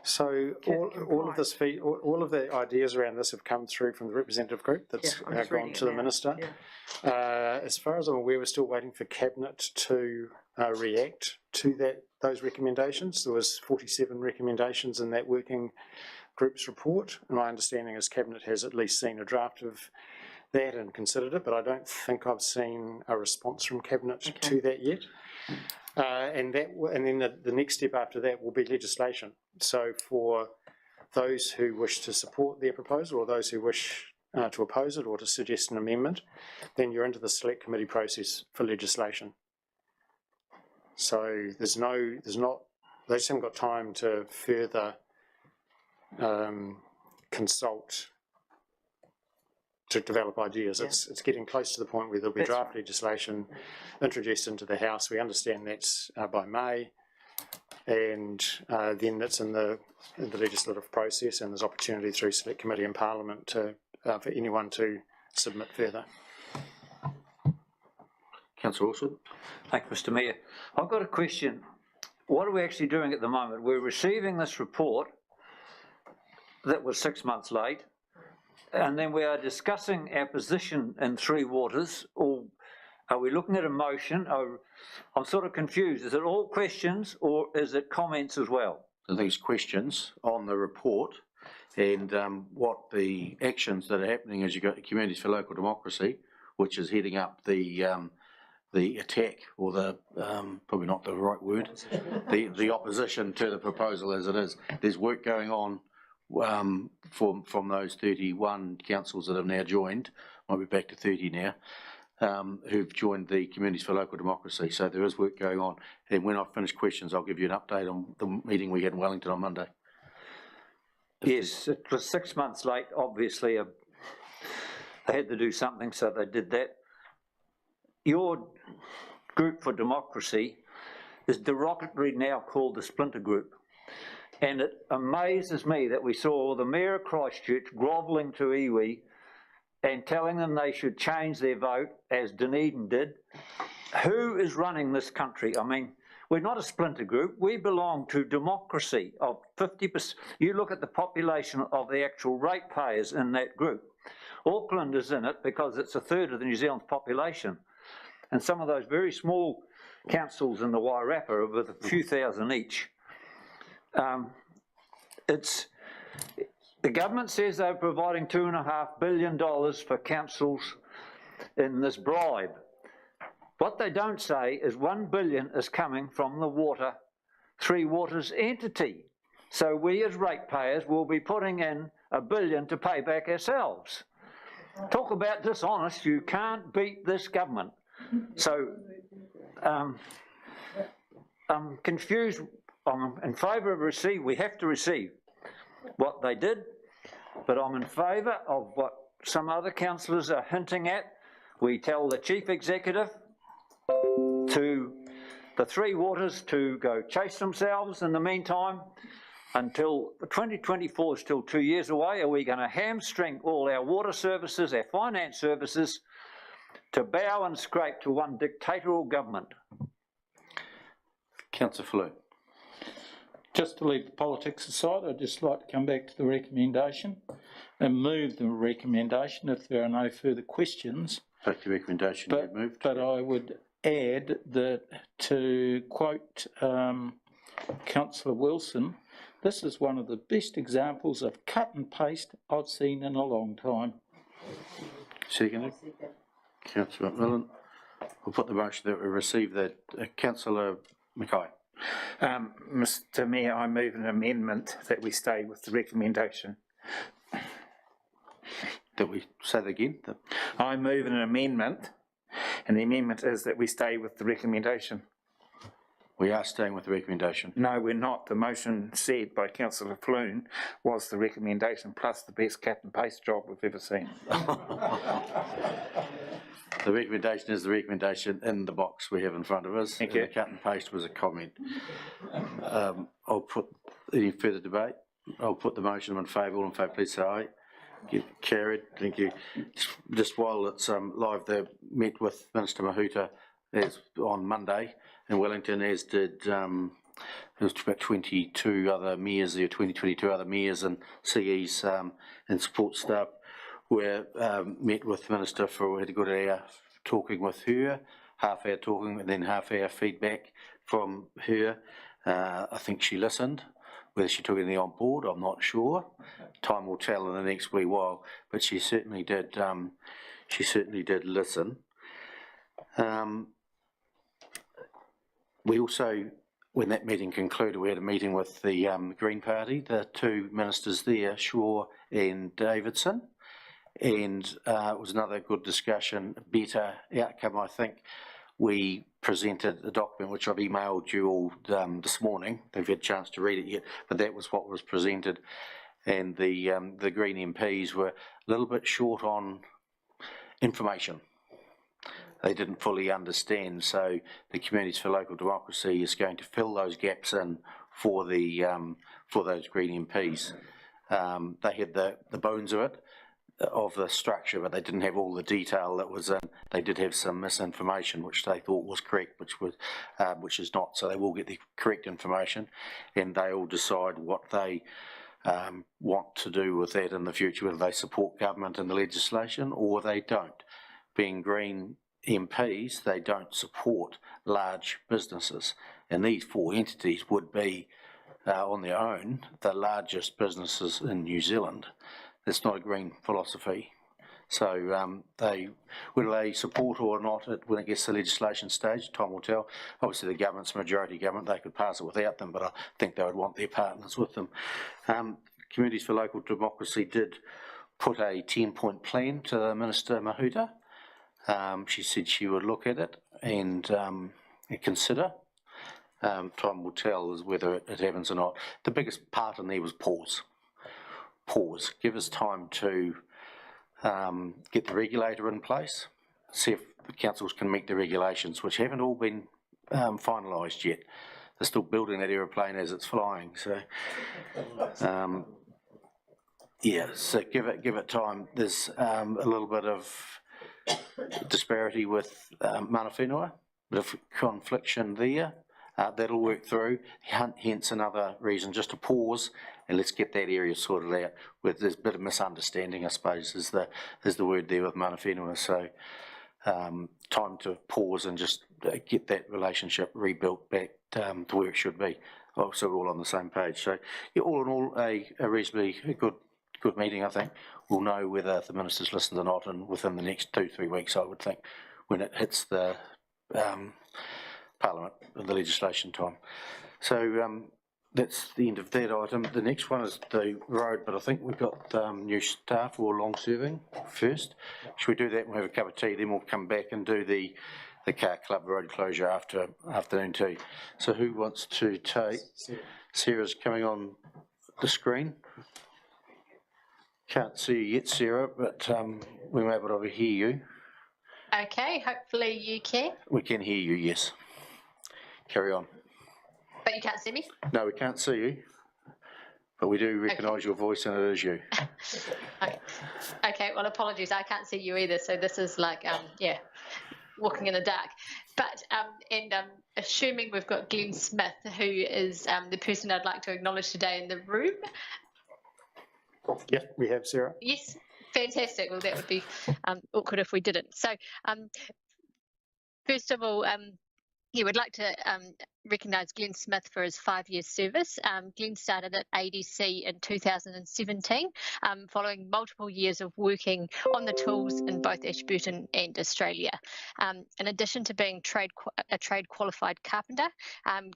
I: So all of this, all of the ideas around this have come through from the representative group that's gone to the minister.
F: Yeah.
I: As far as I'm aware, we're still waiting for Cabinet to react to those recommendations. There was 47 recommendations in that working group's report, and my understanding is Cabinet has at least seen a draft of that and considered it, but I don't think I've seen a response from Cabinet to that yet. And then the next step after that will be legislation. So for those who wish to support their proposal or those who wish to oppose it or to suggest an amendment, then you're into the select committee process for legislation. So they just haven't got time to further consult to develop ideas. Yeah. It's getting close to the point where there'll be draft legislation introduced into the House. We understand that's by May, and then it's in the legislative process, and there's opportunity through Select Committee and Parliament to for anyone to submit further.
A: Councillor Wilson.
P: Thank you, Mr. Mayor. I've got a question. What are we actually doing at the moment? We're receiving this report that was 6 months late, and then we are discussing our position in Three Waters, or are we looking at a motion? I'm sort of confused. Is it all questions or is it comments as well?
A: I think it's questions on the report and what the actions that are happening as you go to Communities for Local Democracy, which is heading up the attack, or the probably not the right word, the opposition to the proposal as it is. There's work going on from those 31 councils that have now joined, might be back to 30 now, who've joined the Communities for Local Democracy. So there is work going on. And when I finish questions, I'll give you an update on the meeting we had in Wellington on Monday.
P: Yes, it was 6 months late. Obviously, they had to do something, so they did that. Your group for democracy is derogatory now called the Splinter Group. And it amazes me that we saw the Mayor of Christchurch grovelling to iwi and telling them they should change their vote, as Dunedin did. Who is running this country? I mean, we're not a splinter group. We belong to democracy of 50%. You look at the population of the actual ratepayers in that group. Auckland is in it because it's a third of the New Zealand population. And some of those very small councils in the Wairarapa are with a few thousand each. The government says they're providing $2.5 billion for councils in this bribe. What they don't say is $1 billion is coming from the Three Waters entity. So we as ratepayers will be putting in $1 billion to pay back ourselves. Talk about dishonest, you can't beat this government. So I'm confused. I'm in favour of we have to receive what they did, but I'm in favour of what some other councillors are hinting at. We tell the Chief Executive to the Three Waters to go chase themselves in the meantime until 2024 is still 2 years away. Are we going to hamstring all our water services, our finance services, to bow and scrape to one dictatorial government?
A: Councillor Flew.
K: just to leave the politics aside, I'd just like to come back to the recommendation and move the recommendation if there are no further questions.
A: Take the recommendation you moved.
K: But I would add that, to quote Councillor Wilson, this is one of the best examples of cut and paste I've seen in a long time.
A: Seconded. Councillor McMillan. We'll put the motion that we receive that. Councillor Mackay.
J: Mr Mayor, I move an amendment that we stay with the recommendation.
A: That we say that again?
J: I move an amendment, and the amendment is that we stay with the recommendation.
A: We are staying with the recommendation.
J: No, we're not. The motion said by Councillor Floon was the recommendation plus the best cut and paste job we've ever seen.
A: The recommendation is the recommendation in the box we have in front of us.
J: Thank you.
A: The cut and paste was a comment. I'll put any further debate. I'll put the motion in favour. All in favour, please say aye. Get carried. Thank you. Just while it's live, they met with Minister Mahuta on Monday in Wellington, as did there was about 22 other mayors there, 22 other mayors and CEs and support staff. We met with the Minister for, we had a good hour talking with her, half hour talking and then half hour feedback from her. I think she listened. Whether she took anything on board, I'm not sure. Time will tell in the next wee while, but she certainly did. She certainly did listen. We also, when that meeting concluded, we had a meeting with the Green Party, the two ministers there, Shaw and Davidson, and it was another good discussion, better outcome, I think. We presented a document which I've emailed you all this morning. They've had a chance to read it yet, but that was what was presented. And the Green MPs were a little bit short on information. They didn't fully understand, so the Communities for Local Democracy is going to fill those gaps in for those Green MPs. They had the bones of it, of the structure, but they didn't have all the detail that was in. They did have some misinformation which they thought was correct, which is not. So they will get the correct information, and they will decide what they want to do with that in the future, whether they support government and the legislation or they don't. Being Green MPs, they don't support large businesses, and these four entities would be on their own the largest businesses in New Zealand. It's not a Green philosophy. So whether they support or not when it gets to the legislation stage, time will tell. Obviously the government's a majority government, they could pass it without them, but I think they would want their partners with them. Communities for Local Democracy did put a 10-point plan to the Minister Mahuta. She said she would look at it and consider. Time will tell as whether it happens or not. The biggest part in there was pause. Give us time to get the regulator in place, see if the councils can meet the regulations, which haven't all been finalised yet. They're still building that aeroplane as it's flying. So, yeah. So give it time. There's a little bit of disparity with mana whenua, bit of confliction there. That'll work through. Hence another reason just to pause and let's get that area sorted out. With there's a bit of misunderstanding, I suppose, is the word there with mana whenua. So time to pause and just get that relationship rebuilt back to where it should be. So we're all on the same page. So yeah, all in all, a reasonably good meeting, I think. We'll know whether the minister's listened or not, and within the next 2-3 weeks, I would think, when it hits the Parliament and the legislation time. So that's the end of that item. The next one is the road, but I think we've got new staff who are long serving first. Should we do that and we'll have a cup of tea, then we'll come back and do the car club road closure after afternoon tea. So who wants to take? Sarah's coming on the screen. Can't see you yet, Sarah, but we may be able to hear you.
R: Okay, hopefully you can.
A: We can hear you, yes. Carry on.
R: But you can't see me?
A: No, we can't see you, but we do recognise your voice and it is you.
R: Okay, well, apologies, I can't see you either, so this is like, yeah, walking in the dark. But, assuming we've got Glenn Smith, who is the person I'd like to acknowledge today in the room.
A: Yes, we have, Sarah.
R: Yes, fantastic. Well, that would be awkward if we didn't. So, first of all, we'd like to recognise Glenn Smith for his 5 years service. Glenn started at ADC in 2017, following multiple years of working on the tools in both Ashburton and Australia. In addition to being a trade qualified carpenter,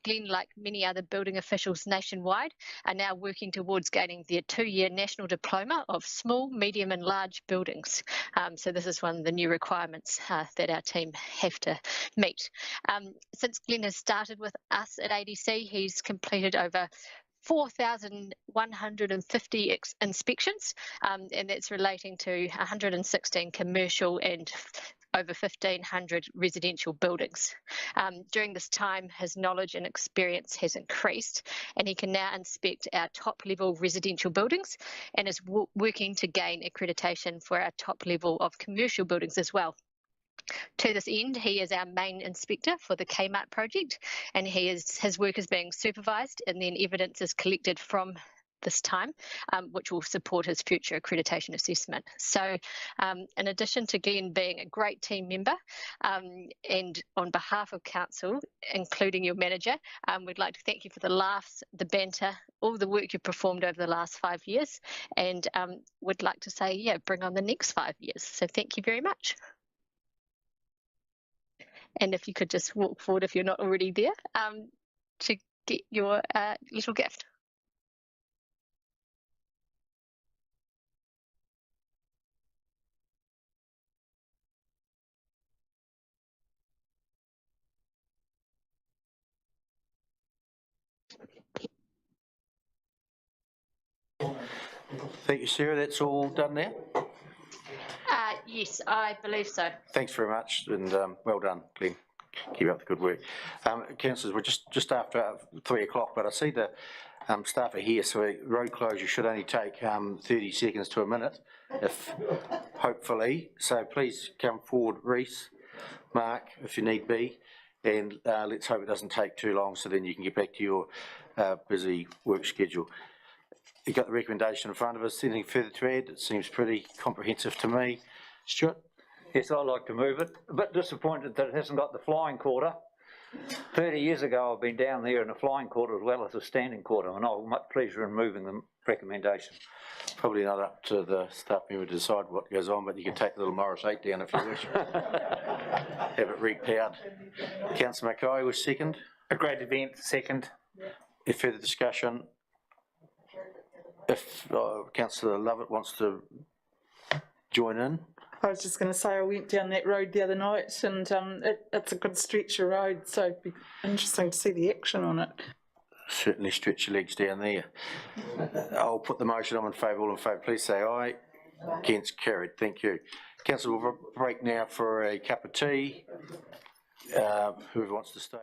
R: Glenn, like many other building officials nationwide, are now working towards gaining their 2-year national diploma of small, medium and large buildings. So this is one of the new requirements that our team have to meet. Since Glenn has started with us at ADC, he's completed over 4,150 inspections, and that's relating to 116 commercial and over 1,500 residential buildings. During this time, his knowledge and experience has increased, and he can now inspect our top-level residential buildings and is working to gain accreditation for our top level of commercial buildings as well. To this end, he is our main inspector for the Kmart project, and his work is being supervised, and then evidence is collected from this time, which will support his future accreditation assessment. So in addition to Glenn being a great team member, and on behalf of council, including your manager, we'd like to thank you for the laughs, the banter, all the work you've performed over the last 5 years, and would like to say, bring on the next 5 years. So thank you very much. And if you could just walk forward, if you're not already there, to get your little gift.
A: Thank you, Sarah. That's all done now?
R: Yes, I believe so.
A: Thanks very much, and well done, Glenn. Keep up the good work. Councillors, we're just after 3 o'clock, but I see the staff are here, so road closure should only take 30 seconds to a minute, if hopefully. So please come forward, Reese, Mark, if you need be, and let's hope it doesn't take too long, so then you can get back to your busy work schedule. You've got the recommendation in front of us. Anything further to add? It seems pretty comprehensive to me. Stuart?
P: Yes, I'd like to move it. A bit disappointed that it hasn't got the flying quarter. 30 years ago, I've been down there in a flying quarter as well as a standing quarter, and I'll have much pleasure in moving the recommendation.
A: Probably not up to the staff member to decide what goes on, but you can take the little Morris 8 down if you wish. Have it repowered. Councillor Mackay was second.
J: A great event, second.
A: Any further discussion? If Councillor Lovett wants to join in.
D: I was just going to say I went down that road the other night, and it's a good stretch of road, so it'd be interesting to see the action on it.
A: Certainly stretch your legs down there. I'll put the motion on in favour. All in favour, please say aye. Against, carried. Thank you. Council will break now for a cup of tea. Whoever wants to stay.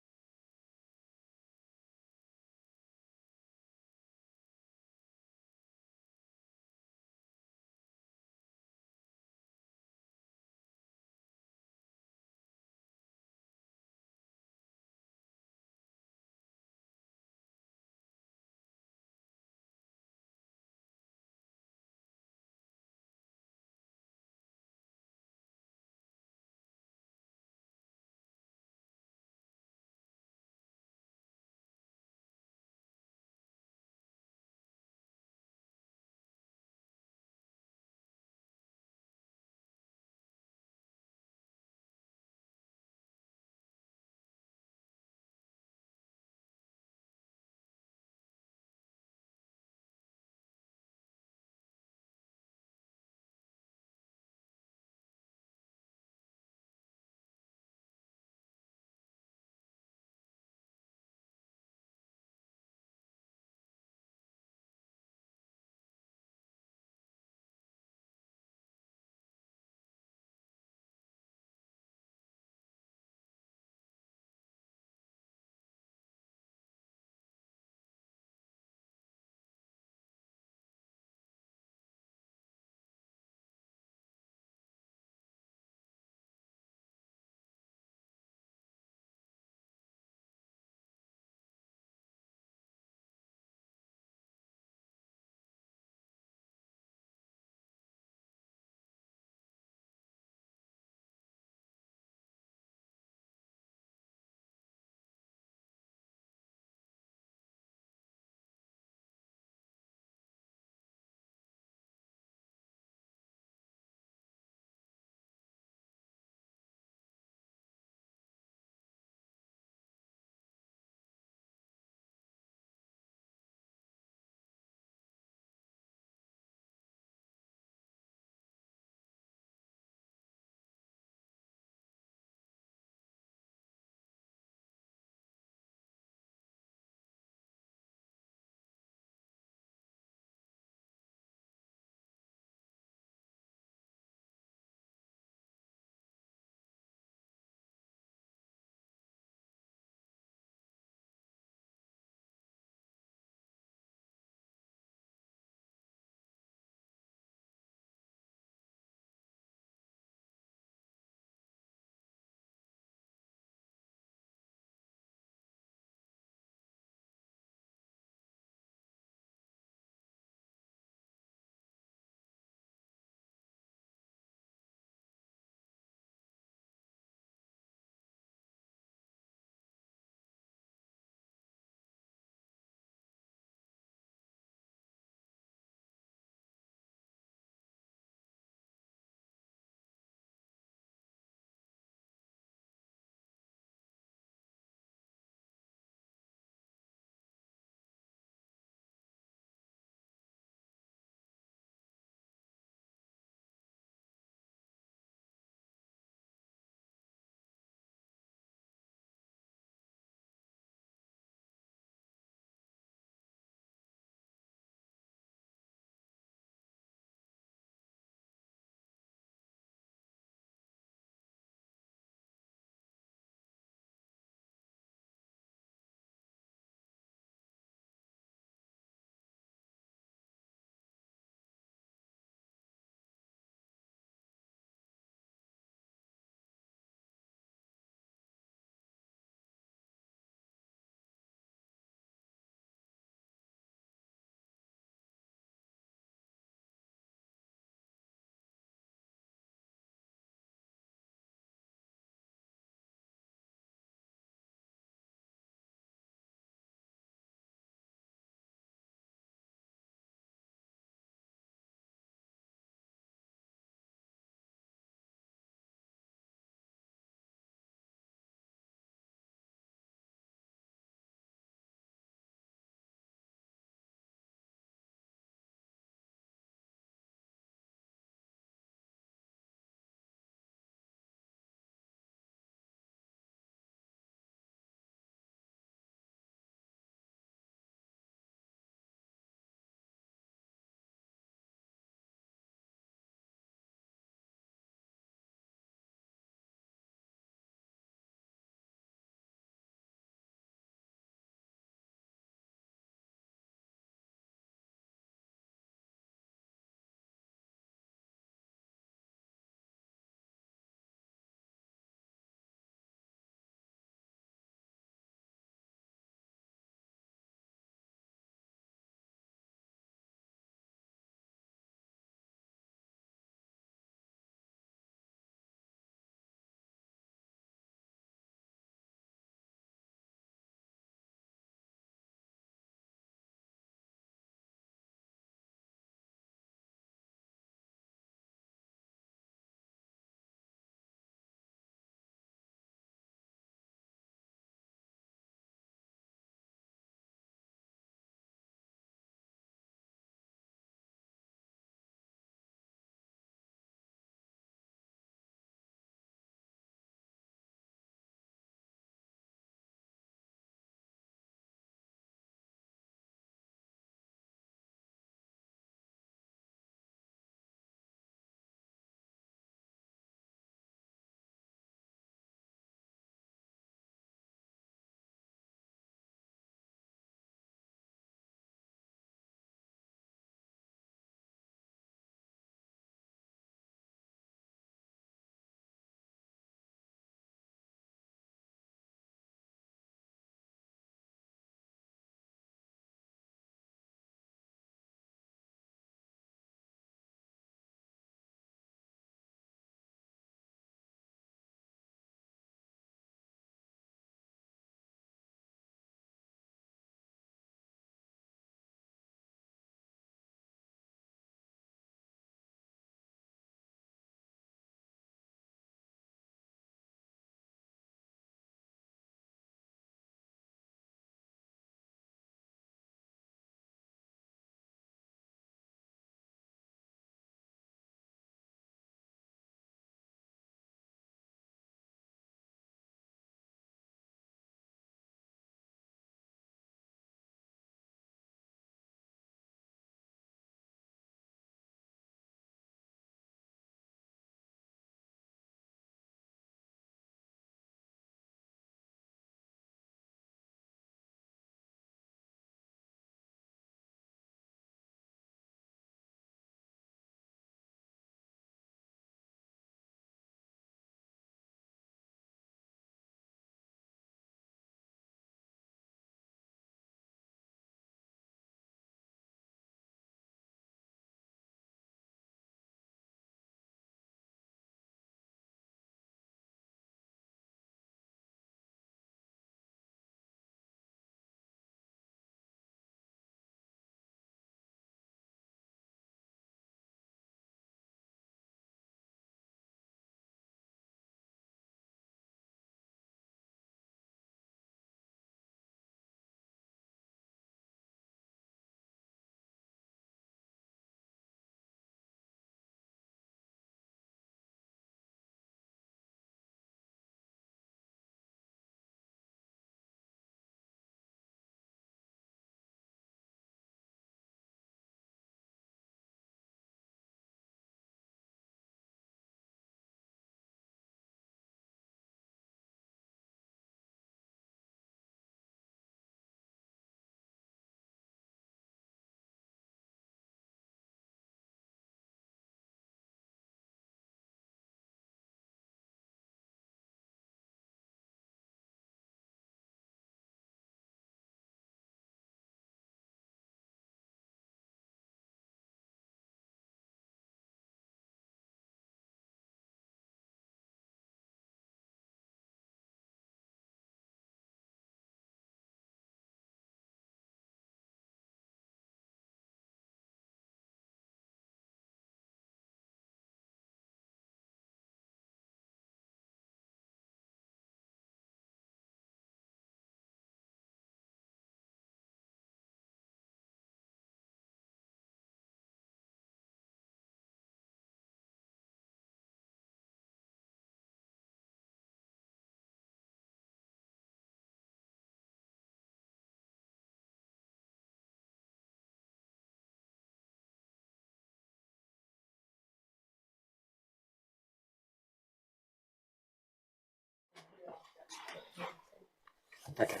A: Okay.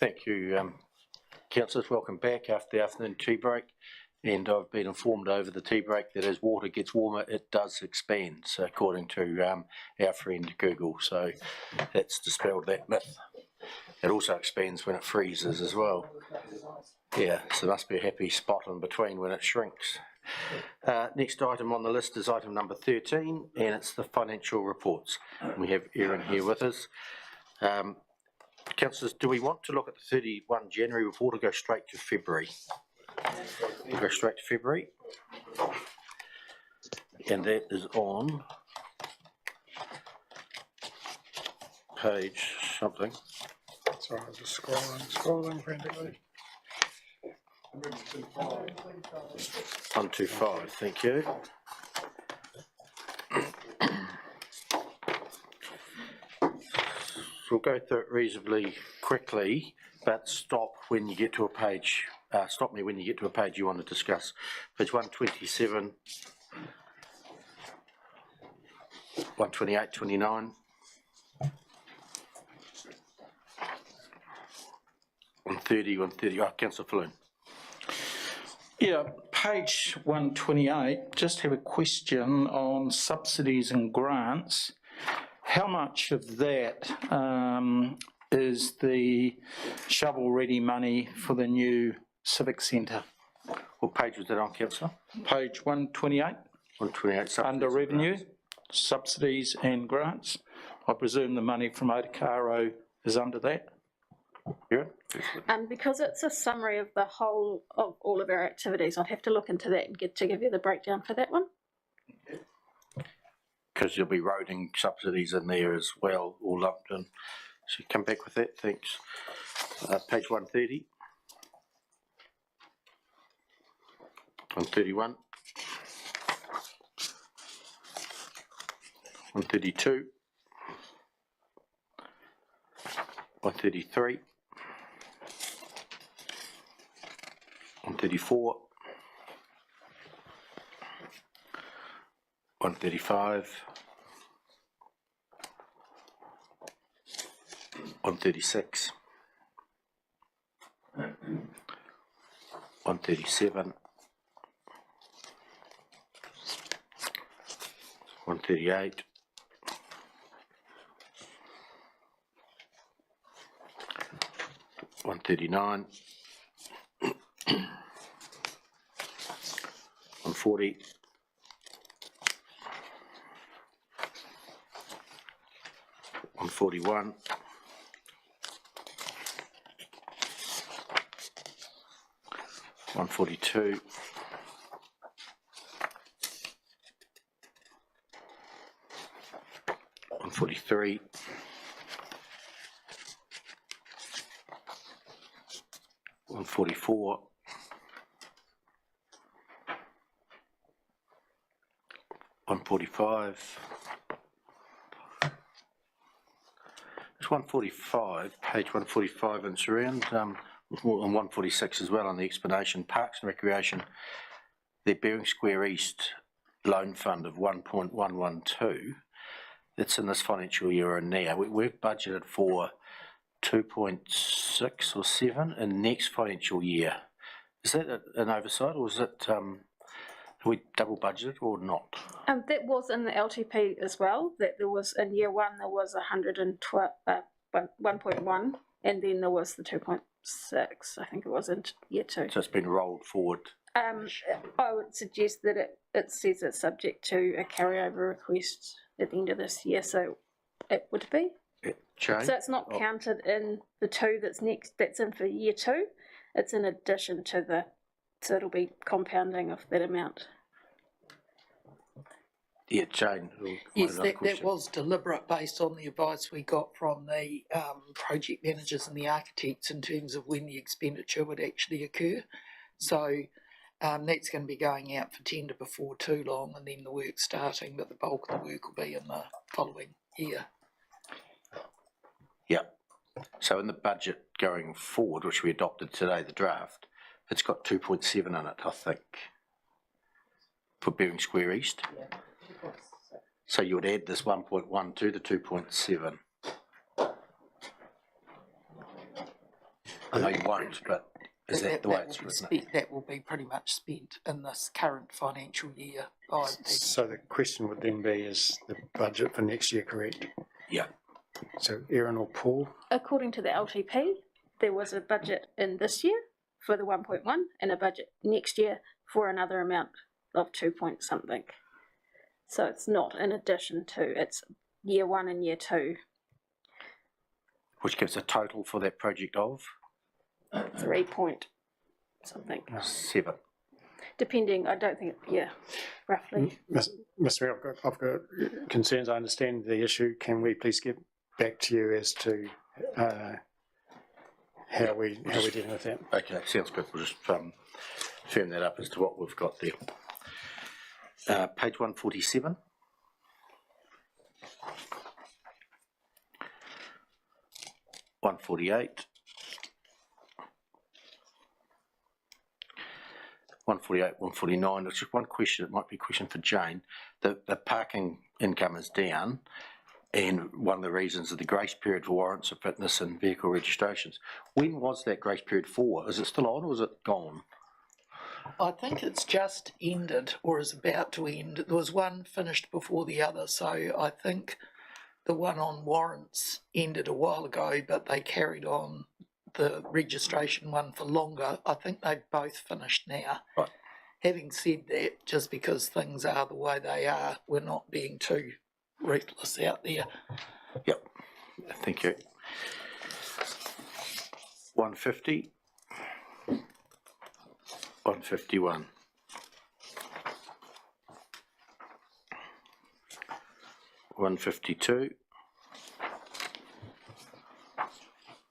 A: Thank you, councillors. Welcome back after the afternoon tea break. And I've been informed over the tea break that as water gets warmer, it does expand, so according to our friend Google. So that's dispelled that myth. It also expands when it freezes as well. Yeah, so there must be a happy spot in between when it shrinks. Next item on the list is item number 13, and it's the financial reports. We have Erin here with us. Councillors, do we want to look at the 31 January report or go straight to February? We'll go straight to February. And that is on page something.
I: Sorry, I'm just scrolling frantically.
A: 125, thank you. We'll go through it reasonably quickly, but stop when you get to a page. Stop me when you get to a page you want to discuss. Page 127, 128, 29. 130, 130. Oh, Councillor Falloon.
K: Yeah, page 128, just have a question on subsidies and grants. How much of that is the shovel-ready money for the new civic centre?
A: What page was that on, Councillor?
K: Page 128.
A: 128.
K: Under revenue, subsidies and grants. I presume the money from Otakaro is under that?
A: Yeah.
N: Because it's a summary of the whole of all of our activities, I'd have to look into that and give you the breakdown for that one.
A: Because there'll be roading subsidies in there as well, all lumped in. So come back with that, thanks. Page 130. 131. 132. 133. 134. 135. 136. 137. 138. 139. 140. 141. 142. 143. 144. 145. It's 145, page 145 and surround, and 146 as well on the explanation. Parks and Recreation, their Bering Square East loan fund of 1.112, that's in this financial year and now. We've budgeted for 2.6 or 7 in next financial year. Is that an oversight, or is it, have we double budgeted or not?
N: That was in the LTP as well, that there was, in year one, there was 1.1, and then there was the 2.6, I think it was in year two.
A: So it's been rolled forward.
N: I would suggest that it says it's subject to a carryover request at the end of this year, so it would be.
A: Change.
N: So it's not counted in the two that's in for year two. It's in addition to the, so it'll be compounding of that amount.
A: Yeah, Jane.
S: Yes, that was deliberate based on the advice we got from the project managers and the architects in terms of when the expenditure would actually occur. So that's going to be going out for tender before too long, and then the work starting, but the bulk of the work will be in the following year.
A: Yeah. So in the budget going forward, which we adopted today, the draft, it's got 2.7 in it, I think, for Bering Square East. Yeah. So you would add this 1.1 to the 2.7. I know you won't, but is that the way it's written?
S: That will be pretty much spent in this current financial year.
I: So the question would then be, is the budget for next year correct?
A: Yeah.
I: So Erin or Paul?
N: According to the LTP, there was a budget in this year for the 1.1 and a budget next year for another amount of 2 point something. So it's not in addition to, it's year 1 and year 2.
A: Which gives a total for that project of?
N: 3 point something.
A: 7.
N: Depending, I don't think, roughly.
I: Mr. Mayor, I've got concerns. I understand the issue. Can we please get back to you as to how we're dealing with that?
A: Okay, sounds good. We'll just firm that up as to what we've got there. Page 147. $148, 149. There's just one question. It might be a question for Jane. The parking income is down, and one of the reasons is the grace period for warrants of fitness and vehicle registrations. When was that grace period for? Is it still on or is it gone?
S: I think it's just ended or is about to end. There was one finished before the other, so I think the one on warrants ended a while ago, but they carried on the registration one for longer. I think they've both finished now.
A: Right.
S: Having said that, just because things are the way they are, we're not being too ruthless out there.
A: Yep, thank you. 150, 151. 152.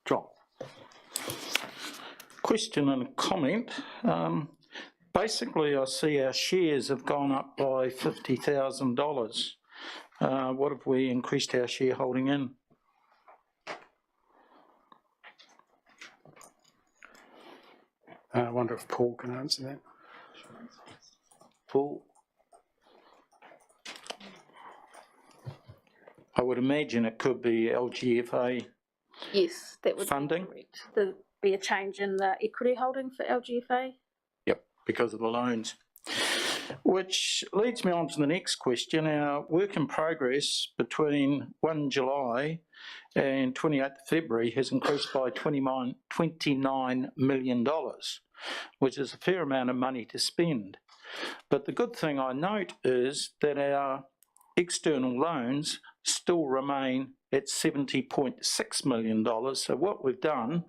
A: John.
K: Question and comment. Basically, I see our shares have gone up by $50,000. What have we increased our shareholding in?
I: I wonder if Paul can answer that.
A: Paul?
K: I would imagine it could be LGFA
N: Yes, that would
K: funding.
N: be correct. There'd be a change in the equity holding for LGFA.
K: Yep, because of the loans. Which leads me on to the next question. Our work in progress between 1 July and 28th February has increased by $29 million, which is a fair amount of money to spend. But the good thing I note is that our external loans still remain at $70.6 million. So what we've done,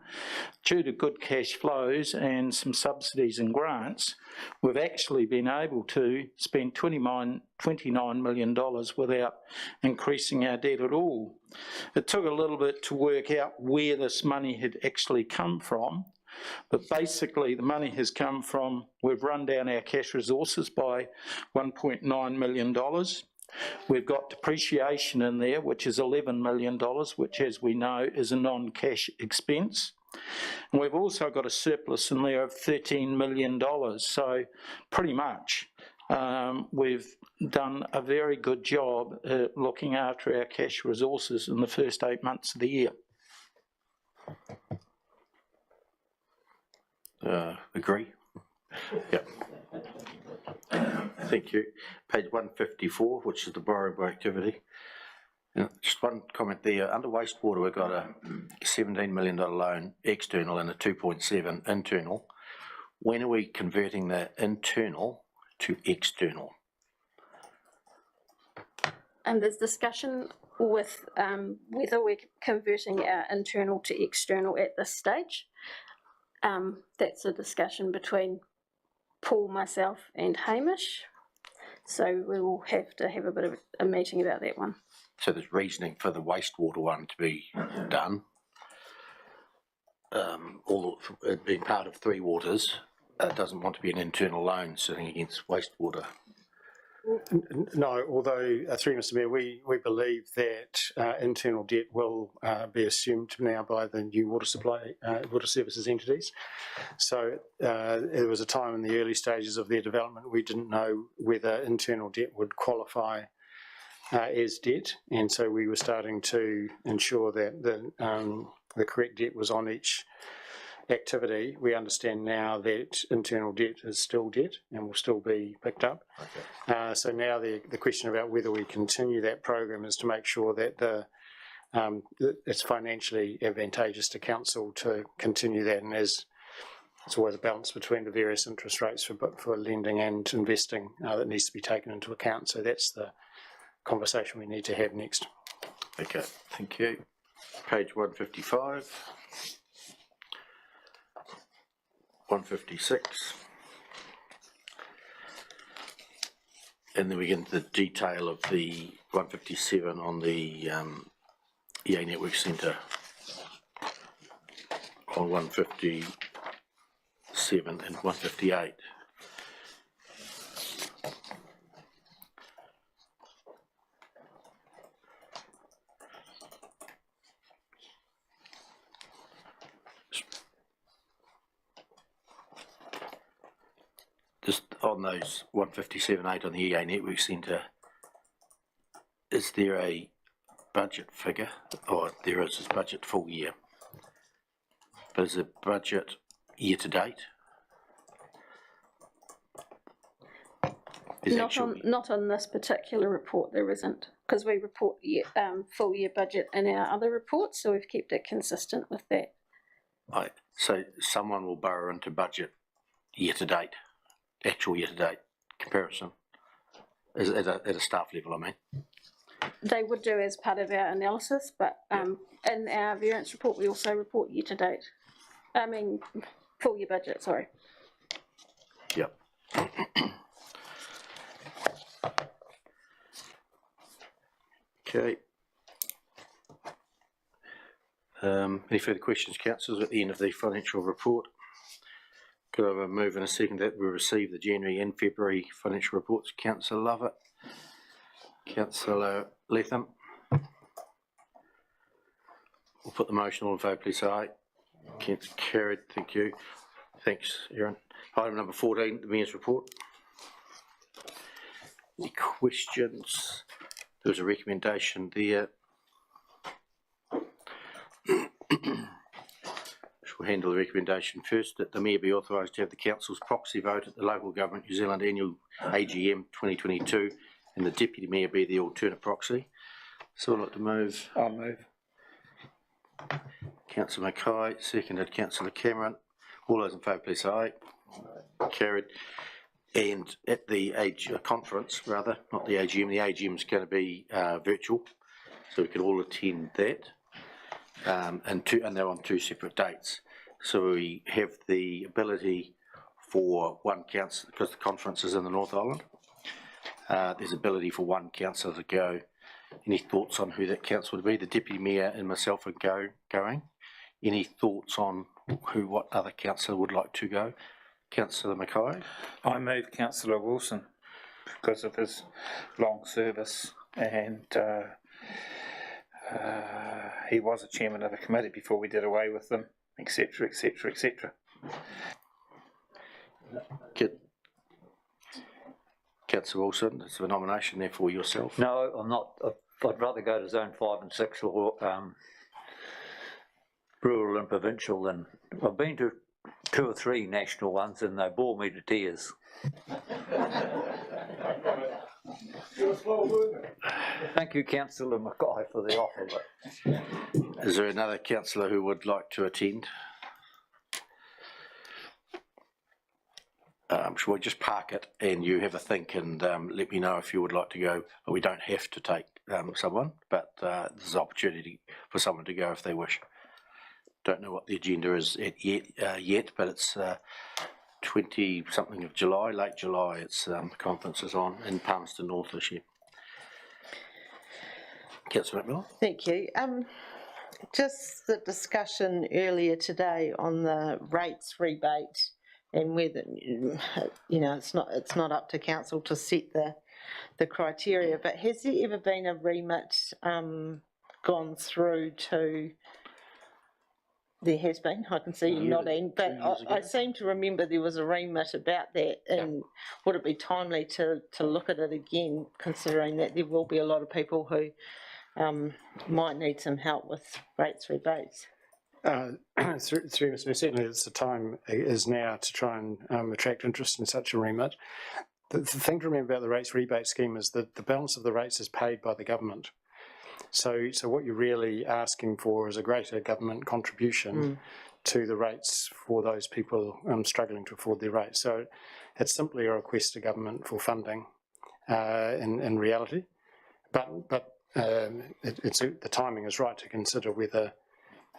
K: due to good cash flows and some subsidies and grants, we've actually been able to spend $29 million without increasing our debt at all. It took a little bit to work out where this money had actually come from, but basically the money has come from, we've run down our cash resources by $1.9 million. We've got depreciation in there, which is $11 million, which, as we know, is a non-cash expense. And we've also got a surplus in there of $13 million. So pretty much we've done a very good job at looking after our cash resources in the first 8 months of the year.
A: Agree? Yep. Thank you. Page 154, which is the borrowing by activity. Just one comment there. Under wastewater, we've got a $17 million loan external and a 2.7 internal. When are we converting the internal to external?
N: And there's discussion with whether we're converting our internal to external at this stage. That's a discussion between Paul, myself and Hamish. So we will have to have a bit of a meeting about that one.
A: So there's reasoning for the wastewater one to be done. It being part of Three Waters, doesn't want to be an internal loan sitting against wastewater.
I: No, although through Mr. Mayor, we believe that internal debt will be assumed now by the new water supply, water services entities. So there was a time in the early stages of their development we didn't know whether internal debt would qualify as debt, and so we were starting to ensure that the correct debt was on each activity, we understand now that internal debt is still debt and will still be picked up. So now the question about whether we continue that program is to make sure that that it's financially advantageous to council to continue that, and as it's always a balance between the various interest rates for lending and investing that needs to be taken into account. So that's the conversation we need to have next.
A: Okay, thank you. Page 155. 156. And then we get into the detail of the 157 on the EA Network Centre. On 157 and 158. Just on those 157.8 on the EA Network Centre, is there a budget figure? Or there is a budget full year. But is it budget year to date?
N: Not on this particular report, there isn't, because we report full year budget in our other reports, so we've kept it consistent with that.
A: Right. So someone will borrow into budget year to date, actual year to date comparison, is at a staff level, I mean.
N: They would do as part of our analysis, but in our variance report, we also report year to date. I mean, full year budget, sorry.
A: Yep. Okay. Any further questions, councillors, at the end of the financial report? Could I have a move and a second that we receive the January and February financial reports? Councillor Lovett. Councillor Latham. We'll put the motion on favour, please say aye. Councillor carried, thank you. Thanks, Aaron. Item number 14, the Mayor's report. Any questions? There was a recommendation there. We'll handle the recommendation first, that the Mayor be authorised to have the Council's proxy vote at the Local Government New Zealand Annual AGM 2022 and the Deputy Mayor be the alternate proxy. So I'd like to move.
J: I'll move.
A: Councillor Mackay, seconded Councillor Cameron. All those in favour, please say aye. Carried. And at the conference, rather, not the AGM, the AGM is going to be virtual, so we can all attend that. And they're on two separate dates. So we have the ability for one councillor, because the conference is in the North Island, there's ability for one councillor to go. Any thoughts on who that councillor would be? The Deputy Mayor and myself are going. Any thoughts on what other councillor would like to go? Councillor Mackay?
J: I move Councillor Wilson because of his long service, and he was a chairman of the committee before we did away with them, etc., etc., etc.
A: Councillor Wilson, it's a nomination there for yourself.
P: No, I'm not. I'd rather go to Zone 5 and 6 or rural and provincial than. I've been to 2 or 3 national ones and they bore me to tears. Thank you, Councillor Mackay, for the offer. But
A: is there another councillor who would like to attend? Shall we just park it and you have a think and let me know if you would like to go? We don't have to take someone, but there's an opportunity for someone to go if they wish. Don't know what the agenda is yet, but it's 20-something of July, late July. It's conference is on in Palmerston North this year. Councillor McMillan.
B: Thank you. Just the discussion earlier today on the rates rebate and whether it's not up to council to set the criteria. But has there ever been a remit gone through to? There has been. I can see you nodding, but I seem to remember there was a remit about that. And would it be timely to look at it again, considering that there will be a lot of people who might need some help with rates rebates?
I: Through Mr. Mayor, certainly it's the time is now to try and attract interest in such a remit. The thing to remember about the rates rebate scheme is that the balance of the rates is paid by the government. So what you're really asking for is a greater government contribution to the rates for those people struggling to afford their rates. So it's simply a request to government for funding in reality. But the timing is right to consider whether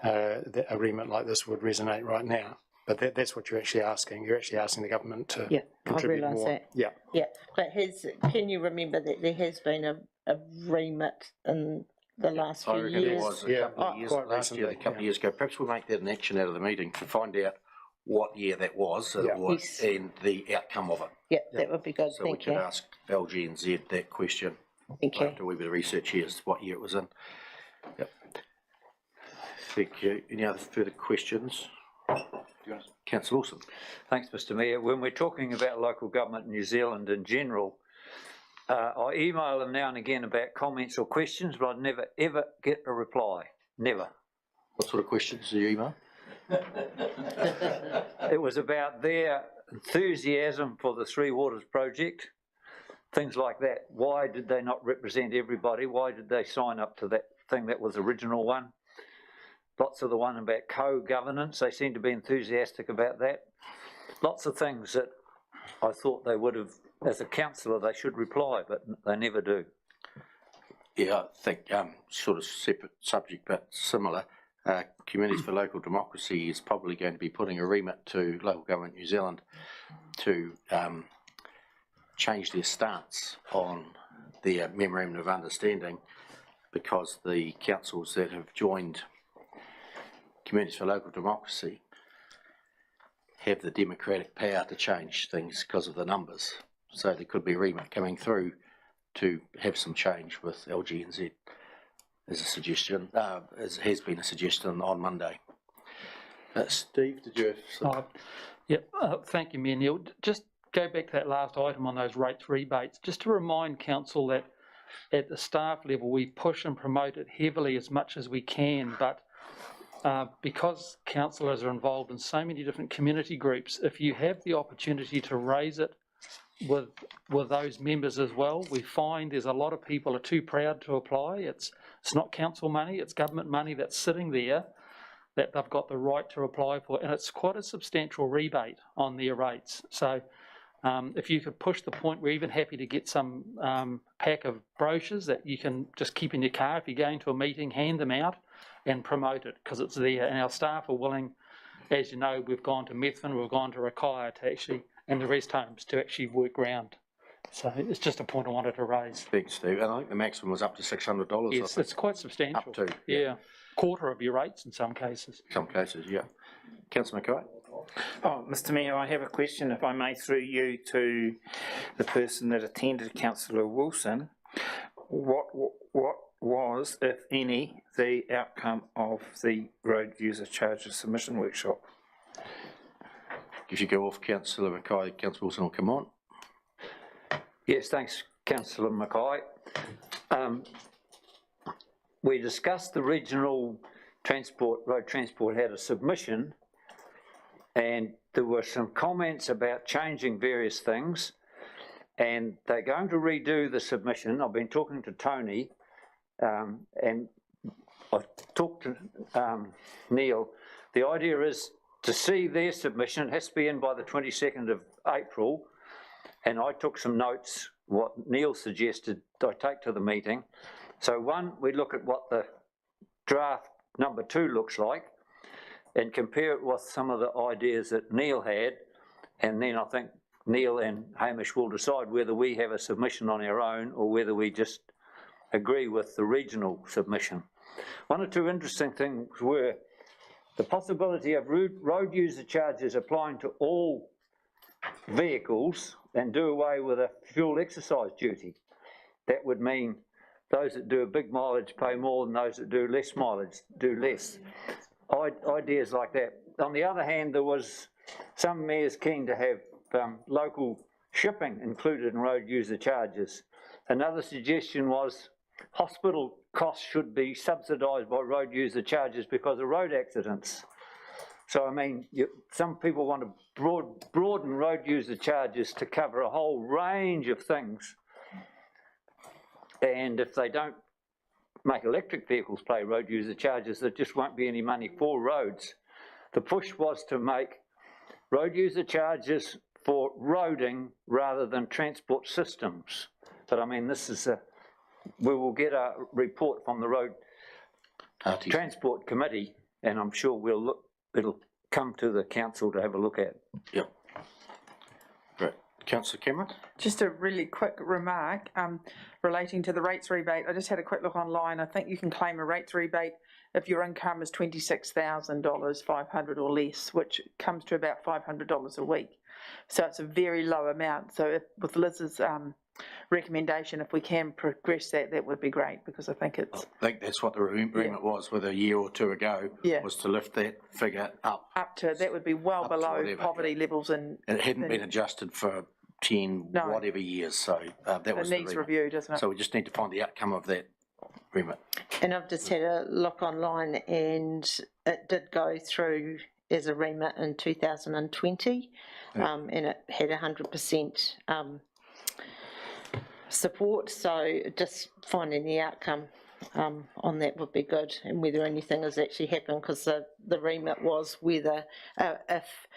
I: a remit like this would resonate right now. But that's what you're actually asking. You're actually asking the government to contribute more.
B: That. Yeah, but can you remember that there has been a remit in the last few years?
A: There was a couple of years, last year, a couple of years ago. Perhaps we'll make that an action out of the meeting to find out what year that was, and the outcome of it.
B: Yeah, that would be good.
A: So we could ask LGNZ that question.
B: Thank you.
A: After a wee bit of research here as to what year it was in. Yep. Thank you. Any other further questions? Councillor Wilson.
P: Thanks, Mr. Mayor. When we're talking about local government in New Zealand in general, I email them now and again about comments or questions, but I never ever get a reply. Never.
A: What sort of questions do you email?
P: It was about their enthusiasm for the Three Waters project, things like that. Why did they not represent everybody? Why did they sign up to that thing that was the original one? Lots of the one about co-governance, they seem to be enthusiastic about that. Lots of things that I thought they would have, as a councillor, they should reply, but they never do.
A: Yeah, I think sort of separate subject, but similar. Communities for Local Democracy is probably going to be putting a remit to Local Government New Zealand to change their stance on their Memorandum of Understanding, because the councils that have joined Communities for Local Democracy have the democratic power to change things because of the numbers. So there could be a remit coming through to have some change with LGNZ as a suggestion, as has been a suggestion on Monday. Steve, did you have some?
K: Thank you, Mayor Neil. Just go back to that last item on those rates rebates, just to remind council that at the staff level we push and promote it heavily as much as we can, but because councillors are involved in so many different community groups, if you have the opportunity to raise it with those members as well, we find there's a lot of people are too proud to apply. It's not council money, it's government money that's sitting there that they've got the right to apply for, and it's quite a substantial rebate on their rates. So if you could push the point, we're even happy to get some pack of brochures that you can just keep in your car if you're going to a meeting, hand them out and promote it, because it's there, and our staff are willing. As you know, we've gone to Methven, we've gone to Rakaia to actually, and the rest homes to actually work round. So it's just a point I wanted to raise.
A: Thanks, Steve. And I think the maximum was up to $600.
K: Yes, it's quite substantial.
A: Up to,
K: yeah, quarter of your rates in some cases.
A: Some cases, yeah. Councillor Mackay.
J: Oh, Mr. Mayor, I have a question, if I may, through you to the person that attended, Councillor Wilson. What was, if any, the outcome of the road user charges submission workshop?
A: If you go off Councillor Mackay, Councillor Wilson will come on.
P: Yes, thanks, Councillor Mackay. We discussed the regional road transport had a submission, and there were some comments about changing various things, and they're going to redo the submission. I've been talking to Tony, and I've talked to Neil. The idea is to see their submission. It has to be in by the 22nd of April, and I took some notes, what Neil suggested I take to the meeting. So one, we look at what the draft number 2 looks like and compare it with some of the ideas that Neil had, and then I think Neil and Hamish will decide whether we have a submission on our own or whether we just agree with the regional submission. One or two interesting things were the possibility of road user charges applying to all vehicles and do away with a fuel exercise duty. That would mean those that do a big mileage pay more than those that do less mileage do less. Ideas like that. On the other hand, there was some mayors keen to have local shipping included in road user charges. Another suggestion was hospital costs should be subsidised by road user charges because of road accidents. So, I mean, some people want to broaden road user charges to cover a whole range of things. And if they don't make electric vehicles pay road user charges, there just won't be any money for roads. The push was to make road user charges for roading rather than transport systems. But I mean, this is we will get a report from the Road Transport Committee, and I'm sure we'll look, it'll come to the council to have a look at.
A: Yep. Great. Councillor Cameron?
F: Just a really quick remark relating to the rates rebate. I just had a quick look online. I think you can claim a rates rebate if your income is $26,000, 500 or less, which comes to about $500 a week. So it's a very low amount. So if, with Liz's recommendation, if we can progress that, that would be great, because I think it's...
A: I think that's what the agreement was with a year or two ago, was to lift that figure up.
F: Up to, that would be well below
A: whatever,
F: poverty levels. And
A: it hadn't been adjusted for 10 whatever years, so that was
F: it needs review, doesn't it?
A: So we just need to find the outcome of that agreement.
B: And I've just had a look online, and it did go through as a remit in 2020, and it had 100% support, so just finding the outcome on that would be good, and whether anything has actually happened, because the remit was whether if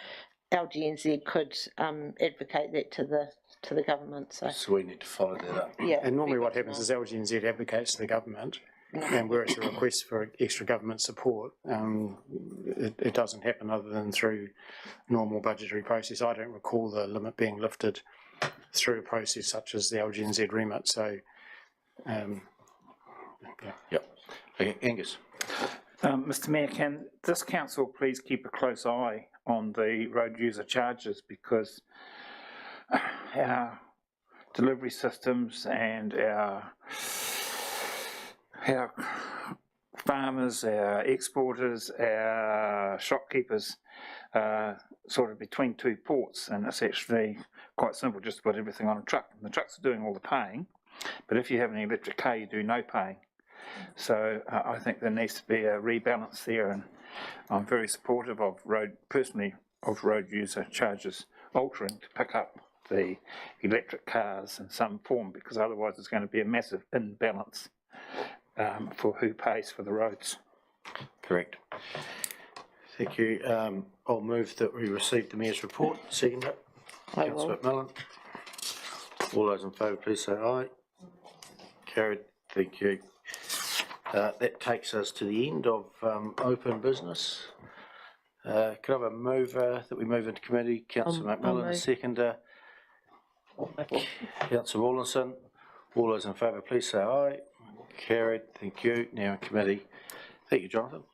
B: LGNZ could advocate that to the government. So
A: we need to follow that up.
B: Yeah.
I: And normally what happens is LGNZ advocates to the government, and where it's a request for extra government support, it doesn't happen other than through normal budgetary process. I don't recall the limit being lifted through a process such as the LGNZ remit. So,
A: Okay, Angus.
J: Mr Mayor, can this council please keep a close eye on the road user charges, because our delivery systems and our farmers, our exporters, our shopkeepers are sort of between two ports, and it's actually quite simple, just put everything on a truck. And the trucks are doing all the paying, but if you have an electric car, you do no paying. So I think there needs to be a rebalance there, and I'm very supportive of road user charges altering to pick up the electric cars in some form, because otherwise there's going to be a massive imbalance for who pays for the roads.
A: Correct. Thank you. I'll move that we receive the Mayor's report. Second it. Councillor McMillan. All those in favour, please say aye. Carried. Thank you. That takes us to the end of open business. Could I have a mover that we move into committee? Councillor McMillan, a seconder. Councillor Rawlinson. All those in favour, please say aye. Carried. Thank you. Now in committee. Thank you, Jonathan.